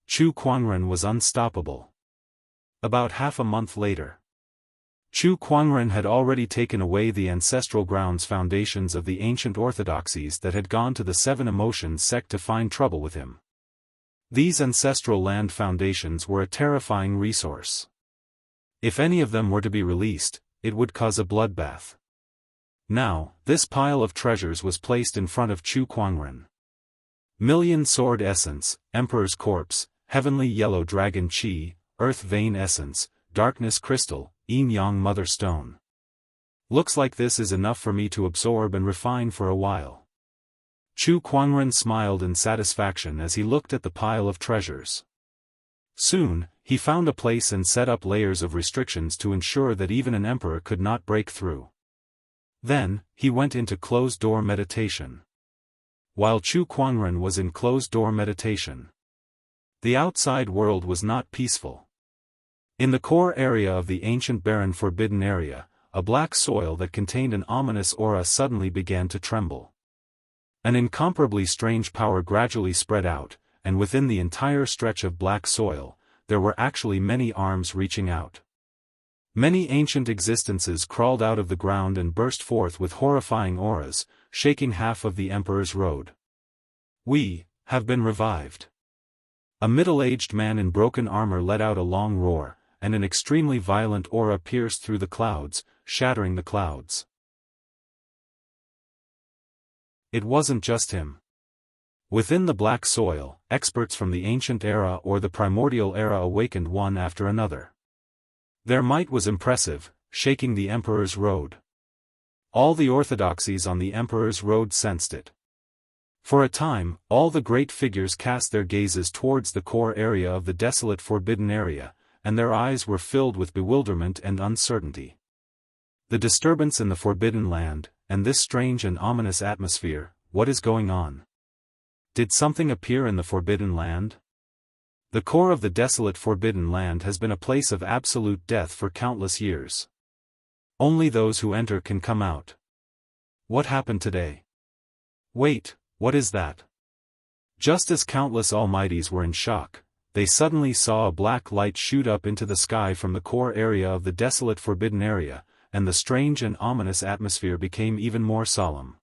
Chu Kuangren was unstoppable. About half a month later, Chu Kuangren had already taken away the ancestral grounds foundations of the ancient orthodoxies that had gone to the Seven Emotions sect to find trouble with him. These ancestral land foundations were a terrifying resource. If any of them were to be released, it would cause a bloodbath. Now, this pile of treasures was placed in front of Chu Kuangren. Million Sword Essence, Emperor's Corpse, Heavenly Yellow Dragon Chi, Earth Vein Essence, Darkness Crystal, Yin-Yang Mother Stone. Looks like this is enough for me to absorb and refine for a while. Chu Kuangren smiled in satisfaction as he looked at the pile of treasures. Soon, he found a place and set up layers of restrictions to ensure that even an emperor could not break through. Then, he went into closed-door meditation. While Chu Kuangren was in closed-door meditation, the outside world was not peaceful. In the core area of the ancient barren forbidden area, a black soil that contained an ominous aura suddenly began to tremble. An incomparably strange power gradually spread out, and within the entire stretch of black soil, there were actually many arms reaching out. Many ancient existences crawled out of the ground and burst forth with horrifying auras, shaking half of the Emperor's road. We have been revived. A middle-aged man in broken armor let out a long roar, and an extremely violent aura pierced through the clouds, shattering the clouds. It wasn't just him. Within the black soil, experts from the ancient era or the primordial era awakened one after another. Their might was impressive, shaking the Emperor's road. All the orthodoxies on the Emperor's road sensed it. For a time, all the great figures cast their gazes towards the core area of the desolate forbidden area, and their eyes were filled with bewilderment and uncertainty. The disturbance in the Forbidden Land, and this strange and ominous atmosphere, what is going on? Did something appear in the Forbidden Land? The core of the desolate Forbidden Land has been a place of absolute death for countless years. Only those who enter can come out. What happened today? Wait, what is that? Just as countless almighties were in shock, they suddenly saw a black light shoot up into the sky from the core area of the desolate Forbidden Area, and the strange and ominous atmosphere became even more solemn.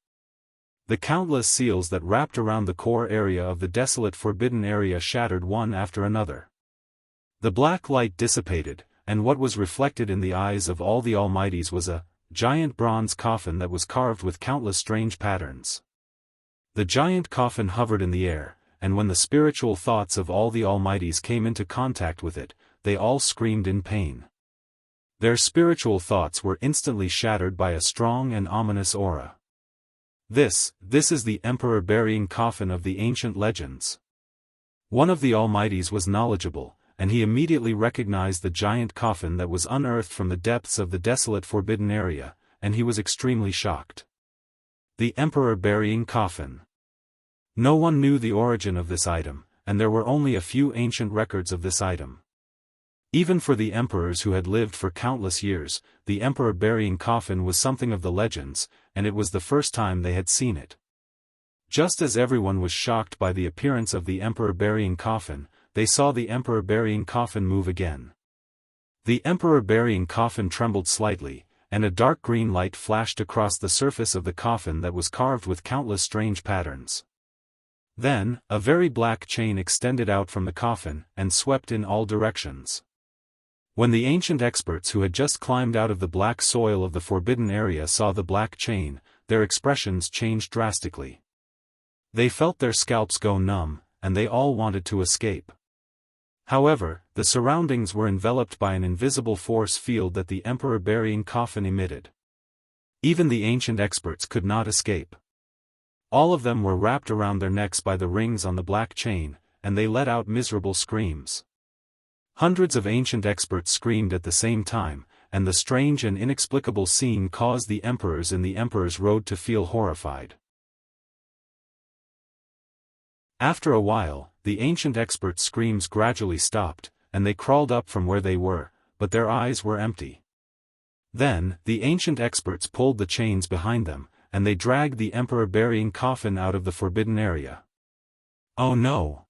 The countless seals that wrapped around the core area of the desolate Forbidden Area shattered one after another. The black light dissipated, and what was reflected in the eyes of all the almighties was a giant bronze coffin that was carved with countless strange patterns. The giant coffin hovered in the air, and when the spiritual thoughts of all the almighties came into contact with it, they all screamed in pain. Their spiritual thoughts were instantly shattered by a strong and ominous aura. This is the Emperor burying coffin of the ancient legends. One of the almighties was knowledgeable, and he immediately recognized the giant coffin that was unearthed from the depths of the desolate Forbidden Area, and he was extremely shocked. The Emperor burying coffin. No one knew the origin of this item, and there were only a few ancient records of this item. Even for the emperors who had lived for countless years, the Emperor burying coffin was something of the legends, and it was the first time they had seen it. Just as everyone was shocked by the appearance of the Emperor burying coffin, they saw the Emperor burying coffin move again. The Emperor burying coffin trembled slightly, and a dark green light flashed across the surface of the coffin that was carved with countless strange patterns. Then, a very black chain extended out from the coffin, and swept in all directions. When the ancient experts who had just climbed out of the black soil of the Forbidden Area saw the black chain, their expressions changed drastically. They felt their scalps go numb, and they all wanted to escape. However, the surroundings were enveloped by an invisible force field that the Emperor burying coffin emitted. Even the ancient experts could not escape. All of them were wrapped around their necks by the rings on the black chain, and they let out miserable screams. Hundreds of ancient experts screamed at the same time, and the strange and inexplicable scene caused the emperors in the Emperor's Road to feel horrified. After a while, the ancient experts' screams gradually stopped, and they crawled up from where they were, but their eyes were empty. Then, the ancient experts pulled the chains behind them, and they dragged the Emperor burying coffin out of the Forbidden Area. Oh no!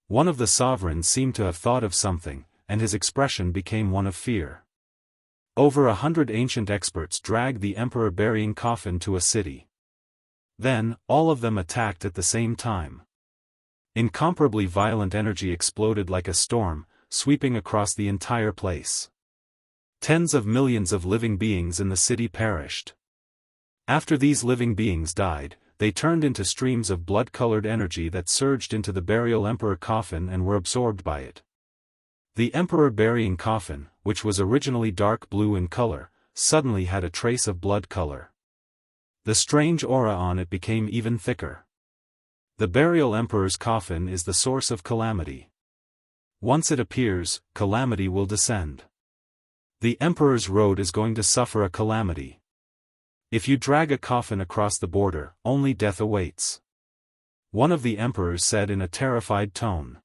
One of the sovereigns seemed to have thought of something, and his expression became one of fear. Over 100 ancient experts dragged the Emperor burying coffin to a city. Then, all of them attacked at the same time. Incomparably violent energy exploded like a storm, sweeping across the entire place. Tens of millions of living beings in the city perished. After these living beings died, they turned into streams of blood-colored energy that surged into the burial Emperor coffin and were absorbed by it. The Emperor burying coffin, which was originally dark blue in color, suddenly had a trace of blood color. The strange aura on it became even thicker. The burial Emperor's coffin is the source of calamity. Once it appears, calamity will descend. The Emperor's Road is going to suffer a calamity. If you drag a coffin across the border, only death awaits. One of the emperors said in a terrified tone.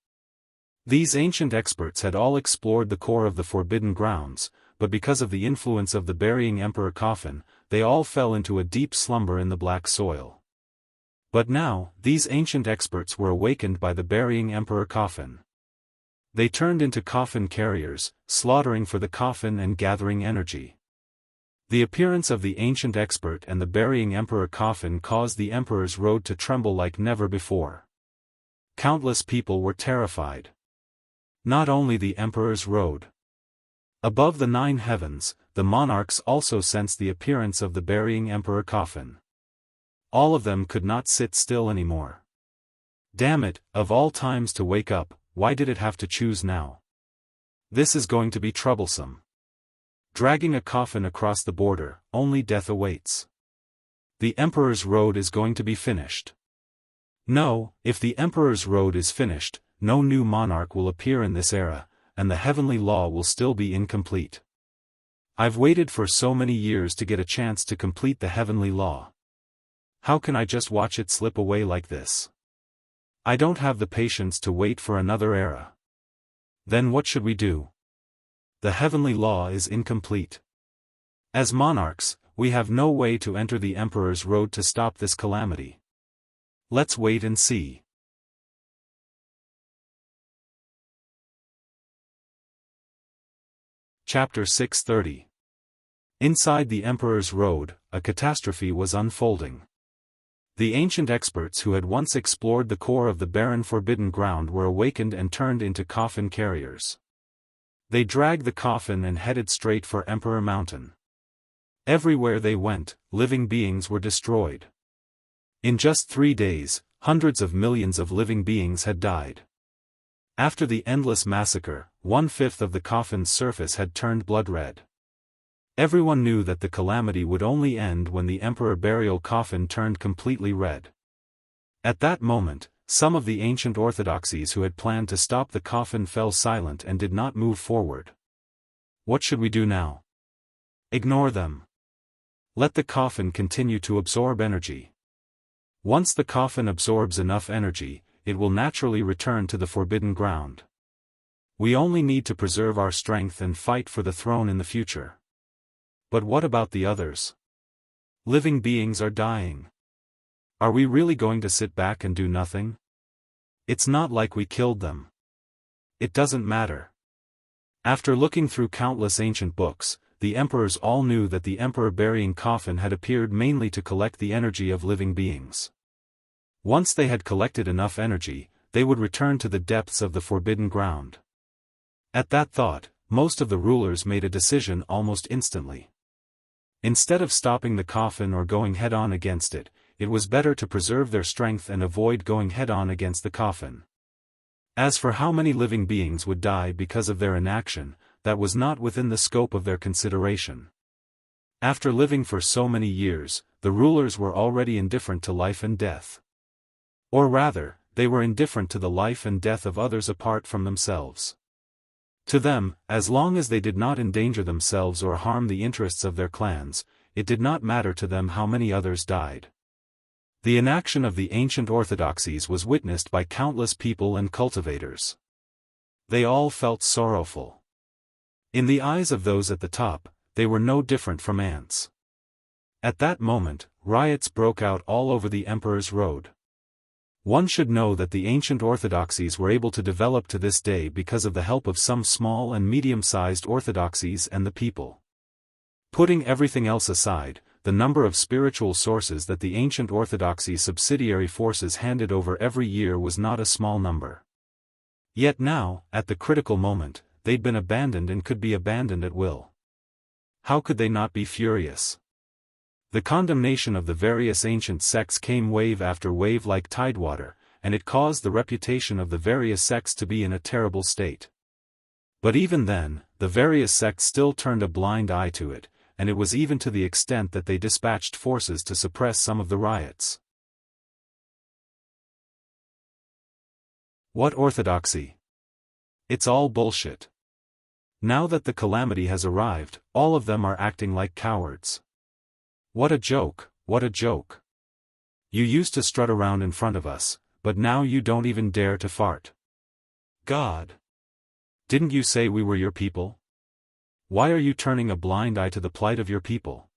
These ancient experts had all explored the core of the forbidden grounds, but because of the influence of the burying emperor coffin, they all fell into a deep slumber in the black soil. But now, these ancient experts were awakened by the burying emperor coffin. They turned into coffin carriers, slaughtering for the coffin and gathering energy. The appearance of the ancient expert and the burying emperor coffin caused the Emperor's Road to tremble like never before. Countless people were terrified. Not only the Emperor's Road. Above the 9 heavens, the monarchs also sensed the appearance of the burying emperor coffin. All of them could not sit still anymore. Damn it, of all times to wake up, why did it have to choose now? This is going to be troublesome. Dragging a coffin across the border, only death awaits. The Emperor's Road is going to be finished. No, if the Emperor's Road is finished, no new monarch will appear in this era, and the heavenly law will still be incomplete. I've waited for so many years to get a chance to complete the heavenly law. How can I just watch it slip away like this? I don't have the patience to wait for another era. Then what should we do? The heavenly law is incomplete. As monarchs, we have no way to enter the Emperor's road to stop this calamity. Let's wait and see. Chapter 630. Inside the Emperor's road, a catastrophe was unfolding. The ancient experts who had once explored the core of the barren forbidden ground were awakened and turned into coffin carriers. They dragged the coffin and headed straight for Emperor Mountain. Everywhere they went, living beings were destroyed. In just 3 days, hundreds of millions of living beings had died. After the endless massacre, 1/5 of the coffin's surface had turned blood red. Everyone knew that the calamity would only end when the Emperor burial coffin turned completely red. At that moment, some of the ancient orthodoxies who had planned to stop the coffin fell silent and did not move forward. What should we do now? Ignore them. Let the coffin continue to absorb energy. Once the coffin absorbs enough energy, it will naturally return to the forbidden ground. We only need to preserve our strength and fight for the throne in the future. But what about the others? Living beings are dying. Are we really going to sit back and do nothing? It's not like we killed them. It doesn't matter. After looking through countless ancient books, the emperors all knew that the emperor burying coffin had appeared mainly to collect the energy of living beings. Once they had collected enough energy, they would return to the depths of the forbidden ground. At that thought, most of the rulers made a decision almost instantly. Instead of stopping the coffin or going head-on against it, it was better to preserve their strength and avoid going head-on against the coffin. As for how many living beings would die because of their inaction, that was not within the scope of their consideration. After living for so many years, the rulers were already indifferent to life and death. Or rather, they were indifferent to the life and death of others apart from themselves. To them, as long as they did not endanger themselves or harm the interests of their clans, it did not matter to them how many others died. The inaction of the ancient orthodoxies was witnessed by countless people and cultivators. They all felt sorrowful. In the eyes of those at the top, they were no different from ants. At that moment, riots broke out all over the emperor's road. One should know that the ancient orthodoxies were able to develop to this day because of the help of some small and medium-sized orthodoxies and the people. Putting everything else aside, the number of spiritual sources that the ancient orthodoxy subsidiary forces handed over every year was not a small number. Yet now, at the critical moment, they'd been abandoned and could be abandoned at will. How could they not be furious? The condemnation of the various ancient sects came wave after wave like tidewater, and it caused the reputation of the various sects to be in a terrible state. But even then, the various sects still turned a blind eye to it, and it was even to the extent that they dispatched forces to suppress some of the riots. What orthodoxy? It's all bullshit. Now that the calamity has arrived, all of them are acting like cowards. What a joke, what a joke. You used to strut around in front of us, but now you don't even dare to fart. God! Didn't you say we were your people? Why are you turning a blind eye to the plight of your people?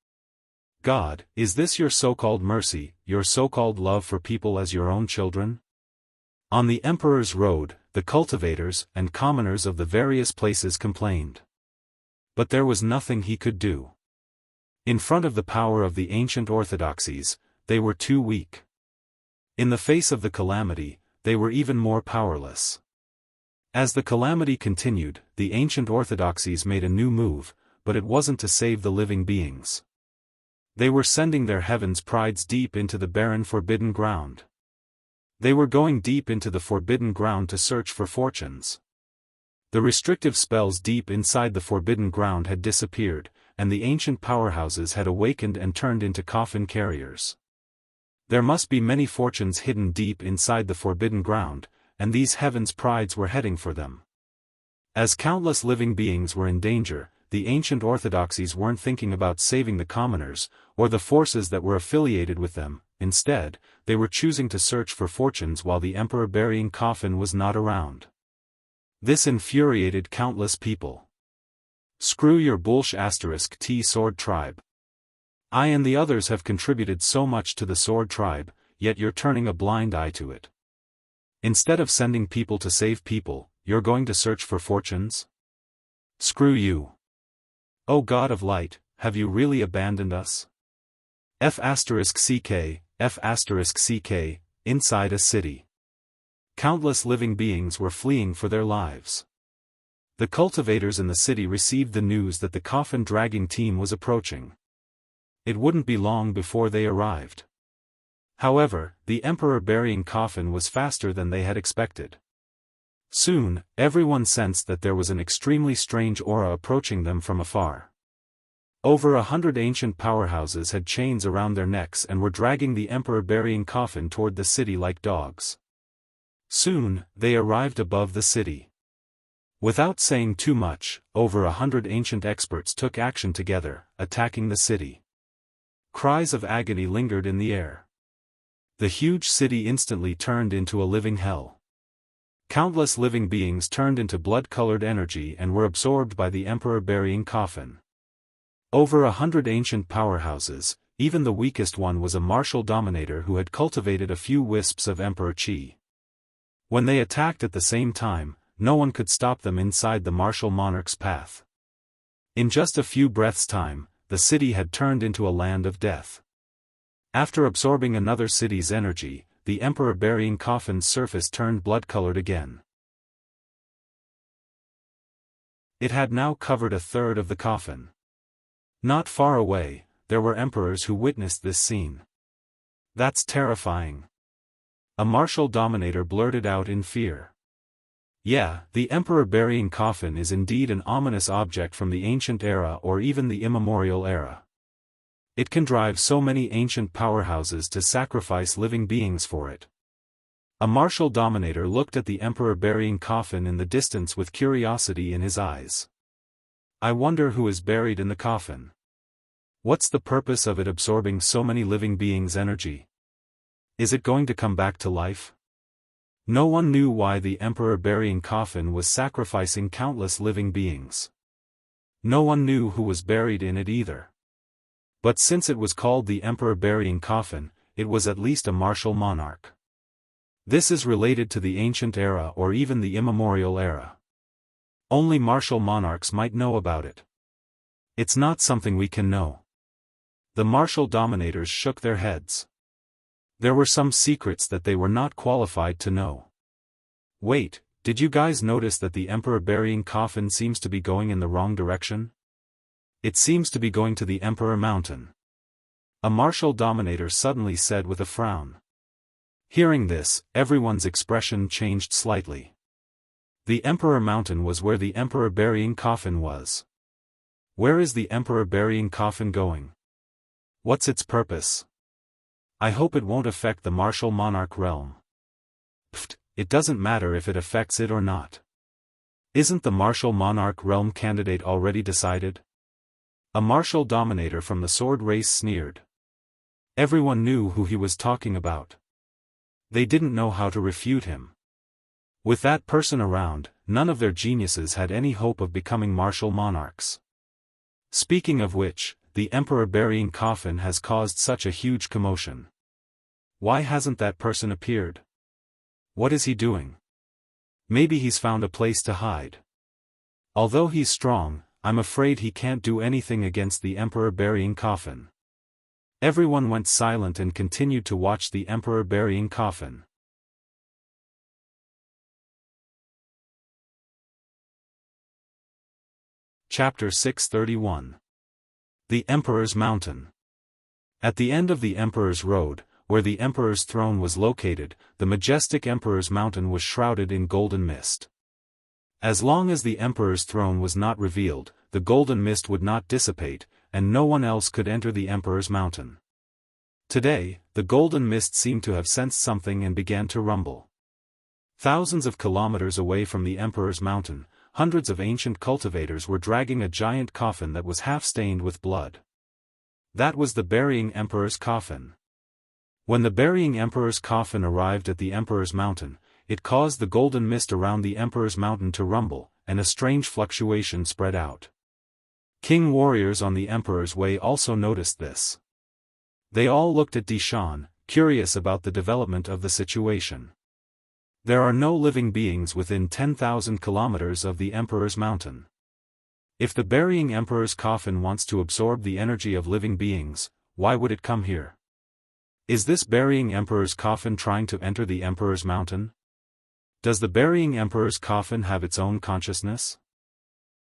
God, is this your so-called mercy, your so-called love for people as your own children? On the emperor's road, the cultivators and commoners of the various places complained. But there was nothing he could do. In front of the power of the ancient orthodoxies, they were too weak. In the face of the calamity, they were even more powerless. As the calamity continued, the ancient orthodoxies made a new move, but it wasn't to save the living beings. They were sending their heavens prides deep into the barren forbidden ground. They were going deep into the forbidden ground to search for fortunes. The restrictive spells deep inside the forbidden ground had disappeared, and the ancient powerhouses had awakened and turned into coffin carriers. There must be many fortunes hidden deep inside the forbidden ground, and these heavens' prides were heading for them. As countless living beings were in danger, the ancient orthodoxies weren't thinking about saving the commoners, or the forces that were affiliated with them. Instead, they were choosing to search for fortunes while the emperor burying coffin was not around. This infuriated countless people. Screw your bullsh** T sword tribe. I and the others have contributed so much to the sword tribe, yet you're turning a blind eye to it. Instead of sending people to save people, you're going to search for fortunes? Screw you. O God of light, have you really abandoned us? F***ck, F***ck, inside a city. Countless living beings were fleeing for their lives. The cultivators in the city received the news that the coffin-dragging team was approaching. It wouldn't be long before they arrived. However, the emperor burying coffin was faster than they had expected. Soon, everyone sensed that there was an extremely strange aura approaching them from afar. Over 100 ancient powerhouses had chains around their necks and were dragging the emperor burying coffin toward the city like dogs. Soon, they arrived above the city. Without saying too much, over 100 ancient experts took action together, attacking the city. Cries of agony lingered in the air. The huge city instantly turned into a living hell. Countless living beings turned into blood-colored energy and were absorbed by the emperor burying coffin. Over 100 ancient powerhouses, even the weakest one was a martial dominator who had cultivated a few wisps of emperor chi. When they attacked at the same time, no one could stop them inside the martial monarch's path. In just a few breaths' time, the city had turned into a land of death. After absorbing another city's energy, the emperor burying coffin's surface turned blood-colored again. It had now covered a third of the coffin. Not far away, there were emperors who witnessed this scene. That's terrifying. A martial dominator blurted out in fear. Yeah, the emperor burying coffin is indeed an ominous object from the ancient era or even the immemorial era. It can drive so many ancient powerhouses to sacrifice living beings for it. A martial dominator looked at the emperor burying coffin in the distance with curiosity in his eyes. I wonder who is buried in the coffin. What's the purpose of it absorbing so many living beings' energy? Is it going to come back to life? No one knew why the emperor burying coffin was sacrificing countless living beings. No one knew who was buried in it either. But since it was called the emperor burying coffin, it was at least a martial monarch. This is related to the ancient era or even the immemorial era. Only martial monarchs might know about it. It's not something we can know. The martial dominators shook their heads. There were some secrets that they were not qualified to know. Wait, did you guys notice that the emperor burying coffin seems to be going in the wrong direction? It seems to be going to the Emperor Mountain. A martial dominator suddenly said with a frown. Hearing this, everyone's expression changed slightly. The Emperor Mountain was where the emperor burying coffin was. Where is the emperor burying coffin going? What's its purpose? I hope it won't affect the martial monarch realm. Pfft, it doesn't matter if it affects it or not. Isn't the martial monarch realm candidate already decided? A martial dominator from the sword race sneered. Everyone knew who he was talking about. They didn't know how to refute him. With that person around, none of their geniuses had any hope of becoming martial monarchs. Speaking of which, the emperor burying coffin has caused such a huge commotion. Why hasn't that person appeared? What is he doing? Maybe he's found a place to hide. Although he's strong, I'm afraid he can't do anything against the emperor burying coffin. Everyone went silent and continued to watch the emperor burying coffin. Chapter 631. The Emperor's Mountain. At the end of the Emperor's Road, where the Emperor's throne was located, the majestic Emperor's Mountain was shrouded in golden mist. As long as the Emperor's throne was not revealed, the golden mist would not dissipate, and no one else could enter the Emperor's Mountain. Today, the golden mist seemed to have sensed something and began to rumble. Thousands of kilometers away from the Emperor's Mountain, hundreds of ancient cultivators were dragging a giant coffin that was half-stained with blood. That was the burying emperor's coffin. When the burying emperor's coffin arrived at the emperor's mountain, it caused the golden mist around the emperor's mountain to rumble, and a strange fluctuation spread out. King warriors on the emperor's way also noticed this. They all looked at Dishan, curious about the development of the situation. There are no living beings within 10,000 kilometers of the emperor's mountain. If the burying emperor's coffin wants to absorb the energy of living beings, why would it come here? Is this burying emperor's coffin trying to enter the emperor's mountain? Does the burying emperor's coffin have its own consciousness?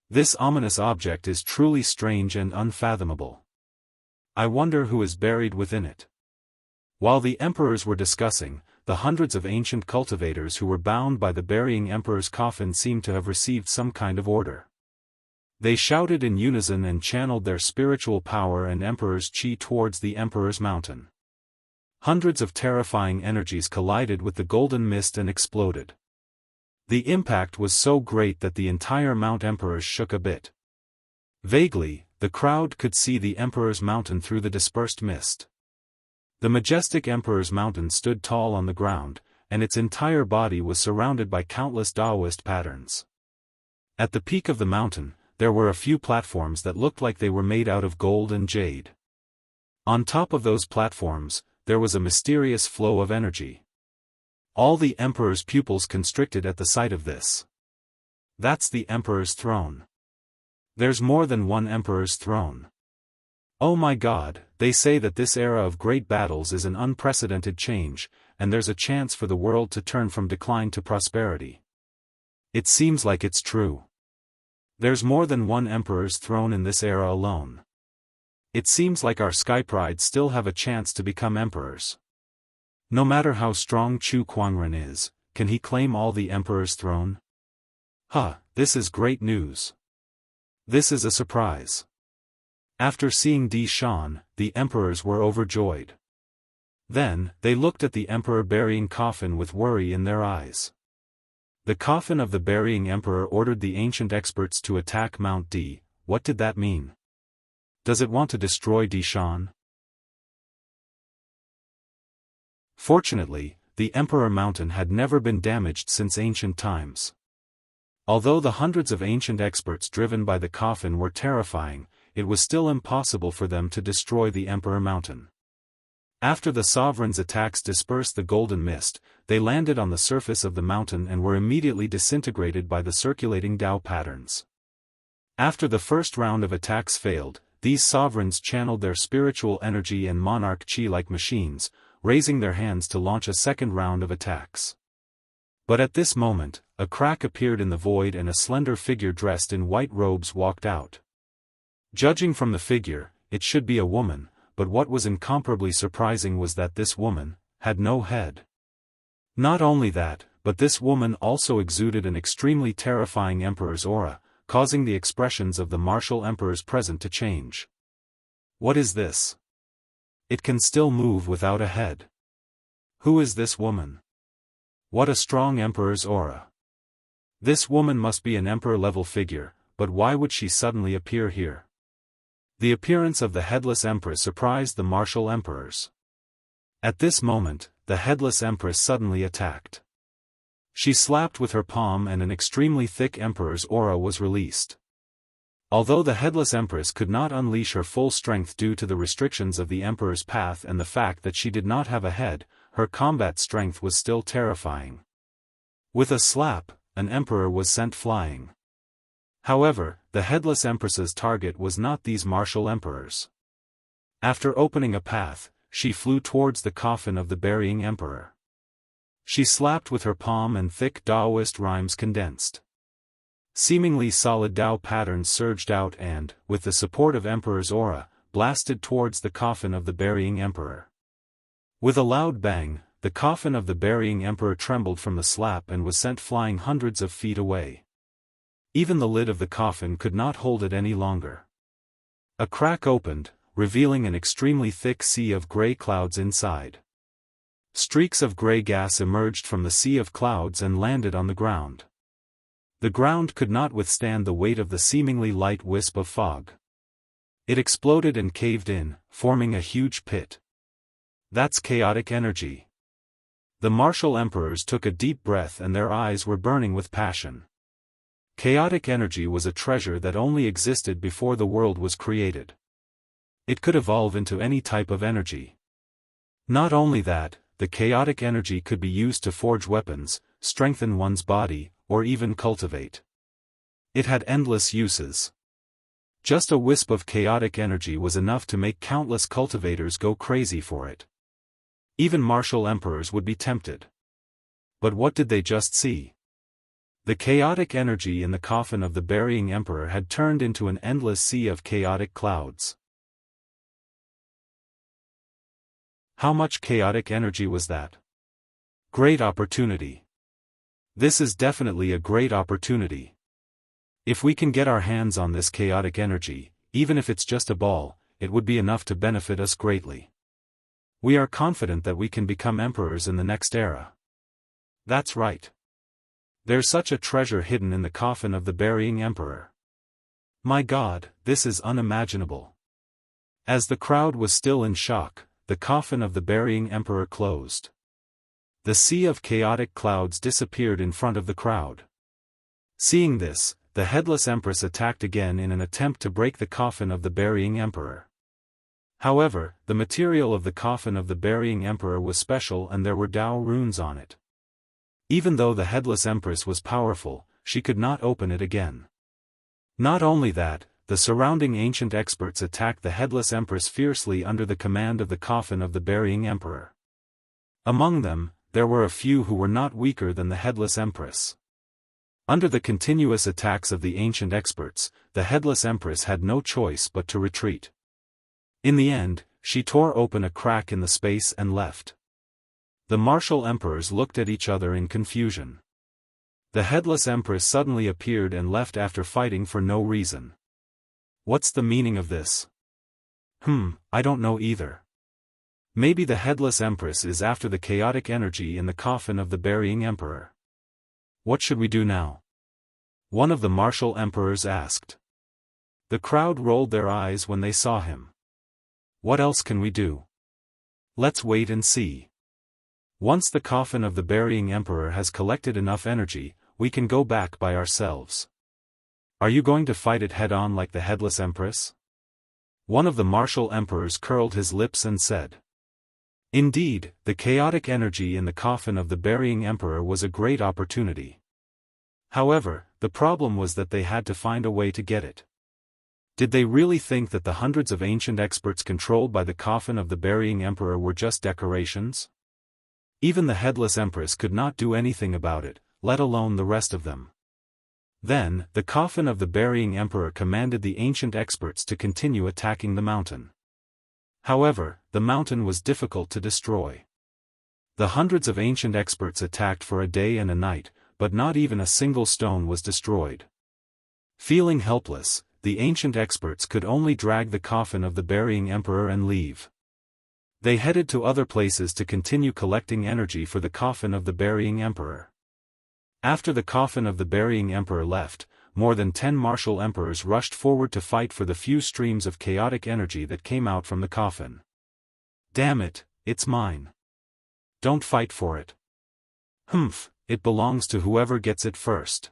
This ominous object is truly strange and unfathomable. I wonder who is buried within it. While the emperors were discussing, the hundreds of ancient cultivators who were bound by the burying emperor's coffin seemed to have received some kind of order. They shouted in unison and channeled their spiritual power and emperor's chi towards the emperor's mountain. Hundreds of terrifying energies collided with the golden mist and exploded. The impact was so great that the entire Mount Emperor shook a bit. Vaguely, the crowd could see the emperor's mountain through the dispersed mist. The majestic emperor's mountain stood tall on the ground, and its entire body was surrounded by countless Daoist patterns. At the peak of the mountain, there were a few platforms that looked like they were made out of gold and jade. On top of those platforms, there was a mysterious flow of energy. All the emperor's pupils constricted at the sight of this. That's the emperor's throne. There's more than one emperor's throne. Oh my God, they say that this era of great battles is an unprecedented change, and there's a chance for the world to turn from decline to prosperity. It seems like it's true. There's more than one emperor's throne in this era alone. It seems like our Skyprides still have a chance to become emperors. No matter how strong Chu Kuangren is, can he claim all the emperor's throne? This is great news. This is a surprise. After seeing Di Shan, the emperors were overjoyed. Then, they looked at the emperor burying coffin with worry in their eyes. The coffin of the burying emperor ordered the ancient experts to attack Mount D. What did that mean? Does it want to destroy Di Shan? Fortunately, the Emperor Mountain had never been damaged since ancient times. Although the hundreds of ancient experts driven by the coffin were terrifying, it was still impossible for them to destroy the Emperor Mountain. After the sovereign's attacks dispersed the golden mist, they landed on the surface of the mountain and were immediately disintegrated by the circulating Dao patterns. After the first round of attacks failed, these sovereigns channeled their spiritual energy and monarch chi like machines, raising their hands to launch a second round of attacks. But at this moment, a crack appeared in the void and a slender figure dressed in white robes walked out. Judging from the figure, it should be a woman, but what was incomparably surprising was that this woman had no head. Not only that, but this woman also exuded an extremely terrifying emperor's aura, causing the expressions of the martial emperors present to change. What is this? It can still move without a head. Who is this woman? What a strong emperor's aura. This woman must be an emperor-level figure, but why would she suddenly appear here? The appearance of the headless empress surprised the martial emperors. At this moment, the headless empress suddenly attacked. She slapped with her palm and an extremely thick emperor's aura was released. Although the headless empress could not unleash her full strength due to the restrictions of the emperor's path and the fact that she did not have a head, her combat strength was still terrifying. With a slap, an emperor was sent flying. However, the headless empress's target was not these martial emperors. After opening a path, she flew towards the coffin of the burying emperor. She slapped with her palm and thick Daoist rhymes condensed. Seemingly solid Dao patterns surged out and, with the support of Emperor's aura, blasted towards the coffin of the burying emperor. With a loud bang, the coffin of the burying emperor trembled from the slap and was sent flying hundreds of feet away. Even the lid of the coffin could not hold it any longer. A crack opened, revealing an extremely thick sea of gray clouds inside. Streaks of gray gas emerged from the sea of clouds and landed on the ground. The ground could not withstand the weight of the seemingly light wisp of fog. It exploded and caved in, forming a huge pit. That's chaotic energy. The martial emperors took a deep breath and their eyes were burning with passion. Chaotic energy was a treasure that only existed before the world was created. It could evolve into any type of energy. Not only that, the chaotic energy could be used to forge weapons, strengthen one's body, or even cultivate. It had endless uses. Just a wisp of chaotic energy was enough to make countless cultivators go crazy for it. Even martial emperors would be tempted. But what did they just see? The chaotic energy in the coffin of the burying emperor had turned into an endless sea of chaotic clouds. How much chaotic energy was that? Great opportunity. This is definitely a great opportunity. If we can get our hands on this chaotic energy, even if it's just a ball, it would be enough to benefit us greatly. We are confident that we can become emperors in the next era. That's right. There's such a treasure hidden in the coffin of the burying emperor. My God, this is unimaginable. As the crowd was still in shock, the coffin of the burying emperor closed. The sea of chaotic clouds disappeared in front of the crowd. Seeing this, the headless empress attacked again in an attempt to break the coffin of the burying emperor. However, the material of the coffin of the burying emperor was special and there were Dao runes on it. Even though the headless empress was powerful, she could not open it again. Not only that, the surrounding ancient experts attacked the headless empress fiercely under the command of the coffin of the burying emperor. Among them, there were a few who were not weaker than the headless empress. Under the continuous attacks of the ancient experts, the headless empress had no choice but to retreat. In the end, she tore open a crack in the space and left. The martial emperors looked at each other in confusion. The headless empress suddenly appeared and left after fighting for no reason. What's the meaning of this? I don't know either. Maybe the headless empress is after the chaotic energy in the coffin of the burying emperor. What should we do now? One of the martial emperors asked. The crowd rolled their eyes when they saw him. What else can we do? Let's wait and see. Once the coffin of the burying emperor has collected enough energy, we can go back by ourselves. Are you going to fight it head-on like the headless empress? One of the martial emperors curled his lips and said. Indeed, the chaotic energy in the coffin of the burying emperor was a great opportunity. However, the problem was that they had to find a way to get it. Did they really think that the hundreds of ancient experts controlled by the coffin of the burying emperor were just decorations? Even the headless empress could not do anything about it, let alone the rest of them. Then, the coffin of the burying emperor commanded the ancient experts to continue attacking the mountain. However, the mountain was difficult to destroy. The hundreds of ancient experts attacked for a day and a night, but not even a single stone was destroyed. Feeling helpless, the ancient experts could only drag the coffin of the burying emperor and leave. They headed to other places to continue collecting energy for the coffin of the burying emperor. After the coffin of the burying emperor left, more than 10 martial emperors rushed forward to fight for the few streams of chaotic energy that came out from the coffin. Damn it, it's mine. Don't fight for it. It belongs to whoever gets it first.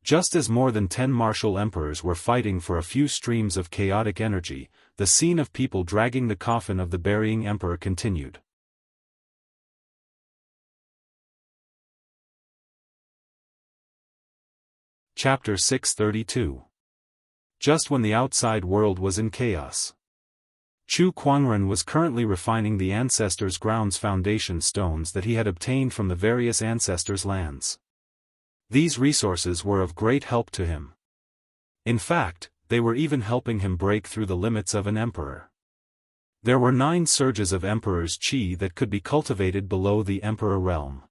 Just as more than 10 martial emperors were fighting for a few streams of chaotic energy, the scene of people dragging the coffin of the burying emperor continued. Chapter 632. Just when the outside world was in chaos. Chu Quanren was currently refining the ancestors' grounds foundation stones that he had obtained from the various ancestors' lands. These resources were of great help to him. In fact, they were even helping him break through the limits of an emperor. There were 9 surges of emperor's qi that could be cultivated below the emperor realm.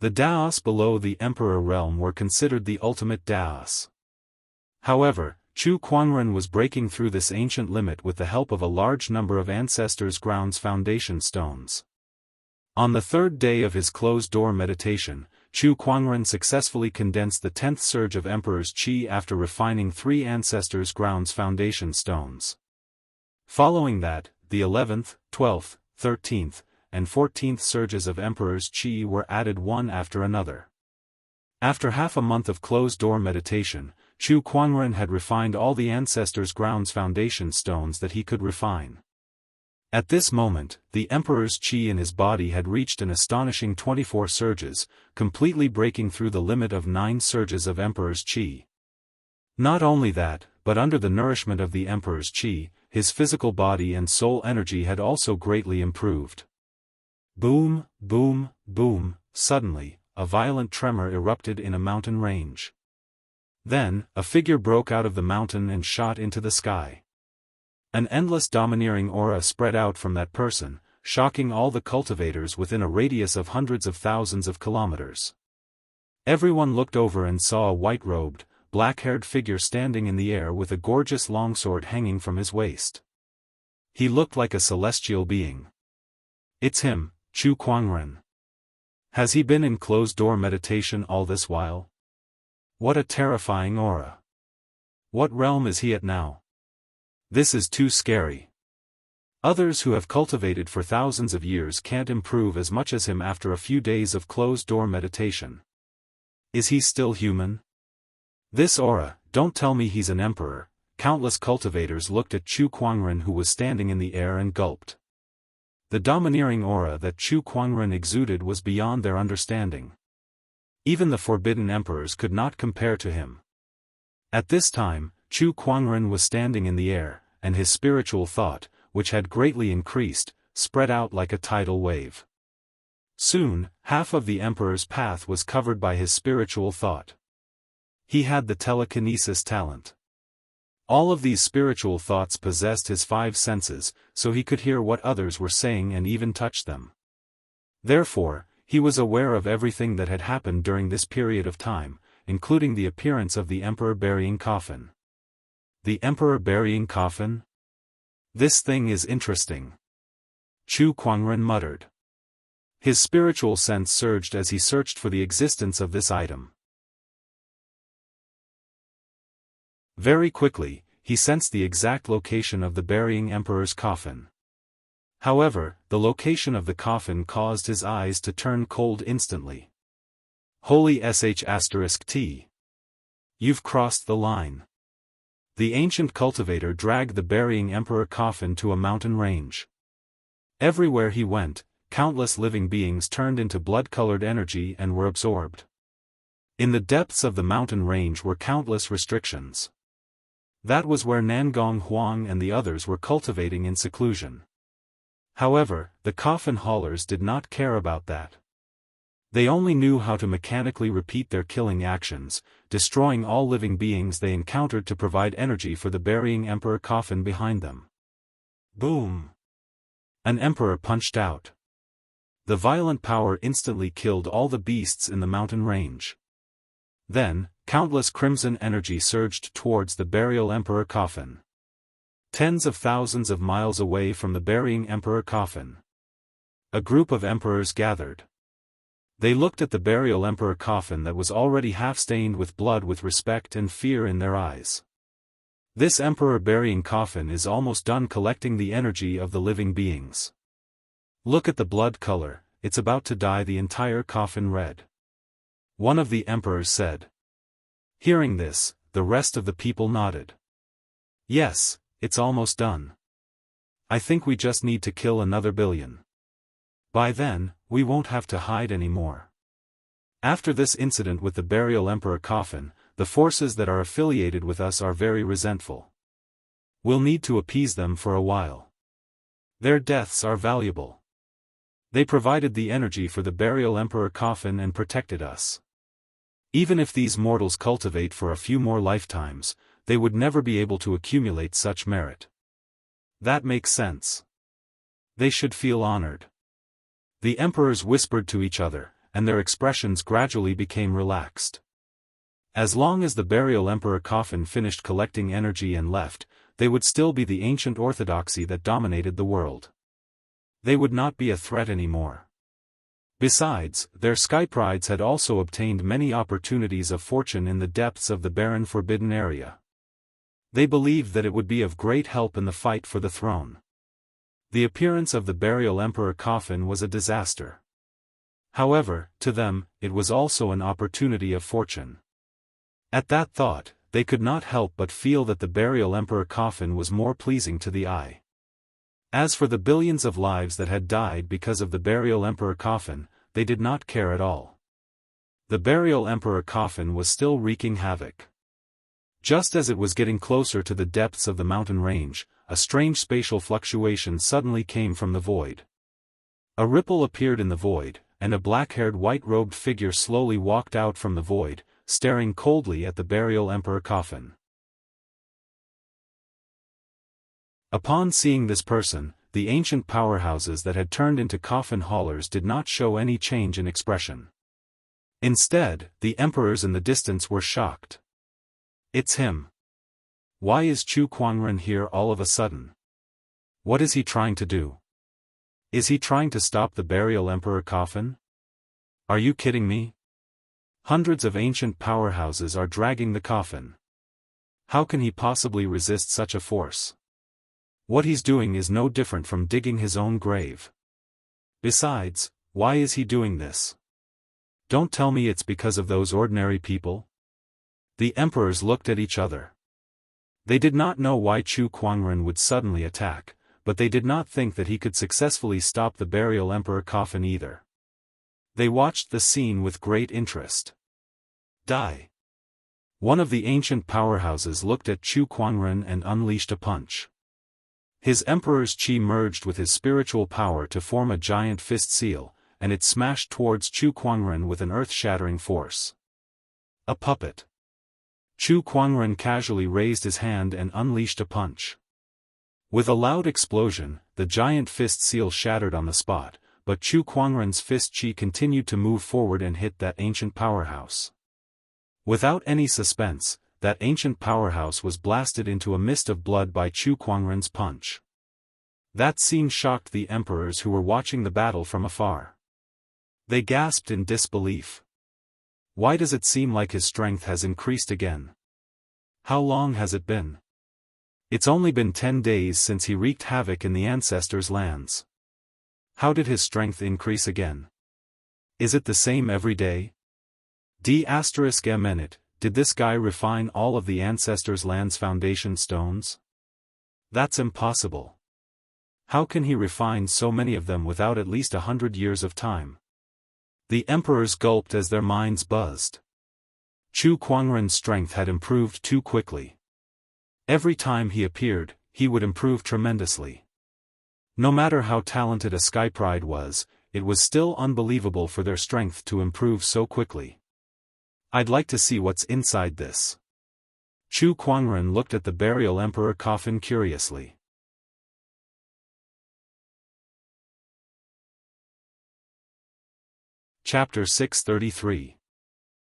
The Daoist below the emperor realm were considered the ultimate Daoist. However, Chu Quanren was breaking through this ancient limit with the help of a large number of ancestors' grounds foundation stones. On the third day of his closed-door meditation, Chu Kuangren successfully condensed the 10th surge of Emperor's Qi after refining 3 Ancestors' Grounds foundation stones. Following that, the 11th, 12th, 13th, and 14th surges of Emperor's Qi were added one after another. After half a month of closed-door meditation, Chu Kuangren had refined all the Ancestors' Grounds foundation stones that he could refine. At this moment, the Emperor's Qi in his body had reached an astonishing 24 surges, completely breaking through the limit of 9 surges of Emperor's Qi. Not only that, but under the nourishment of the Emperor's Qi, his physical body and soul energy had also greatly improved. Boom, boom, boom, suddenly, a violent tremor erupted in a mountain range. Then, a figure broke out of the mountain and shot into the sky. An endless domineering aura spread out from that person, shocking all the cultivators within a radius of hundreds of thousands of kilometers. Everyone looked over and saw a white-robed, black-haired figure standing in the air with a gorgeous longsword hanging from his waist. He looked like a celestial being. It's him, Chu Kuangren. Has he been in closed-door meditation all this while? What a terrifying aura. What realm is he at now? This is too scary. Others who have cultivated for thousands of years can't improve as much as him after a few days of closed-door meditation. Is he still human? This aura, don't tell me he's an emperor. Countless cultivators looked at Chu Kuangren, who was standing in the air, and gulped. The domineering aura that Chu Kuangren exuded was beyond their understanding. Even the forbidden emperors could not compare to him. At this time, Chu Kuangren was standing in the air, and his spiritual thought, which had greatly increased, spread out like a tidal wave. Soon, half of the emperor's path was covered by his spiritual thought. He had the telekinesis talent. All of these spiritual thoughts possessed his 5 senses, so he could hear what others were saying and even touch them. Therefore, he was aware of everything that had happened during this period of time, including the appearance of the emperor burying coffin. The emperor burying coffin? This thing is interesting. Chu Kuangren muttered. His spiritual sense surged as he searched for the existence of this item. Very quickly, he sensed the exact location of the burying emperor's coffin. However, the location of the coffin caused his eyes to turn cold instantly. Holy sh*T. You've crossed the line. The ancient cultivator dragged the burying emperor coffin to a mountain range. Everywhere he went, countless living beings turned into blood-colored energy and were absorbed. In the depths of the mountain range were countless restrictions. That was where Nangong Huang and the others were cultivating in seclusion. However, the coffin haulers did not care about that. They only knew how to mechanically repeat their killing actions, destroying all living beings they encountered to provide energy for the burying emperor coffin behind them. Boom! An emperor punched out. The violent power instantly killed all the beasts in the mountain range. Then, countless crimson energy surged towards the burial emperor coffin. Tens of thousands of miles away from the burying emperor coffin, a group of emperors gathered. They looked at the burial emperor coffin that was already half-stained with blood with respect and fear in their eyes. This emperor burying coffin is almost done collecting the energy of the living beings. Look at the blood color, it's about to dye the entire coffin red. One of the emperors said. Hearing this, the rest of the people nodded. Yes, it's almost done. I think we just need to kill another billion. By then, we won't have to hide anymore. After this incident with the burial emperor coffin, the forces that are affiliated with us are very resentful. We'll need to appease them for a while. Their deaths are valuable. They provided the energy for the burial emperor coffin and protected us. Even if these mortals cultivate for a few more lifetimes, they would never be able to accumulate such merit. That makes sense. They should feel honored. The emperors whispered to each other, and their expressions gradually became relaxed. As long as the burial emperor coffin finished collecting energy and left, they would still be the ancient orthodoxy that dominated the world. They would not be a threat anymore. Besides, their sky prides had also obtained many opportunities of fortune in the depths of the barren forbidden area. They believed that it would be of great help in the fight for the throne. The appearance of the burial emperor coffin was a disaster. However, to them, it was also an opportunity of fortune. At that thought, they could not help but feel that the burial emperor coffin was more pleasing to the eye. As for the billions of lives that had died because of the burial emperor coffin, they did not care at all. The burial emperor coffin was still wreaking havoc. Just as it was getting closer to the depths of the mountain range, a strange spatial fluctuation suddenly came from the void. A ripple appeared in the void, and a black-haired white-robed figure slowly walked out from the void, staring coldly at the burial emperor coffin. Upon seeing this person, the ancient powerhouses that had turned into coffin haulers did not show any change in expression. Instead, the emperors in the distance were shocked. It's him. Why is Chu Kuangren here all of a sudden? What is he trying to do? Is he trying to stop the burial emperor coffin? Are you kidding me? Hundreds of ancient powerhouses are dragging the coffin. How can he possibly resist such a force? What he's doing is no different from digging his own grave. Besides, why is he doing this? Don't tell me it's because of those ordinary people? The emperors looked at each other. They did not know why Chu Kuangren would suddenly attack, but they did not think that he could successfully stop the burial emperor coffin either. They watched the scene with great interest. Die! One of the ancient powerhouses looked at Chu Kuangren and unleashed a punch. His emperor's chi merged with his spiritual power to form a giant fist seal, and it smashed towards Chu Kuangren with an earth-shattering force. A puppet. Chu Kuangren casually raised his hand and unleashed a punch. With a loud explosion, the giant fist seal shattered on the spot, but Chu Kuangren's fist chi continued to move forward and hit that ancient powerhouse. Without any suspense, that ancient powerhouse was blasted into a mist of blood by Chu Kuangren's punch. That scene shocked the emperors who were watching the battle from afar. They gasped in disbelief. Why does it seem like his strength has increased again? How long has it been? It's only been 10 days since he wreaked havoc in the ancestors' lands. How did his strength increase again? Is it the same every day? D****, did this guy refine all of the ancestors' lands' foundation stones? That's impossible. How can he refine so many of them without at least 100 years of time? The emperors gulped as their minds buzzed. Chu Kuangren's strength had improved too quickly. Every time he appeared, he would improve tremendously. No matter how talented a sky pride was, it was still unbelievable for their strength to improve so quickly. I'd like to see what's inside this. Chu Kuangren looked at the burial emperor coffin curiously. Chapter 633.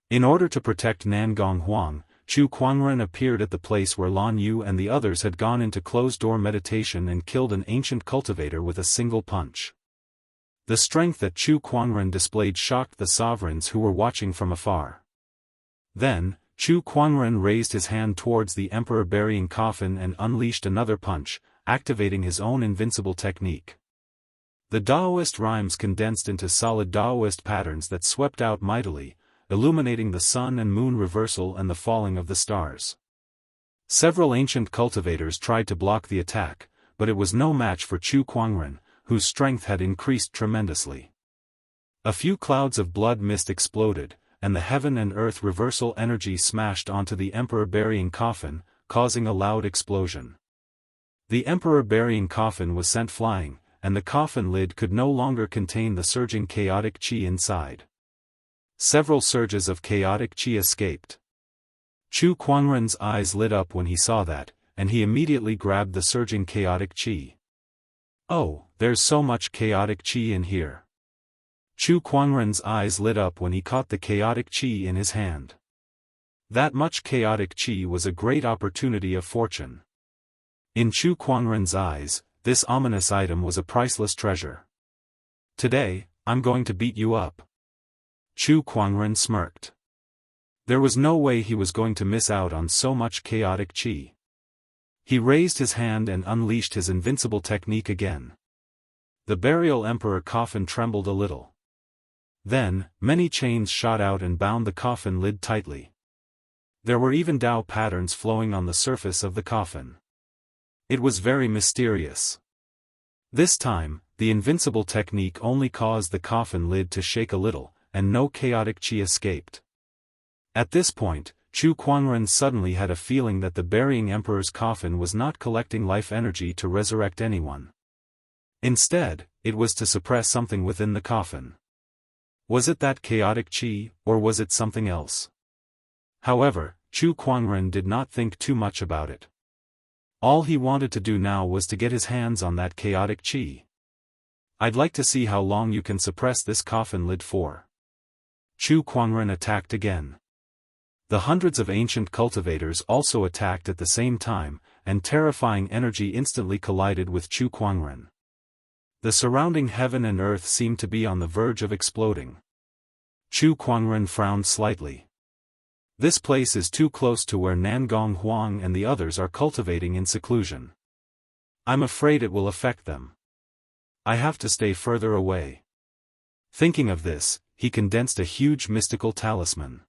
In order to protect Nangong Huang, Chu Kuangren appeared at the place where Lan Yu and the others had gone into closed-door meditation and killed an ancient cultivator with a single punch. The strength that Chu Kuangren displayed shocked the sovereigns who were watching from afar. Then, Chu Kuangren raised his hand towards the emperor burying coffin and unleashed another punch, activating his own invincible technique. The Daoist rhymes condensed into solid Daoist patterns that swept out mightily, illuminating the sun and moon reversal and the falling of the stars. Several ancient cultivators tried to block the attack, but it was no match for Chu Kuangren, whose strength had increased tremendously. A few clouds of blood mist exploded, and the heaven and earth reversal energy smashed onto the emperor burying coffin, causing a loud explosion. The emperor burying coffin was sent flying, and the coffin lid could no longer contain the surging chaotic chi inside. Several surges of chaotic chi escaped. Chu Kuangren's eyes lit up when he saw that, and he immediately grabbed the surging chaotic chi. Oh, there's so much chaotic chi in here. Chu Kuangren's eyes lit up when he caught the chaotic chi in his hand. That much chaotic chi was a great opportunity of fortune. In Chu Kuangren's eyes, this ominous item was a priceless treasure. Today, I'm going to beat you up. Chu Kuangren smirked. There was no way he was going to miss out on so much chaotic qi. He raised his hand and unleashed his invincible technique again. The burial emperor coffin trembled a little. Then, many chains shot out and bound the coffin lid tightly. There were even Dao patterns flowing on the surface of the coffin. It was very mysterious. This time, the invincible technique only caused the coffin lid to shake a little, and no chaotic qi escaped. At this point, Chu Kuangren suddenly had a feeling that the burying emperor's coffin was not collecting life energy to resurrect anyone. Instead, it was to suppress something within the coffin. Was it that chaotic qi, or was it something else? However, Chu Kuangren did not think too much about it. All he wanted to do now was to get his hands on that chaotic qi. I'd like to see how long you can suppress this coffin lid for. Chu Kuangren attacked again. The hundreds of ancient cultivators also attacked at the same time, and terrifying energy instantly collided with Chu Kuangren. The surrounding heaven and earth seemed to be on the verge of exploding. Chu Kuangren frowned slightly. This place is too close to where Nangong Huang and the others are cultivating in seclusion. I'm afraid it will affect them. I have to stay further away. Thinking of this, he condensed a huge mystical talisman.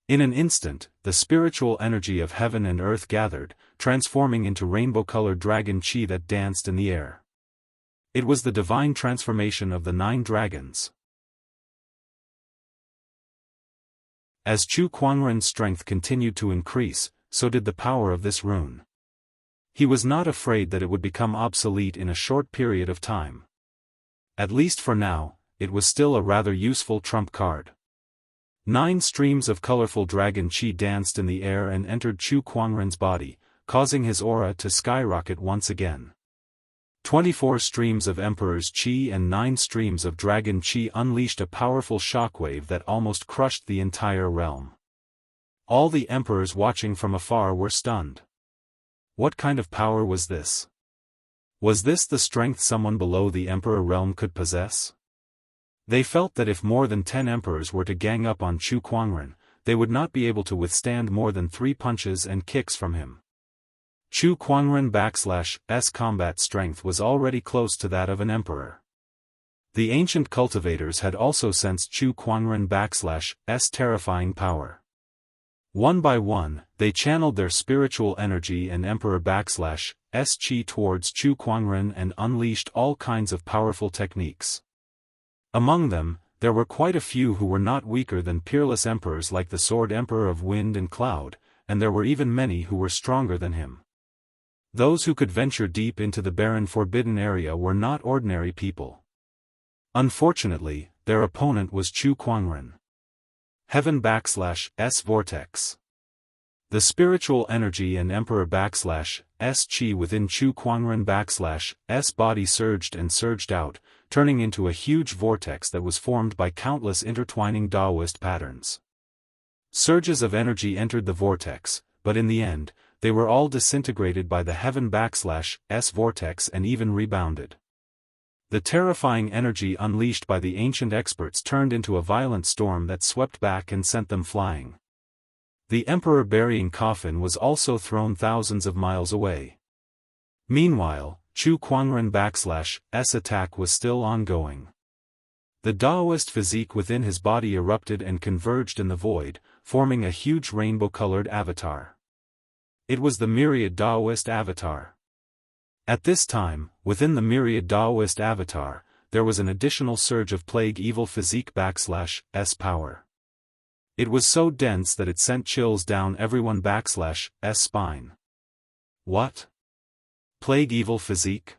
In an instant, the spiritual energy of heaven and earth gathered, transforming into rainbow-colored dragon qi that danced in the air. It was the divine transformation of the 9 dragons. As Chu Kuangren's strength continued to increase, so did the power of this rune. He was not afraid that it would become obsolete in a short period of time. At least for now, it was still a rather useful trump card. 9 streams of colorful dragon qi danced in the air and entered Chu Kuangren's body, causing his aura to skyrocket once again. 24 streams of Emperor's qi and 9 streams of dragon qi unleashed a powerful shockwave that almost crushed the entire realm. All the emperors watching from afar were stunned. What kind of power was this? Was this the strength someone below the emperor realm could possess? They felt that if more than 10 emperors were to gang up on Chu Kuangren, they would not be able to withstand more than 3 punches and kicks from him. Chu Kuangren *S combat strength was already close to that of an emperor. The ancient cultivators had also sensed Chu Kuangren *S terrifying power. One by one, they channeled their spiritual energy and emperor *S qi towards Chu Kuangren and unleashed all kinds of powerful techniques. Among them, there were quite a few who were not weaker than peerless emperors like the Sword Emperor of Wind and Cloud, and there were even many who were stronger than him. Those who could venture deep into the barren forbidden area were not ordinary people. Unfortunately, their opponent was Chu Kuangren. Heaven *S vortex. The spiritual energy and emperor *S qi within Chu Kuangren *S body surged and surged out, turning into a huge vortex that was formed by countless intertwining Daoist patterns. Surges of energy entered the vortex, but in the end, they were all disintegrated by the heaven *S vortex and even rebounded. The terrifying energy unleashed by the ancient experts turned into a violent storm that swept back and sent them flying. The emperor burying coffin was also thrown thousands of miles away. Meanwhile, Chu Kuangren *S attack was still ongoing. The Daoist physique within his body erupted and converged in the void, forming a huge rainbow-colored avatar. It was the myriad Daoist avatar. At this time, within the myriad Daoist avatar, there was an additional surge of plague evil physique *S power. It was so dense that it sent chills down everyone *S spine. What? Plague evil physique?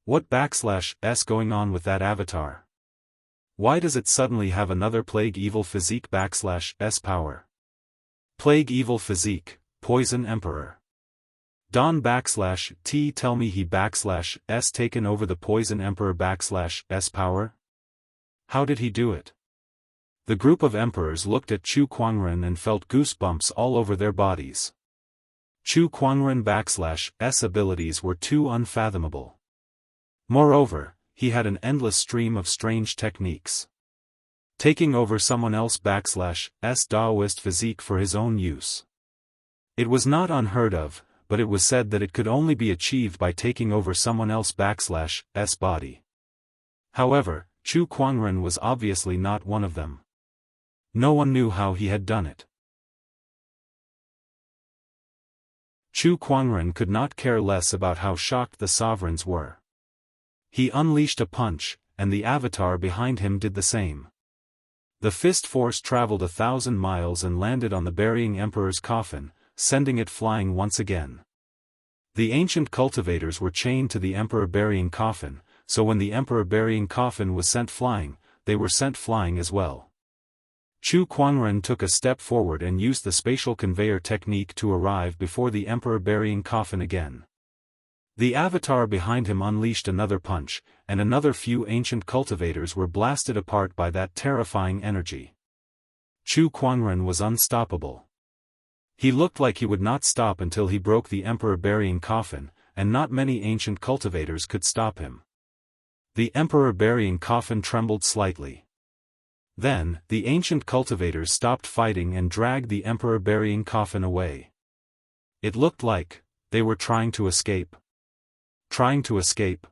What *S going on with that avatar? Why does it suddenly have another plague evil physique *S power? Plague evil physique, Poison Emperor. Don *T tell me he *S taken over the Poison Emperor *S power? How did he do it? The group of emperors looked at Chu Kuangren and felt goosebumps all over their bodies. Chu Kuangren *S abilities were too unfathomable. Moreover, he had an endless stream of strange techniques. Taking over someone else's Daoist physique for his own use. It was not unheard of, but it was said that it could only be achieved by taking over someone else's body. However, Chu Kuangren was obviously not one of them. No one knew how he had done it. Chu Kuangren could not care less about how shocked the sovereigns were. He unleashed a punch, and the avatar behind him did the same. The fist force traveled 1,000 miles and landed on the burying emperor's coffin, sending it flying once again. The ancient cultivators were chained to the emperor burying coffin, so when the emperor burying coffin was sent flying, they were sent flying as well. Chu Kuangren took a step forward and used the spatial conveyor technique to arrive before the emperor burying coffin again. The avatar behind him unleashed another punch, and another few ancient cultivators were blasted apart by that terrifying energy. Chu Kuangren was unstoppable. He looked like he would not stop until he broke the emperor burying coffin, and not many ancient cultivators could stop him. The emperor burying coffin trembled slightly. Then, the ancient cultivators stopped fighting and dragged the emperor burying coffin away. It looked like they were trying to escape. Trying to escape?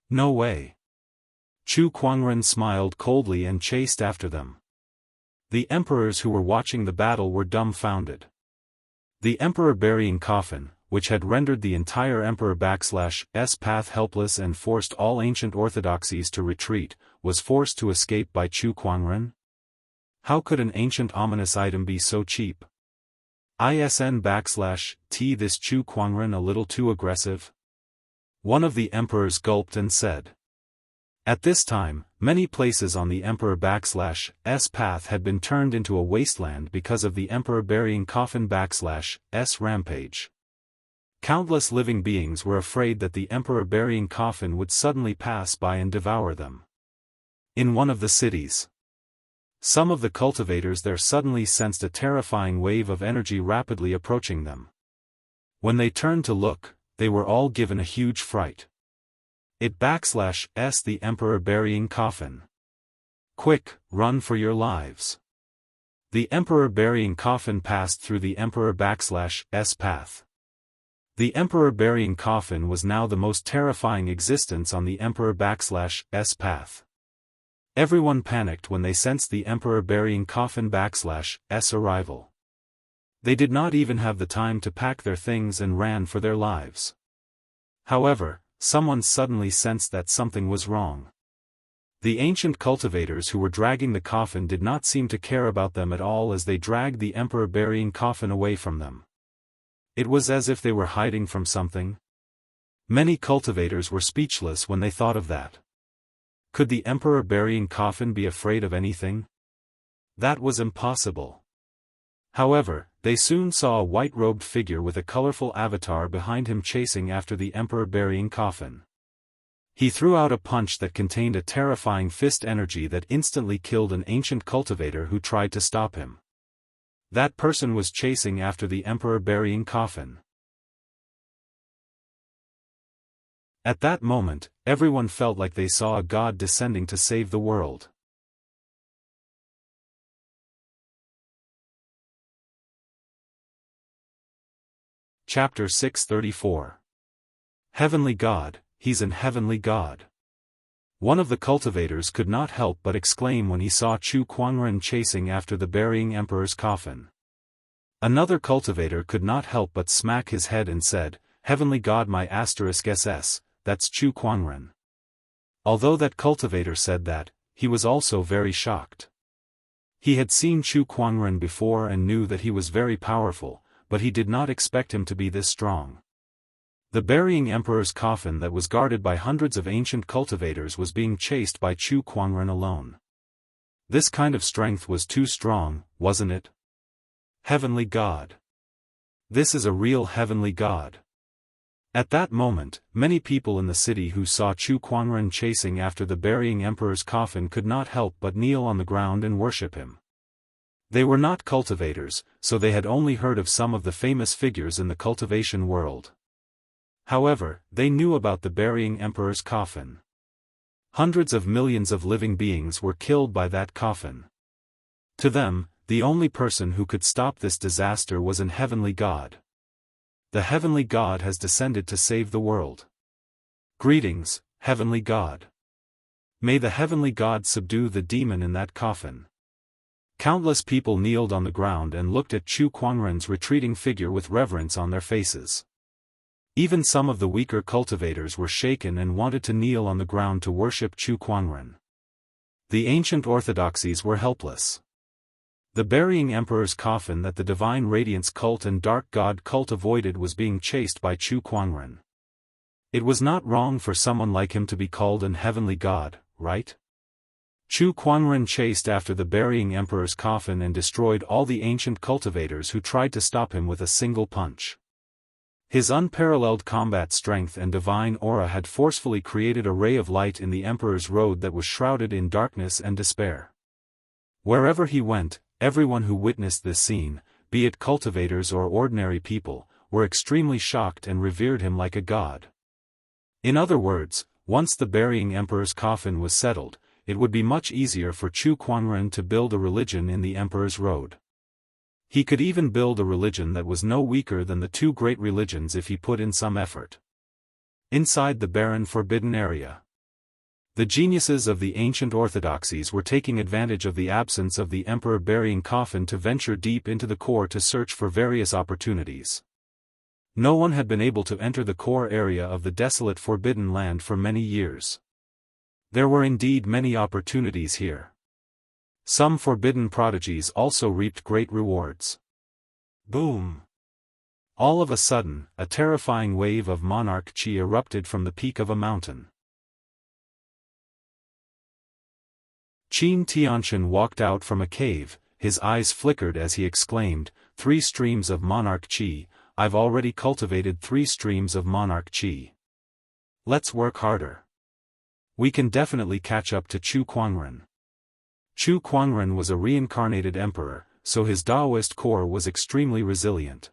No way. Chu Kuangren smiled coldly and chased after them. The emperors who were watching the battle were dumbfounded. The emperor burying coffin, which had rendered the entire emperor/s path helpless and forced all ancient orthodoxies to retreat, was forced to escape by Chu Kuangren? How could an ancient ominous item be so cheap? ISN/T This Chu Kuangren a little too aggressive? One of the emperors gulped and said. At this time, many places on the emperor/s path had been turned into a wasteland because of the emperor burying coffin/s rampage. Countless living beings were afraid that the emperor burying coffin would suddenly pass by and devour them. In one of the cities, some of the cultivators there suddenly sensed a terrifying wave of energy rapidly approaching them. When they turned to look, they were all given a huge fright. It/s the emperor burying coffin. Quick, run for your lives. The emperor burying coffin passed through the emperor/s path. The emperor burying coffin was now the most terrifying existence on the emperor/s path. Everyone panicked when they sensed the emperor burying coffin/s arrival. They did not even have the time to pack their things and ran for their lives. However, someone suddenly sensed that something was wrong. The ancient cultivators who were dragging the coffin did not seem to care about them at all as they dragged the emperor burying coffin away from them. It was as if they were hiding from something. Many cultivators were speechless when they thought of that. Could the emperor burying coffin be afraid of anything? That was impossible. However, they soon saw a white-robed figure with a colorful avatar behind him chasing after the emperor burying coffin. He threw out a punch that contained a terrifying fist energy that instantly killed an ancient cultivator who tried to stop him. That person was chasing after the emperor burying coffin. At that moment, everyone felt like they saw a god descending to save the world. Chapter 634. Heavenly God, he's an heavenly god. One of the cultivators could not help but exclaim when he saw Chu Kuangren chasing after the burying emperor's coffin. Another cultivator could not help but smack his head and said, Heavenly God my *SS, that's Chu Kuangren. Although that cultivator said that, he was also very shocked. He had seen Chu Kuangren before and knew that he was very powerful, but he did not expect him to be this strong. The burying emperor's coffin that was guarded by hundreds of ancient cultivators was being chased by Chu Kuangren alone. This kind of strength was too strong, wasn't it? Heavenly God. This is a real heavenly God. At that moment, many people in the city who saw Chu Kuangren chasing after the burying emperor's coffin could not help but kneel on the ground and worship him. They were not cultivators, so they had only heard of some of the famous figures in the cultivation world. However, they knew about the burying emperor's coffin. Hundreds of millions of living beings were killed by that coffin. To them, the only person who could stop this disaster was an heavenly God. The heavenly God has descended to save the world. Greetings, heavenly God. May the heavenly God subdue the demon in that coffin. Countless people kneeled on the ground and looked at Chu Kuangren's retreating figure with reverence on their faces. Even some of the weaker cultivators were shaken and wanted to kneel on the ground to worship Chu Kuangren. The ancient orthodoxies were helpless. The burying emperor's coffin that the Divine Radiance cult and Dark God cult avoided was being chased by Chu Kuangren. It was not wrong for someone like him to be called an heavenly god, right? Chu Kuangren chased after the burying emperor's coffin and destroyed all the ancient cultivators who tried to stop him with a single punch. His unparalleled combat strength and divine aura had forcefully created a ray of light in the emperor's road that was shrouded in darkness and despair. Wherever he went, everyone who witnessed this scene, be it cultivators or ordinary people, were extremely shocked and revered him like a god. In other words, once the burying emperor's coffin was settled, it would be much easier for Chu Kuangren to build a religion in the emperor's road. He could even build a religion that was no weaker than the two great religions if he put in some effort. Inside the barren forbidden area, the geniuses of the ancient orthodoxies were taking advantage of the absence of the emperor burying coffin to venture deep into the core to search for various opportunities. No one had been able to enter the core area of the desolate forbidden land for many years. There were indeed many opportunities here. Some forbidden prodigies also reaped great rewards. Boom! All of a sudden, a terrifying wave of monarch chi erupted from the peak of a mountain. Qin Tianqian walked out from a cave, his eyes flickered as he exclaimed, 3 streams of monarch chi, I've already cultivated 3 streams of monarch chi. Let's work harder. We can definitely catch up to Chu Kuangren. Chu Kuangren was a reincarnated emperor, so his Daoist core was extremely resilient.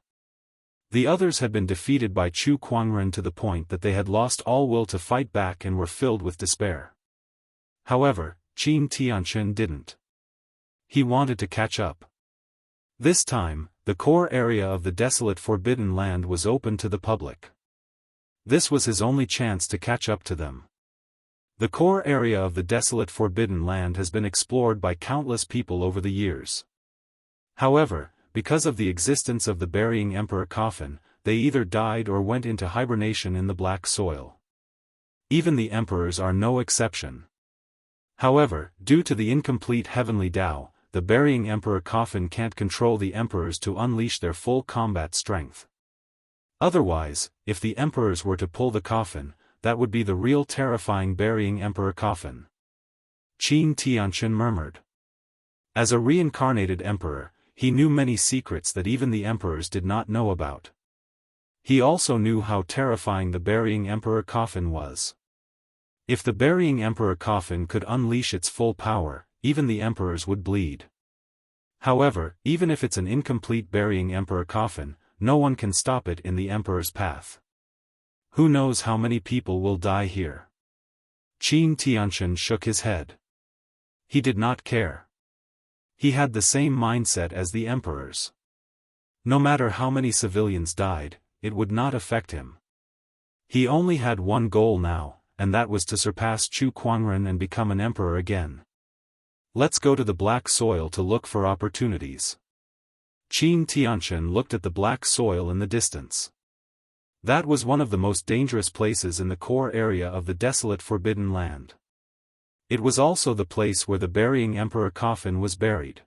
The others had been defeated by Chu Kuangren to the point that they had lost all will to fight back and were filled with despair. However, Qin Tianqian didn't. He wanted to catch up. This time, the core area of the desolate forbidden land was open to the public. This was his only chance to catch up to them. The core area of the desolate forbidden land has been explored by countless people over the years. However, because of the existence of the burying emperor coffin, they either died or went into hibernation in the black soil. Even the emperors are no exception. However, due to the incomplete heavenly Tao, the burying emperor coffin can't control the emperors to unleash their full combat strength. Otherwise, if the emperors were to pull the coffin, that would be the real terrifying burying emperor coffin. Qin Tianqian murmured. As a reincarnated emperor, he knew many secrets that even the emperors did not know about. He also knew how terrifying the burying emperor coffin was. If the burying emperor coffin could unleash its full power, even the emperors would bleed. However, even if it's an incomplete burying emperor coffin, no one can stop it in the emperor's path. Who knows how many people will die here? Qin Tianqian shook his head. He did not care. He had the same mindset as the emperors. No matter how many civilians died, it would not affect him. He only had one goal now, and that was to surpass Chu Kuangren and become an emperor again. Let's go to the black soil to look for opportunities. Qin Tianqian looked at the black soil in the distance. That was one of the most dangerous places in the core area of the desolate forbidden land. It was also the place where the burying emperor coffin was buried.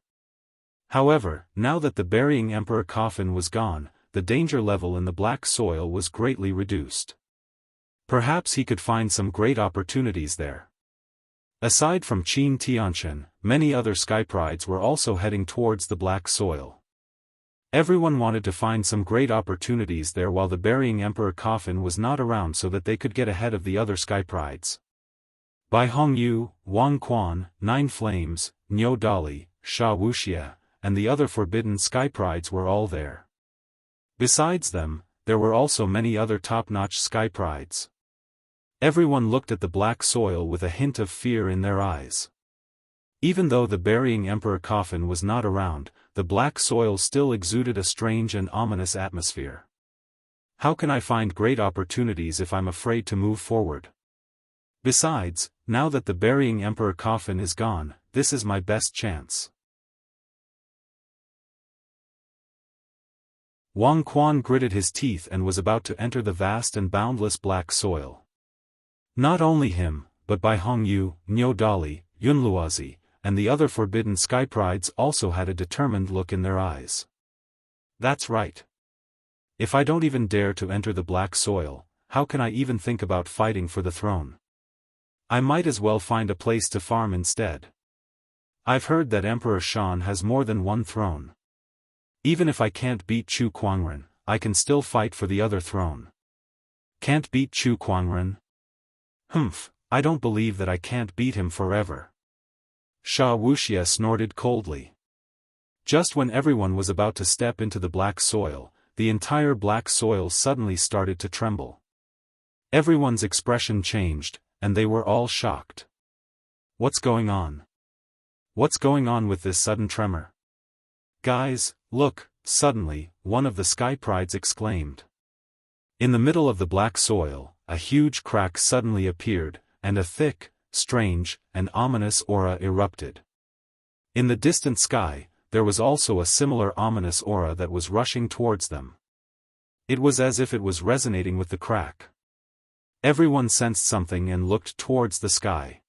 However, now that the burying emperor coffin was gone, the danger level in the black soil was greatly reduced. Perhaps he could find some great opportunities there. Aside from Qin Tianqian, many other skyprides were also heading towards the black soil. Everyone wanted to find some great opportunities there while the burying emperor coffin was not around so that they could get ahead of the other skyprides. Bai Hongyu, Wang Quan, Nine Flames, Niu Dali, Sha Wuxia, and the other forbidden skyprides were all there. Besides them, there were also many other top-notch skyprides. Everyone looked at the black soil with a hint of fear in their eyes. Even though the burying emperor coffin was not around, the black soil still exuded a strange and ominous atmosphere. How can I find great opportunities if I'm afraid to move forward? Besides, now that the burying emperor coffin is gone, this is my best chance. Wang Quan gritted his teeth and was about to enter the vast and boundless black soil. Not only him, but Bai Hongyu, Niu Dali, Yunluozi, and the other forbidden sky prides also had a determined look in their eyes. That's right. If I don't even dare to enter the black soil, how can I even think about fighting for the throne? I might as well find a place to farm instead. I've heard that Emperor Shan has more than one throne. Even if I can't beat Chu Kuangren, I can still fight for the other throne. Can't beat Chu Kuangren? Humph, I don't believe that I can't beat him forever. Sha Wuxia snorted coldly. Just when everyone was about to step into the black soil, the entire black soil suddenly started to tremble. Everyone's expression changed, and they were all shocked. What's going on? What's going on with this sudden tremor? Guys, look, suddenly, one of the sky prides exclaimed. In the middle of the black soil, a huge crack suddenly appeared, and a thick, strange, and ominous aura erupted. In the distant sky, there was also a similar ominous aura that was rushing towards them. It was as if it was resonating with the crack. Everyone sensed something and looked towards the sky.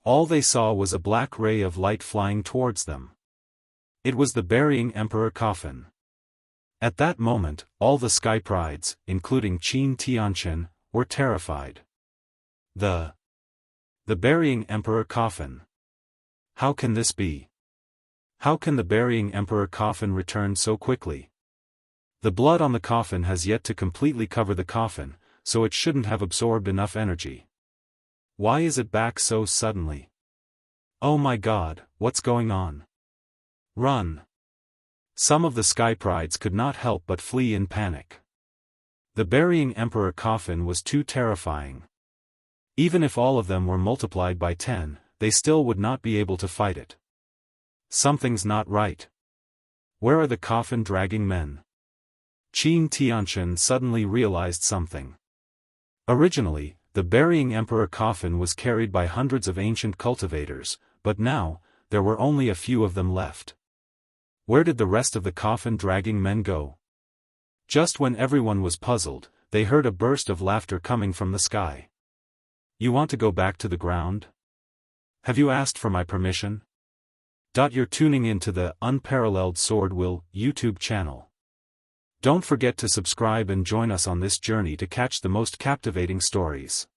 All they saw was a black ray of light flying towards them. It was the burying emperor coffin. At that moment, all the sky prides, including Qin Tianchen, were terrified. The burying emperor coffin. How can this be? How can the burying emperor coffin return so quickly? The blood on the coffin has yet to completely cover the coffin, so it shouldn't have absorbed enough energy. Why is it back so suddenly? Oh my God, what's going on? Run! Some of the sky prides could not help but flee in panic. The burying emperor coffin was too terrifying. Even if all of them were multiplied by 10, they still would not be able to fight it. Something's not right. Where are the coffin-dragging men? Qin Tianchen suddenly realized something. Originally, the burying emperor coffin was carried by hundreds of ancient cultivators, but now, there were only a few of them left. Where did the rest of the coffin-dragging men go? Just when everyone was puzzled, they heard a burst of laughter coming from the sky. You want to go back to the ground? Have you asked for my permission? You're tuning into the Unparalleled SwordWill YouTube channel. Don't forget to subscribe and join us on this journey to catch the most captivating stories.